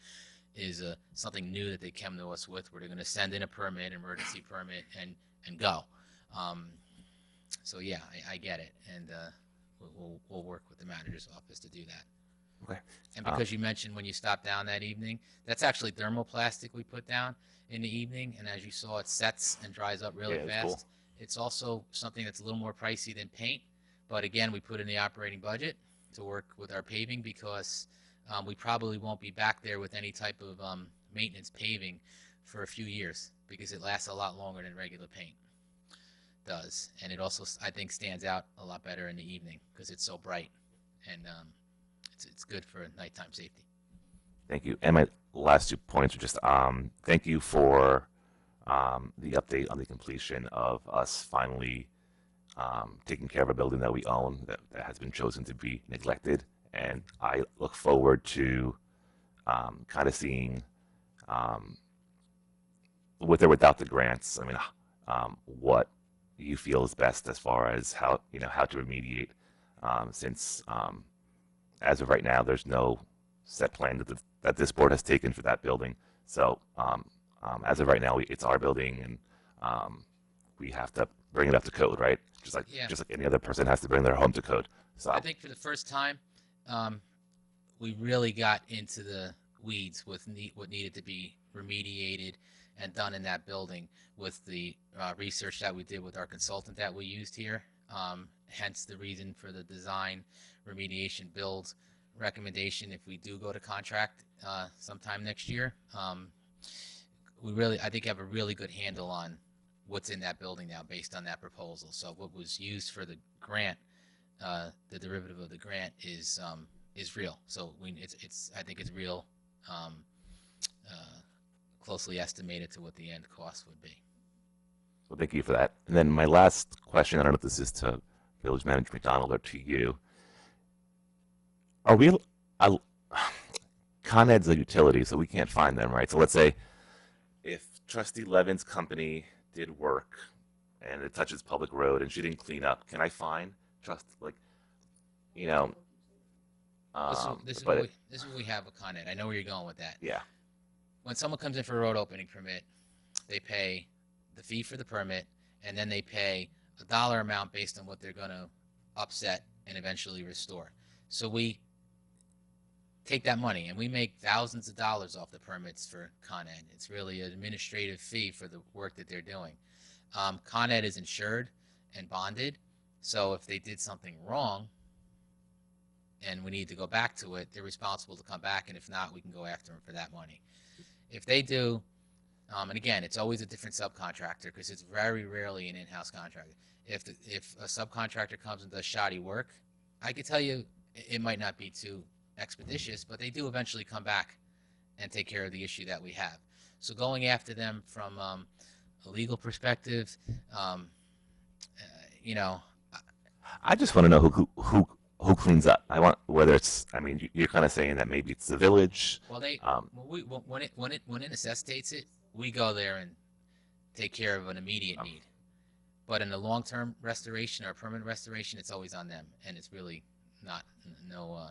is something new that they came to us with, where they're going to send in a permit, emergency permit, and go. So yeah, I get it, and we'll work with the manager's office to do that. Okay. And because you mentioned when you stopped down that evening, that's actually thermoplastic we put down in the evening, and as you saw, it sets and dries up really fast. Cool. It's also something that's a little more pricey than paint, but again, we put in the operating budget to work with our paving, because we probably won't be back there with any type of maintenance paving for a few years, because it lasts a lot longer than regular paint. does. And it also, I think, stands out a lot better in the evening because it's so bright, and it's good for nighttime safety. Thank you. And my last 2 points are just thank you for the update on the completion of us finally taking care of a building that we own that has been chosen to be neglected. And I look forward to kind of seeing, with or without the grants, I mean, what you feel is best as far as how to remediate, since as of right now, there's no set plan that this board has taken for that building. So as of right now, it's our building, and we have to bring it up to code, right? Just like any other person has to bring their home to code. So I think for the first time, we really got into the weeds with what needed to be remediated and done in that building with the research that we did with our consultant that we used here. Hence the reason for the design remediation build recommendation if we do go to contract sometime next year. We really, I think, have a really good handle on what's in that building now based on that proposal. So what was used for the grant, the derivative of the grant is real. So I think it's real, closely estimated to what the end cost would be. Well, thank you for that. And then my last question, I don't know if this is to Village Manager McDonald or to you. Are we, Con Ed's a utility, so we can't find them, right? So let's say if Trustee Levin's company did work and it touches public road and she didn't clean up, can I fine This is what we have with Con Ed. I know where you're going with that. Yeah. When someone comes in for a road opening permit, they pay the fee for the permit, and then they pay a dollar amount based on what they're going to upset and eventually restore. So we take that money and we make thousands of dollars off the permits for Con Ed. It's really an administrative fee for the work that they're doing. Con Ed is insured and bonded, so if they did something wrong and we need to go back to it, they're responsible to come back, and if not, we can go after them for that money. If they do, and again, it's always a different subcontractor because it's very rarely an in-house contractor. If a subcontractor comes and does shoddy work, I could tell you it might not be too expeditious, but they do eventually come back and take care of the issue that we have. So going after them from a legal perspective, I just want to know who cleans up. I want, whether it's, I mean, you're kind of saying that maybe it's the village. Well, when it necessitates it, we go there and take care of an immediate need. But in the long-term restoration or permanent restoration, it's always on them, and it's really no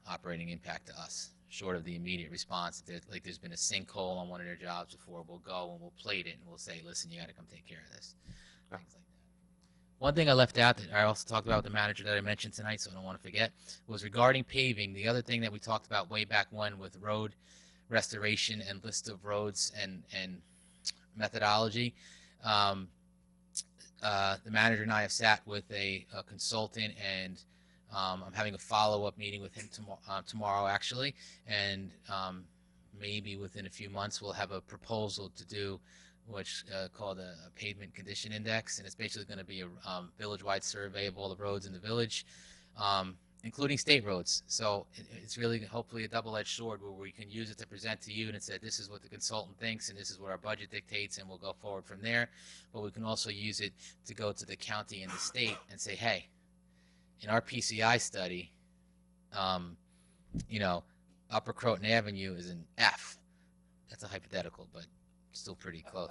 operating impact to us, short of the immediate response. Like there's been a sinkhole on one of their jobs before, we'll go and we'll plate it and we'll say, listen, you got to come take care of this. Things like that. One thing I left out that I also talked about with the manager that I mentioned tonight, so I don't want to forget, was regarding paving. The other thing that we talked about way back when with road restoration and list of roads and methodology. The manager and I have sat with a consultant, and I'm having a follow-up meeting with him tomorrow actually, and maybe within a few months we'll have a proposal to do which called a pavement condition index, and it's basically going to be a village-wide survey of all the roads in the village, including state roads. So it's really hopefully a double-edged sword where we can use it to present to you and say this is what the consultant thinks and this is what our budget dictates, and we'll go forward from there. But we can also use it to go to the county and the state and say, hey, in our PCI study, Upper Croton Avenue is an F. That's a hypothetical, but still pretty close.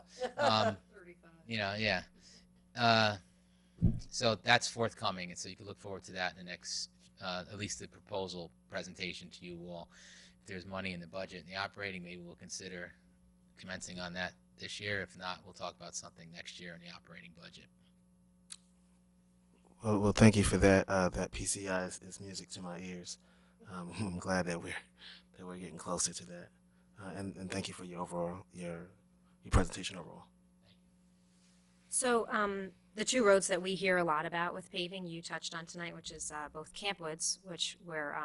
So that's forthcoming, and so you can look forward to that in the next, at least the proposal presentation to you all. If there's money in the budget and the operating, maybe we'll consider commencing on that this year. If not, we'll talk about something next year in the operating budget. Well, thank you for that. That PCI is music to my ears. I'm glad that we're getting closer to that, and thank you for your presentation overall. So the two roads that we hear a lot about with paving, you touched on tonight, which is both Campwoods, which we're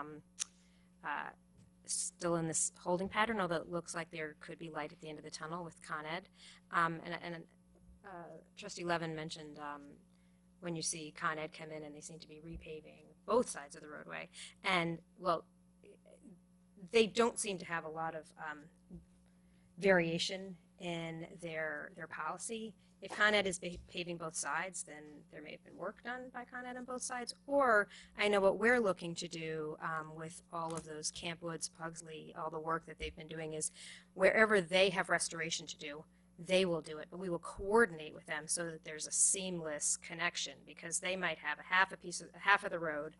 still in this holding pattern, although it looks like there could be light at the end of the tunnel with Con Ed, and Trustee Levin mentioned when you see Con Ed come in and they seem to be repaving both sides of the roadway. And, well, they don't seem to have a lot of variation in their policy. If Con Ed is paving both sides, then there may have been work done by Con Ed on both sides. Or I know what we're looking to do with all of those Camp Woods, Pugsley, all the work that they've been doing is wherever they have restoration to do, they will do it, but we will coordinate with them so that there's a seamless connection, because they might have half of the road,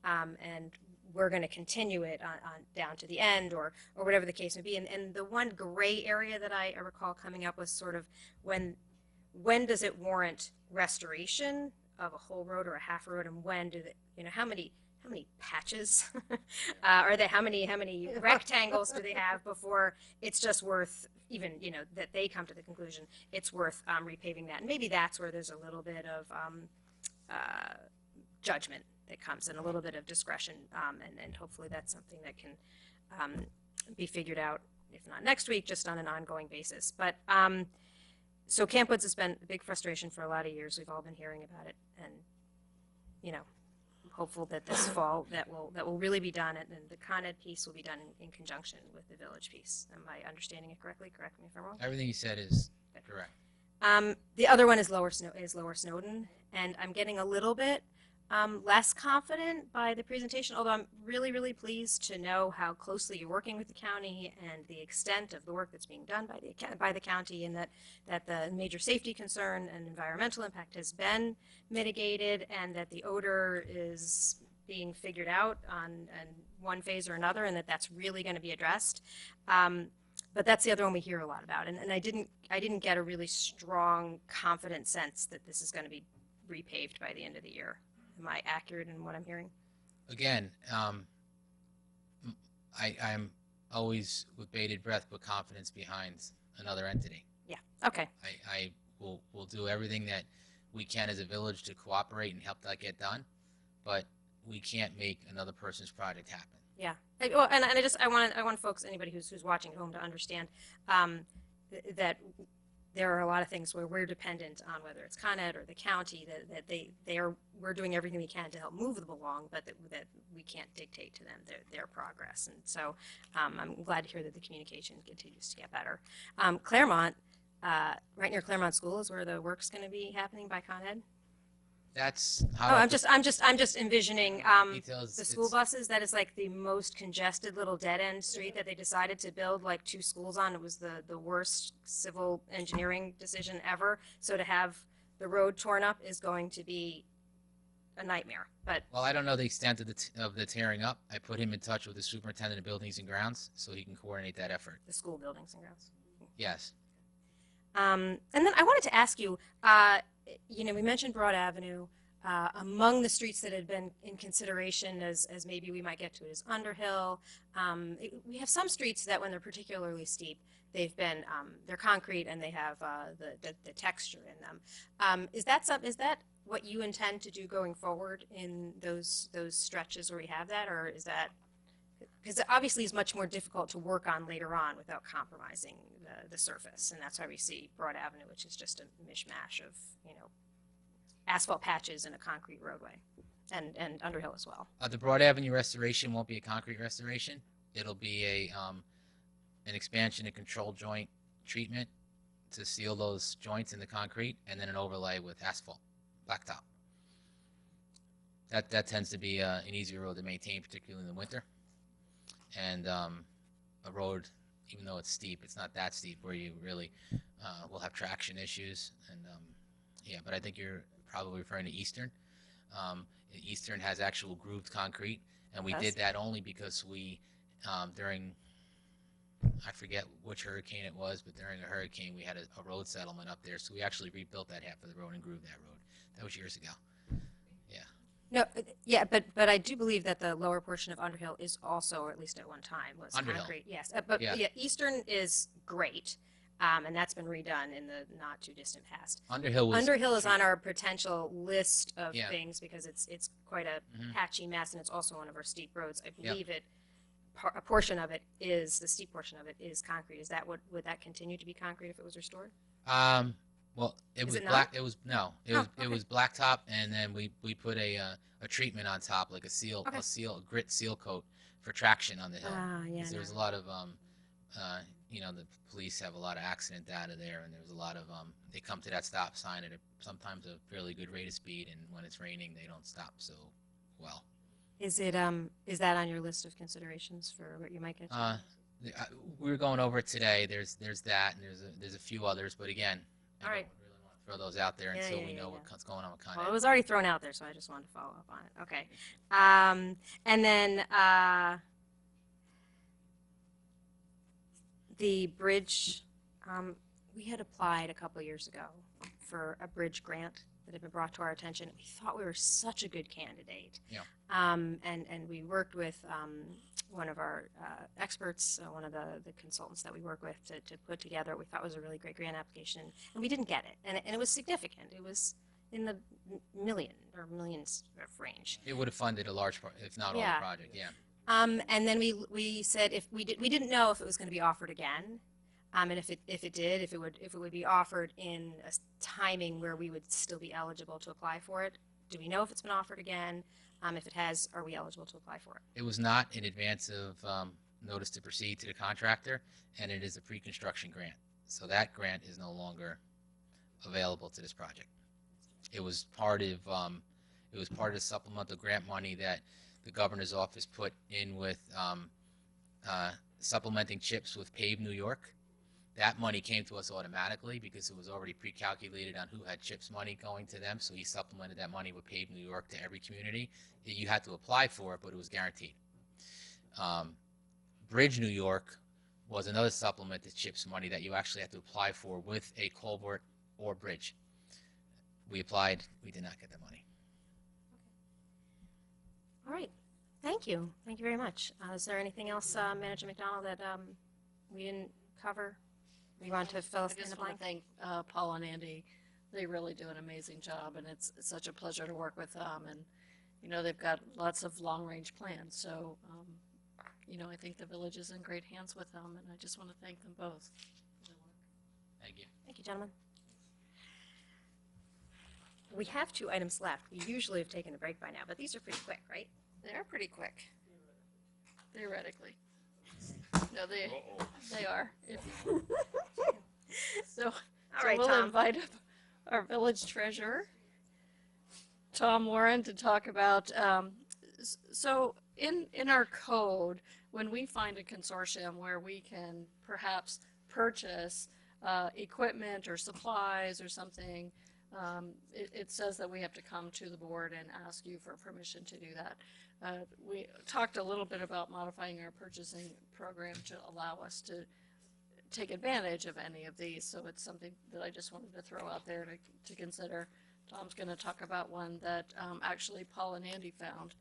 and we're going to continue it on down to the end, or whatever the case may be. And the one gray area that I recall coming up was sort of when does it warrant restoration of a whole road or a half road, and when do how many patches are they? How many rectangles do they have before it's just worth even that they come to the conclusion it's worth repaving that? And maybe that's where there's a little bit of judgment that comes in, a little bit of discretion, and hopefully that's something that can be figured out, if not next week, just on an ongoing basis. But so Camp Woods has been a big frustration for a lot of years. We've all been hearing about it, and I'm hopeful that this fall that will really be done, and the Con Ed piece will be done in conjunction with the village piece. Am I understanding it correctly? Correct me if I'm wrong. Everything you said is correct. The other one is Lower Snowden, and I'm getting a little bit less confident by the presentation, although I'm really, really pleased to know how closely you're working with the county and the extent of the work that's being done by the county, and that the major safety concern and environmental impact has been mitigated, and that the odor is being figured out on one phase or another, and that's really going to be addressed. But that's the other one we hear a lot about, and I didn't get a really strong, confident sense that this is going to be repaved by the end of the year. Am I accurate in what I'm hearing? Again, I'm always with bated breath, but confidence behind another entity. Yeah. Okay. I will do everything that we can as a village to cooperate and help that get done, but we can't make another person's project happen. Yeah. I want folks, anybody who's watching at home, to understand that there are a lot of things where we're dependent on, whether it's Con Ed or the county, that we're doing everything we can to help move them along, but that we can't dictate to them their progress. And so I'm glad to hear that the communication continues to get better. Claremont, right near Claremont School, is where the work's going to be happening by Con Ed. That's how. Oh, I'm just envisioning details, the school buses. That is like the most congested little dead end street that they decided to build like 2 schools on. It was the worst civil engineering decision ever. So to have the road torn up is going to be a nightmare. But well, I don't know the extent of the tearing up. I put him in touch with the superintendent of buildings and grounds so he can coordinate that effort. The school buildings and grounds. Yes. And then I wanted to ask you. We mentioned Broad Avenue. Among the streets that had been in consideration as maybe we might get to it is Underhill. We have some streets that when they're particularly steep, they're concrete and they have the texture in them. Is that what you intend to do going forward in those stretches where we have that, or is that, because it obviously is much more difficult to work on later on without compromising the surface, and that's why we see Broad Avenue, which is just a mishmash of asphalt patches and a concrete roadway, and Underhill as well. The Broad Avenue restoration won't be a concrete restoration. It'll be an expansion and control joint treatment to seal those joints in the concrete, and then an overlay with asphalt, blacktop. That tends to be an easier road to maintain, particularly in the winter. And a road, even though it's steep, it's not that steep where you really will have traction issues. And yeah, but I think you're probably referring to Eastern. Eastern has actual grooved concrete, and we did that only because we, during, I forget which hurricane it was, but during a hurricane we had a road settlement up there, so we actually rebuilt that half of the road and grooved that road. That was years ago. Yeah. No, yeah, but I do believe that the lower portion of Underhill is also, or at least at one time, was Underhill. concrete. Yes, but yeah, Eastern is great. And that's been redone in the not too distant past. Underhill is on our potential list of things because it's quite a patchy mess, and it's also one of our steep roads. I believe a portion of it is, the steep portion of it is concrete. Is that would that continue to be concrete if it was restored? Well, it Is was it not? black. It was no. It Oh, was okay. it was blacktop, and then we put a treatment on top, like Okay. a grit seal coat for traction on the hill. Ah, yeah, Because there was no. a lot of the police have a lot of accident data there, and there was a lot of they come to that stop sign at sometimes a fairly good rate of speed, and when it's raining, they don't stop so well. Is that on your list of considerations for what you might get to? We were going over it today. There's that, and there's a few others, but again, All right. don't really want to throw those out there Yeah, until yeah, we yeah, know yeah. what's going on with Con Well, Ed. it was already thrown out there, so I just wanted to follow up on it. Okay. And then the bridge, we had applied a couple years ago for a bridge grant that had been brought to our attention. We thought we were such a good candidate. Yeah. And we worked with one of our experts, one of the consultants that we work with to put together what we thought was a really great grant application. And we didn't get it. And it was significant. It was in the millions range. It would have funded a large, if not all Yeah. the project. Yeah. And then we said if we didn't know if it was going to be offered again, and if it would be offered in a timing where we would still be eligible to apply for it. Do we know if it's been offered again? If it has, are we eligible to apply for it? It was not in advance of notice to proceed to the contractor, and it is a pre-construction grant. So that grant is no longer available to this project. It was part of the supplemental grant money that the governor's office put in with supplementing CHIPS with Pave New York. That money came to us automatically because it was already pre-calculated on who had CHIPS money going to them. So he supplemented that money with Pave New York to every community. You had to apply for it, but it was guaranteed. Bridge New York was another supplemented CHIPS money that you actually had to apply for with a culvert or bridge. We applied. We did not get the money. All right. Thank you. Thank you very much. Is there anything else, Manager McDonald, that we didn't cover? You want to fill us I in the just want blank? to thank Paul and Andy. They really do an amazing job, and it's such a pleasure to work with them. And you know, they've got lots of long-range plans. So, you know, I think the village is in great hands with them, and I just want to thank them both. Thank you. Thank you, gentlemen. We have 2 items left. We usually have taken a break by now, but these are pretty quick, right? They're pretty quick, theoretically. No, they are. So right, we'll Tom. invite up our village treasurer, Tom Warren, to talk about. So in our code, when we find a consortium where we can perhaps purchase equipment or supplies or something, it says that we have to come to the board and ask you for permission to do that. We talked a little bit about modifying our purchasing program to allow us to take advantage of any of these. So it's something that I just wanted to throw out there to consider. Tom's going to talk about one that actually Paul and Andy found.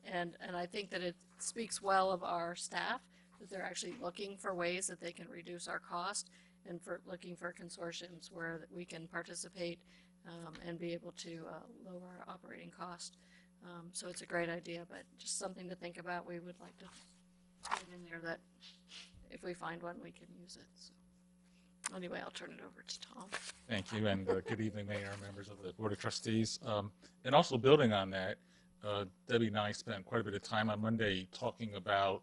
And I think that it speaks well of our staff, that they're actually looking for ways that they can reduce our cost and for looking for consortiums where we can participate and be able to lower our operating cost. So it's a great idea, but just something to think about. We would like to put it in there that if we find one, we can use it. So anyway, I'll turn it over to Tom. Thank you, and good evening, Mayor, members of the Board of Trustees. And also building on that, Debbie and I spent quite a bit of time on Monday talking about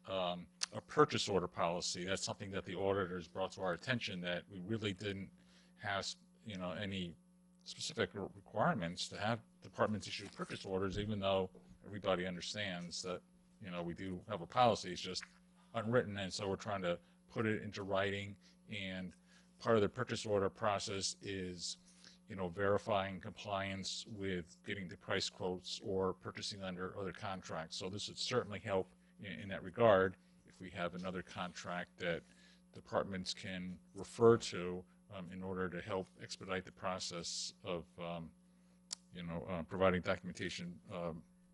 a purchase order policy. That's something that the auditors brought to our attention, that we really didn't have, you know, any specific requirements to have departments issue purchase orders, even though everybody understands that, you know, we do have a policy. It's just unwritten, and so we're trying to put it into writing. And part of the purchase order process is, you know, verifying compliance with getting the price quotes or purchasing under other contracts. So this would certainly help in that regard if we have another contract that departments can refer to in order to help expedite the process of, you know, providing documentation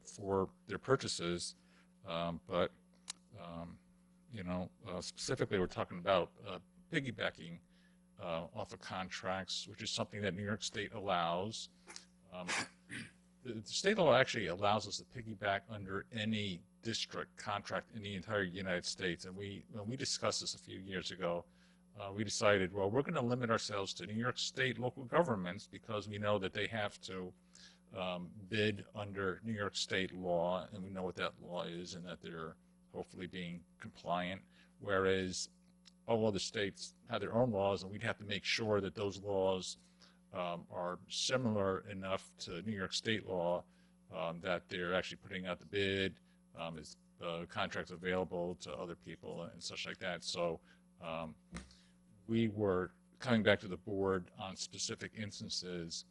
for their purchases. But you know, specifically we're talking about piggybacking off of contracts, which is something that New York State allows. The state law actually allows us to piggyback under any district contract in the entire United States. And when we discussed this a few years ago, we decided, well, we're going to limit ourselves to New York State local governments because we know that they have to bid under New York State law, and we know what that law is, and that they're hopefully being compliant, whereas all other states have their own laws, and we'd have to make sure that those laws are similar enough to New York State law that they're actually putting out the bid, is contracts available to other people and such like that. So we were coming back to the board on specific instances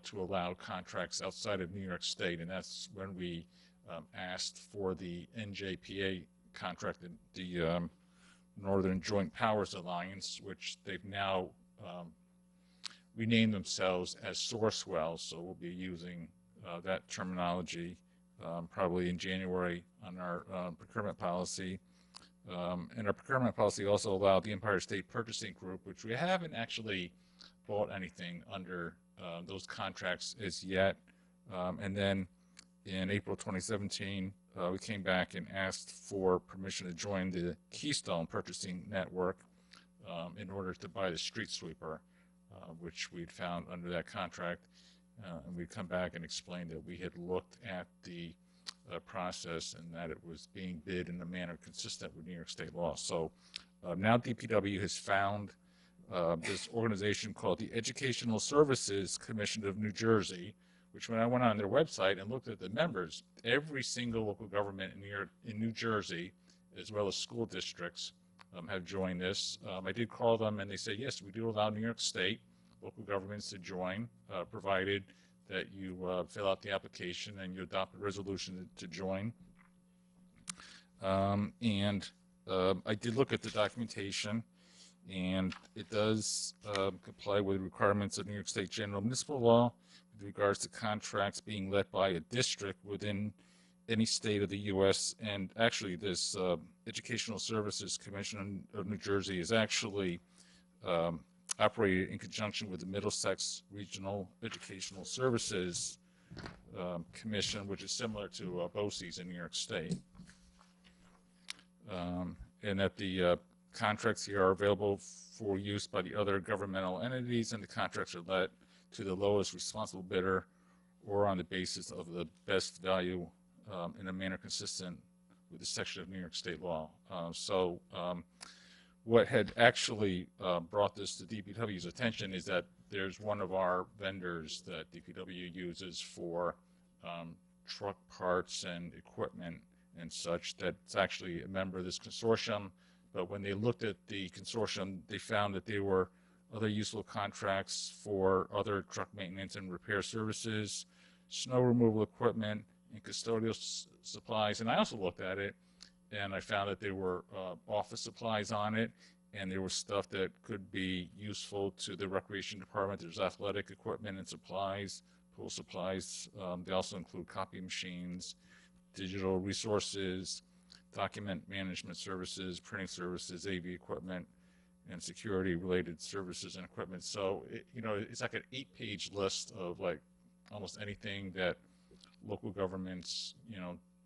to allow contracts outside of New York State, and that's when we asked for the NJPA contract, the Northern Joint Powers Alliance, which they've now renamed themselves as Sourcewell, so we'll be using that terminology probably in January on our procurement policy. And our procurement policy also allowed the Empire State Purchasing Group, which we haven't actually bought anything under those contracts as yet. And then in April 2017, we came back and asked for permission to join the Keystone Purchasing Network in order to buy the street sweeper, which we'd found under that contract. And we'd come back and explain that we had looked at the process and that it was being bid in a manner consistent with New York State law. So now DPW has found this organization called the Educational Services Commission of New Jersey, which when I went on their website and looked at the members, every single local government in New Jersey, as well as school districts, have joined this. I did call them and they said, yes, we do allow New York State local governments to join, provided that you fill out the application and you adopt a resolution to join. And I did look at the documentation, and it does comply with requirements of New York State General Municipal Law with regards to contracts being let by a district within any state of the U.S. And actually, this Educational Services Commission of New Jersey is actually operated in conjunction with the Middlesex Regional Educational Services Commission, which is similar to BOCES in New York State. And that the contracts here are available for use by the other governmental entities, and the contracts are let to the lowest responsible bidder or on the basis of the best value in a manner consistent with the section of New York State law. What had actually brought this to DPW's attention is that there's one of our vendors that DPW uses for truck parts and equipment and such that's actually a member of this consortium. But when they looked at the consortium, they found that there were other useful contracts for other truck maintenance and repair services, snow removal equipment, and custodial supplies. And I also looked at it, and I found that there were office supplies on it, and there was stuff that could be useful to the recreation department. There's athletic equipment and supplies, pool supplies. They also include copy machines, digital resources, document management services, printing services, AV equipment, and security-related services and equipment. So, it's like an 8-page list of like almost anything that local governments,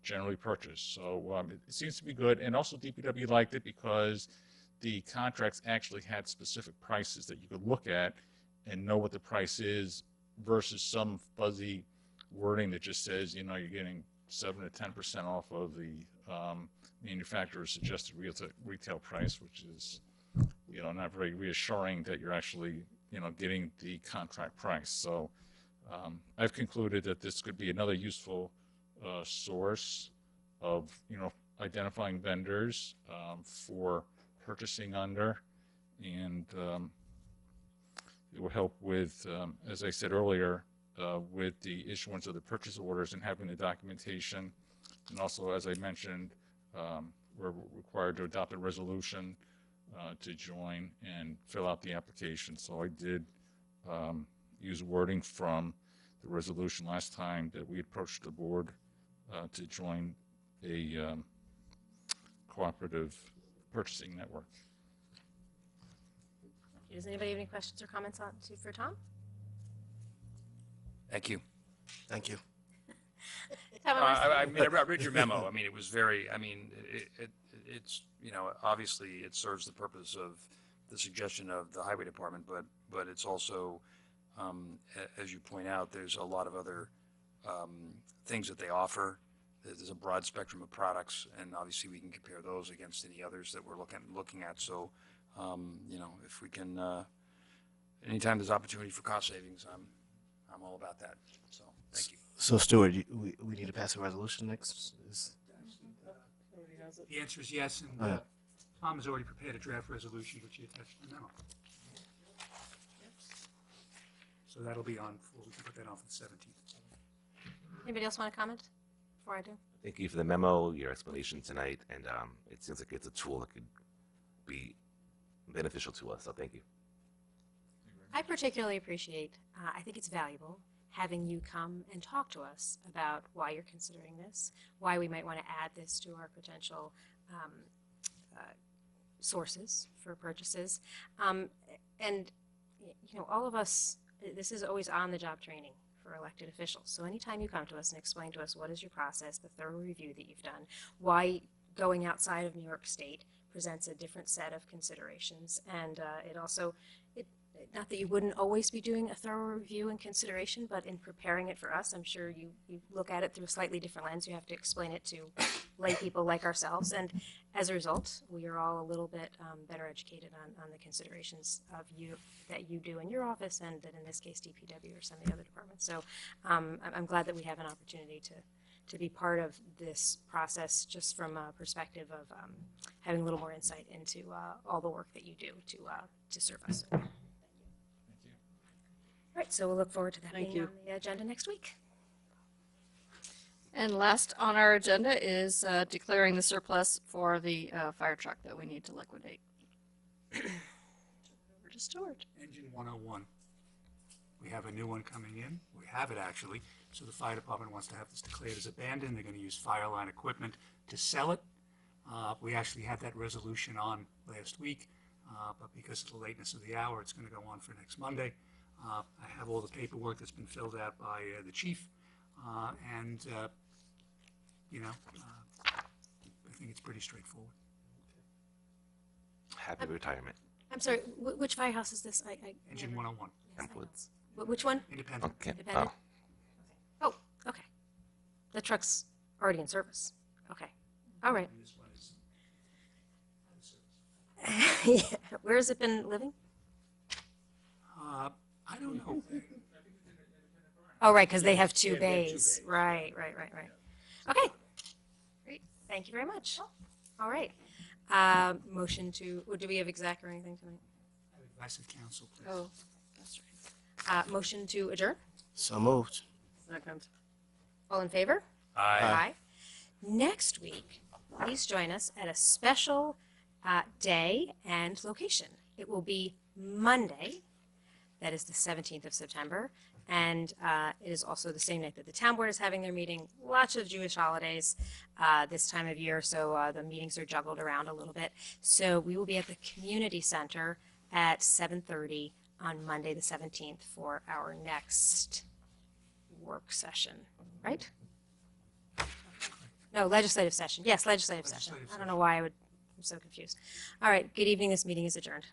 generally purchase. So it seems to be good. And also DPW liked it because the contracts actually had specific prices that you could look at and know what the price is versus some fuzzy wording that just says, you're getting 7 to 10% off of the manufacturer's suggested retail price, which is, not very reassuring that you're actually, getting the contract price. So I've concluded that this could be another useful source of, identifying vendors for purchasing under, and it will help with, as I said earlier, with the issuance of the purchase orders and having the documentation. And also, as I mentioned, we're required to adopt a resolution to join and fill out the application. So I did use wording from the resolution last time that we approached the board to join a cooperative purchasing network. Does anybody have any questions or comments for Tom? Thank you. Thank you. I read your memo. It was very, it's, obviously it serves the purpose of the suggestion of the highway department, but it's also, as you point out, there's a lot of other things that they offer. There's a broad spectrum of products, and obviously we can compare those against any others that we're looking at. So, if we can, anytime there's opportunity for cost savings, I'm all about that. So, thank you. So, Stuart, we need to pass a resolution next? The answer is yes, and Tom has already prepared a draft resolution, which he attached to the memo. So that'll be on, we can put that on for the 17th. Anybody else want to comment before I do? Thank you for the memo, your explanation tonight, and it seems like it's a tool that could be beneficial to us, so thank you. I particularly appreciate, I think it's valuable having you come and talk to us about why you're considering this, why we might want to add this to our potential sources for purchases. And, all of us, this is always on-the-job training for elected officials. So anytime you come to us and explain to us what is your process, the thorough review that you've done, why going outside of New York State presents a different set of considerations, and it also, not that you wouldn't always be doing a thorough review and consideration, but in preparing it for us, I'm sure you look at it through a slightly different lens. You have to explain it to lay people like ourselves, and as a result, we are all a little bit better educated on the considerations of that you do in your office, and that in this case DPW or some of the other departments. So I'm glad that we have an opportunity to be part of this process, just from a perspective of having a little more insight into all the work that you do to serve us. All right, so we'll look forward to that being on the agenda next week. And last on our agenda is declaring the surplus for the fire truck that we need to liquidate. Over to Stuart. Engine 101. We have a new one coming in. We have it actually. So the fire department wants to have this declared as abandoned. They're going to use fire line equipment to sell it. We actually had that resolution on last week, but because of the lateness of the hour, it's going to go on for next Monday. I have all the paperwork that's been filled out by the chief, and I think it's pretty straightforward. Happy retirement. I'm sorry, which firehouse is this? Engine 101. Templates. Which one? Independent. Okay. Independent? Oh, okay. The truck's already in service. Okay. All right. And this one is out of service. Yeah. Where has it been living? I don't know. Oh, right, because they have two Yeah, they have two bays. bays. Right. Okay. Great. Thank you very much. All right. Motion to, or do we have exec or anything tonight? Advice of counsel, please. Oh, that's right. Motion to adjourn? So moved. Second. All in favor? Aye. Next week, please join us at a special day and location. It will be Monday, that is the 17th of September, and it is also the same night that the town board is having their meeting. Lots of Jewish holidays this time of year, so the meetings are juggled around a little bit. So we will be at the community center at 7:30 on Monday the 17th for our next work session, right? No, legislative session. Yes, legislative session. I don't know why I'm so confused. All right, good evening. This meeting is adjourned.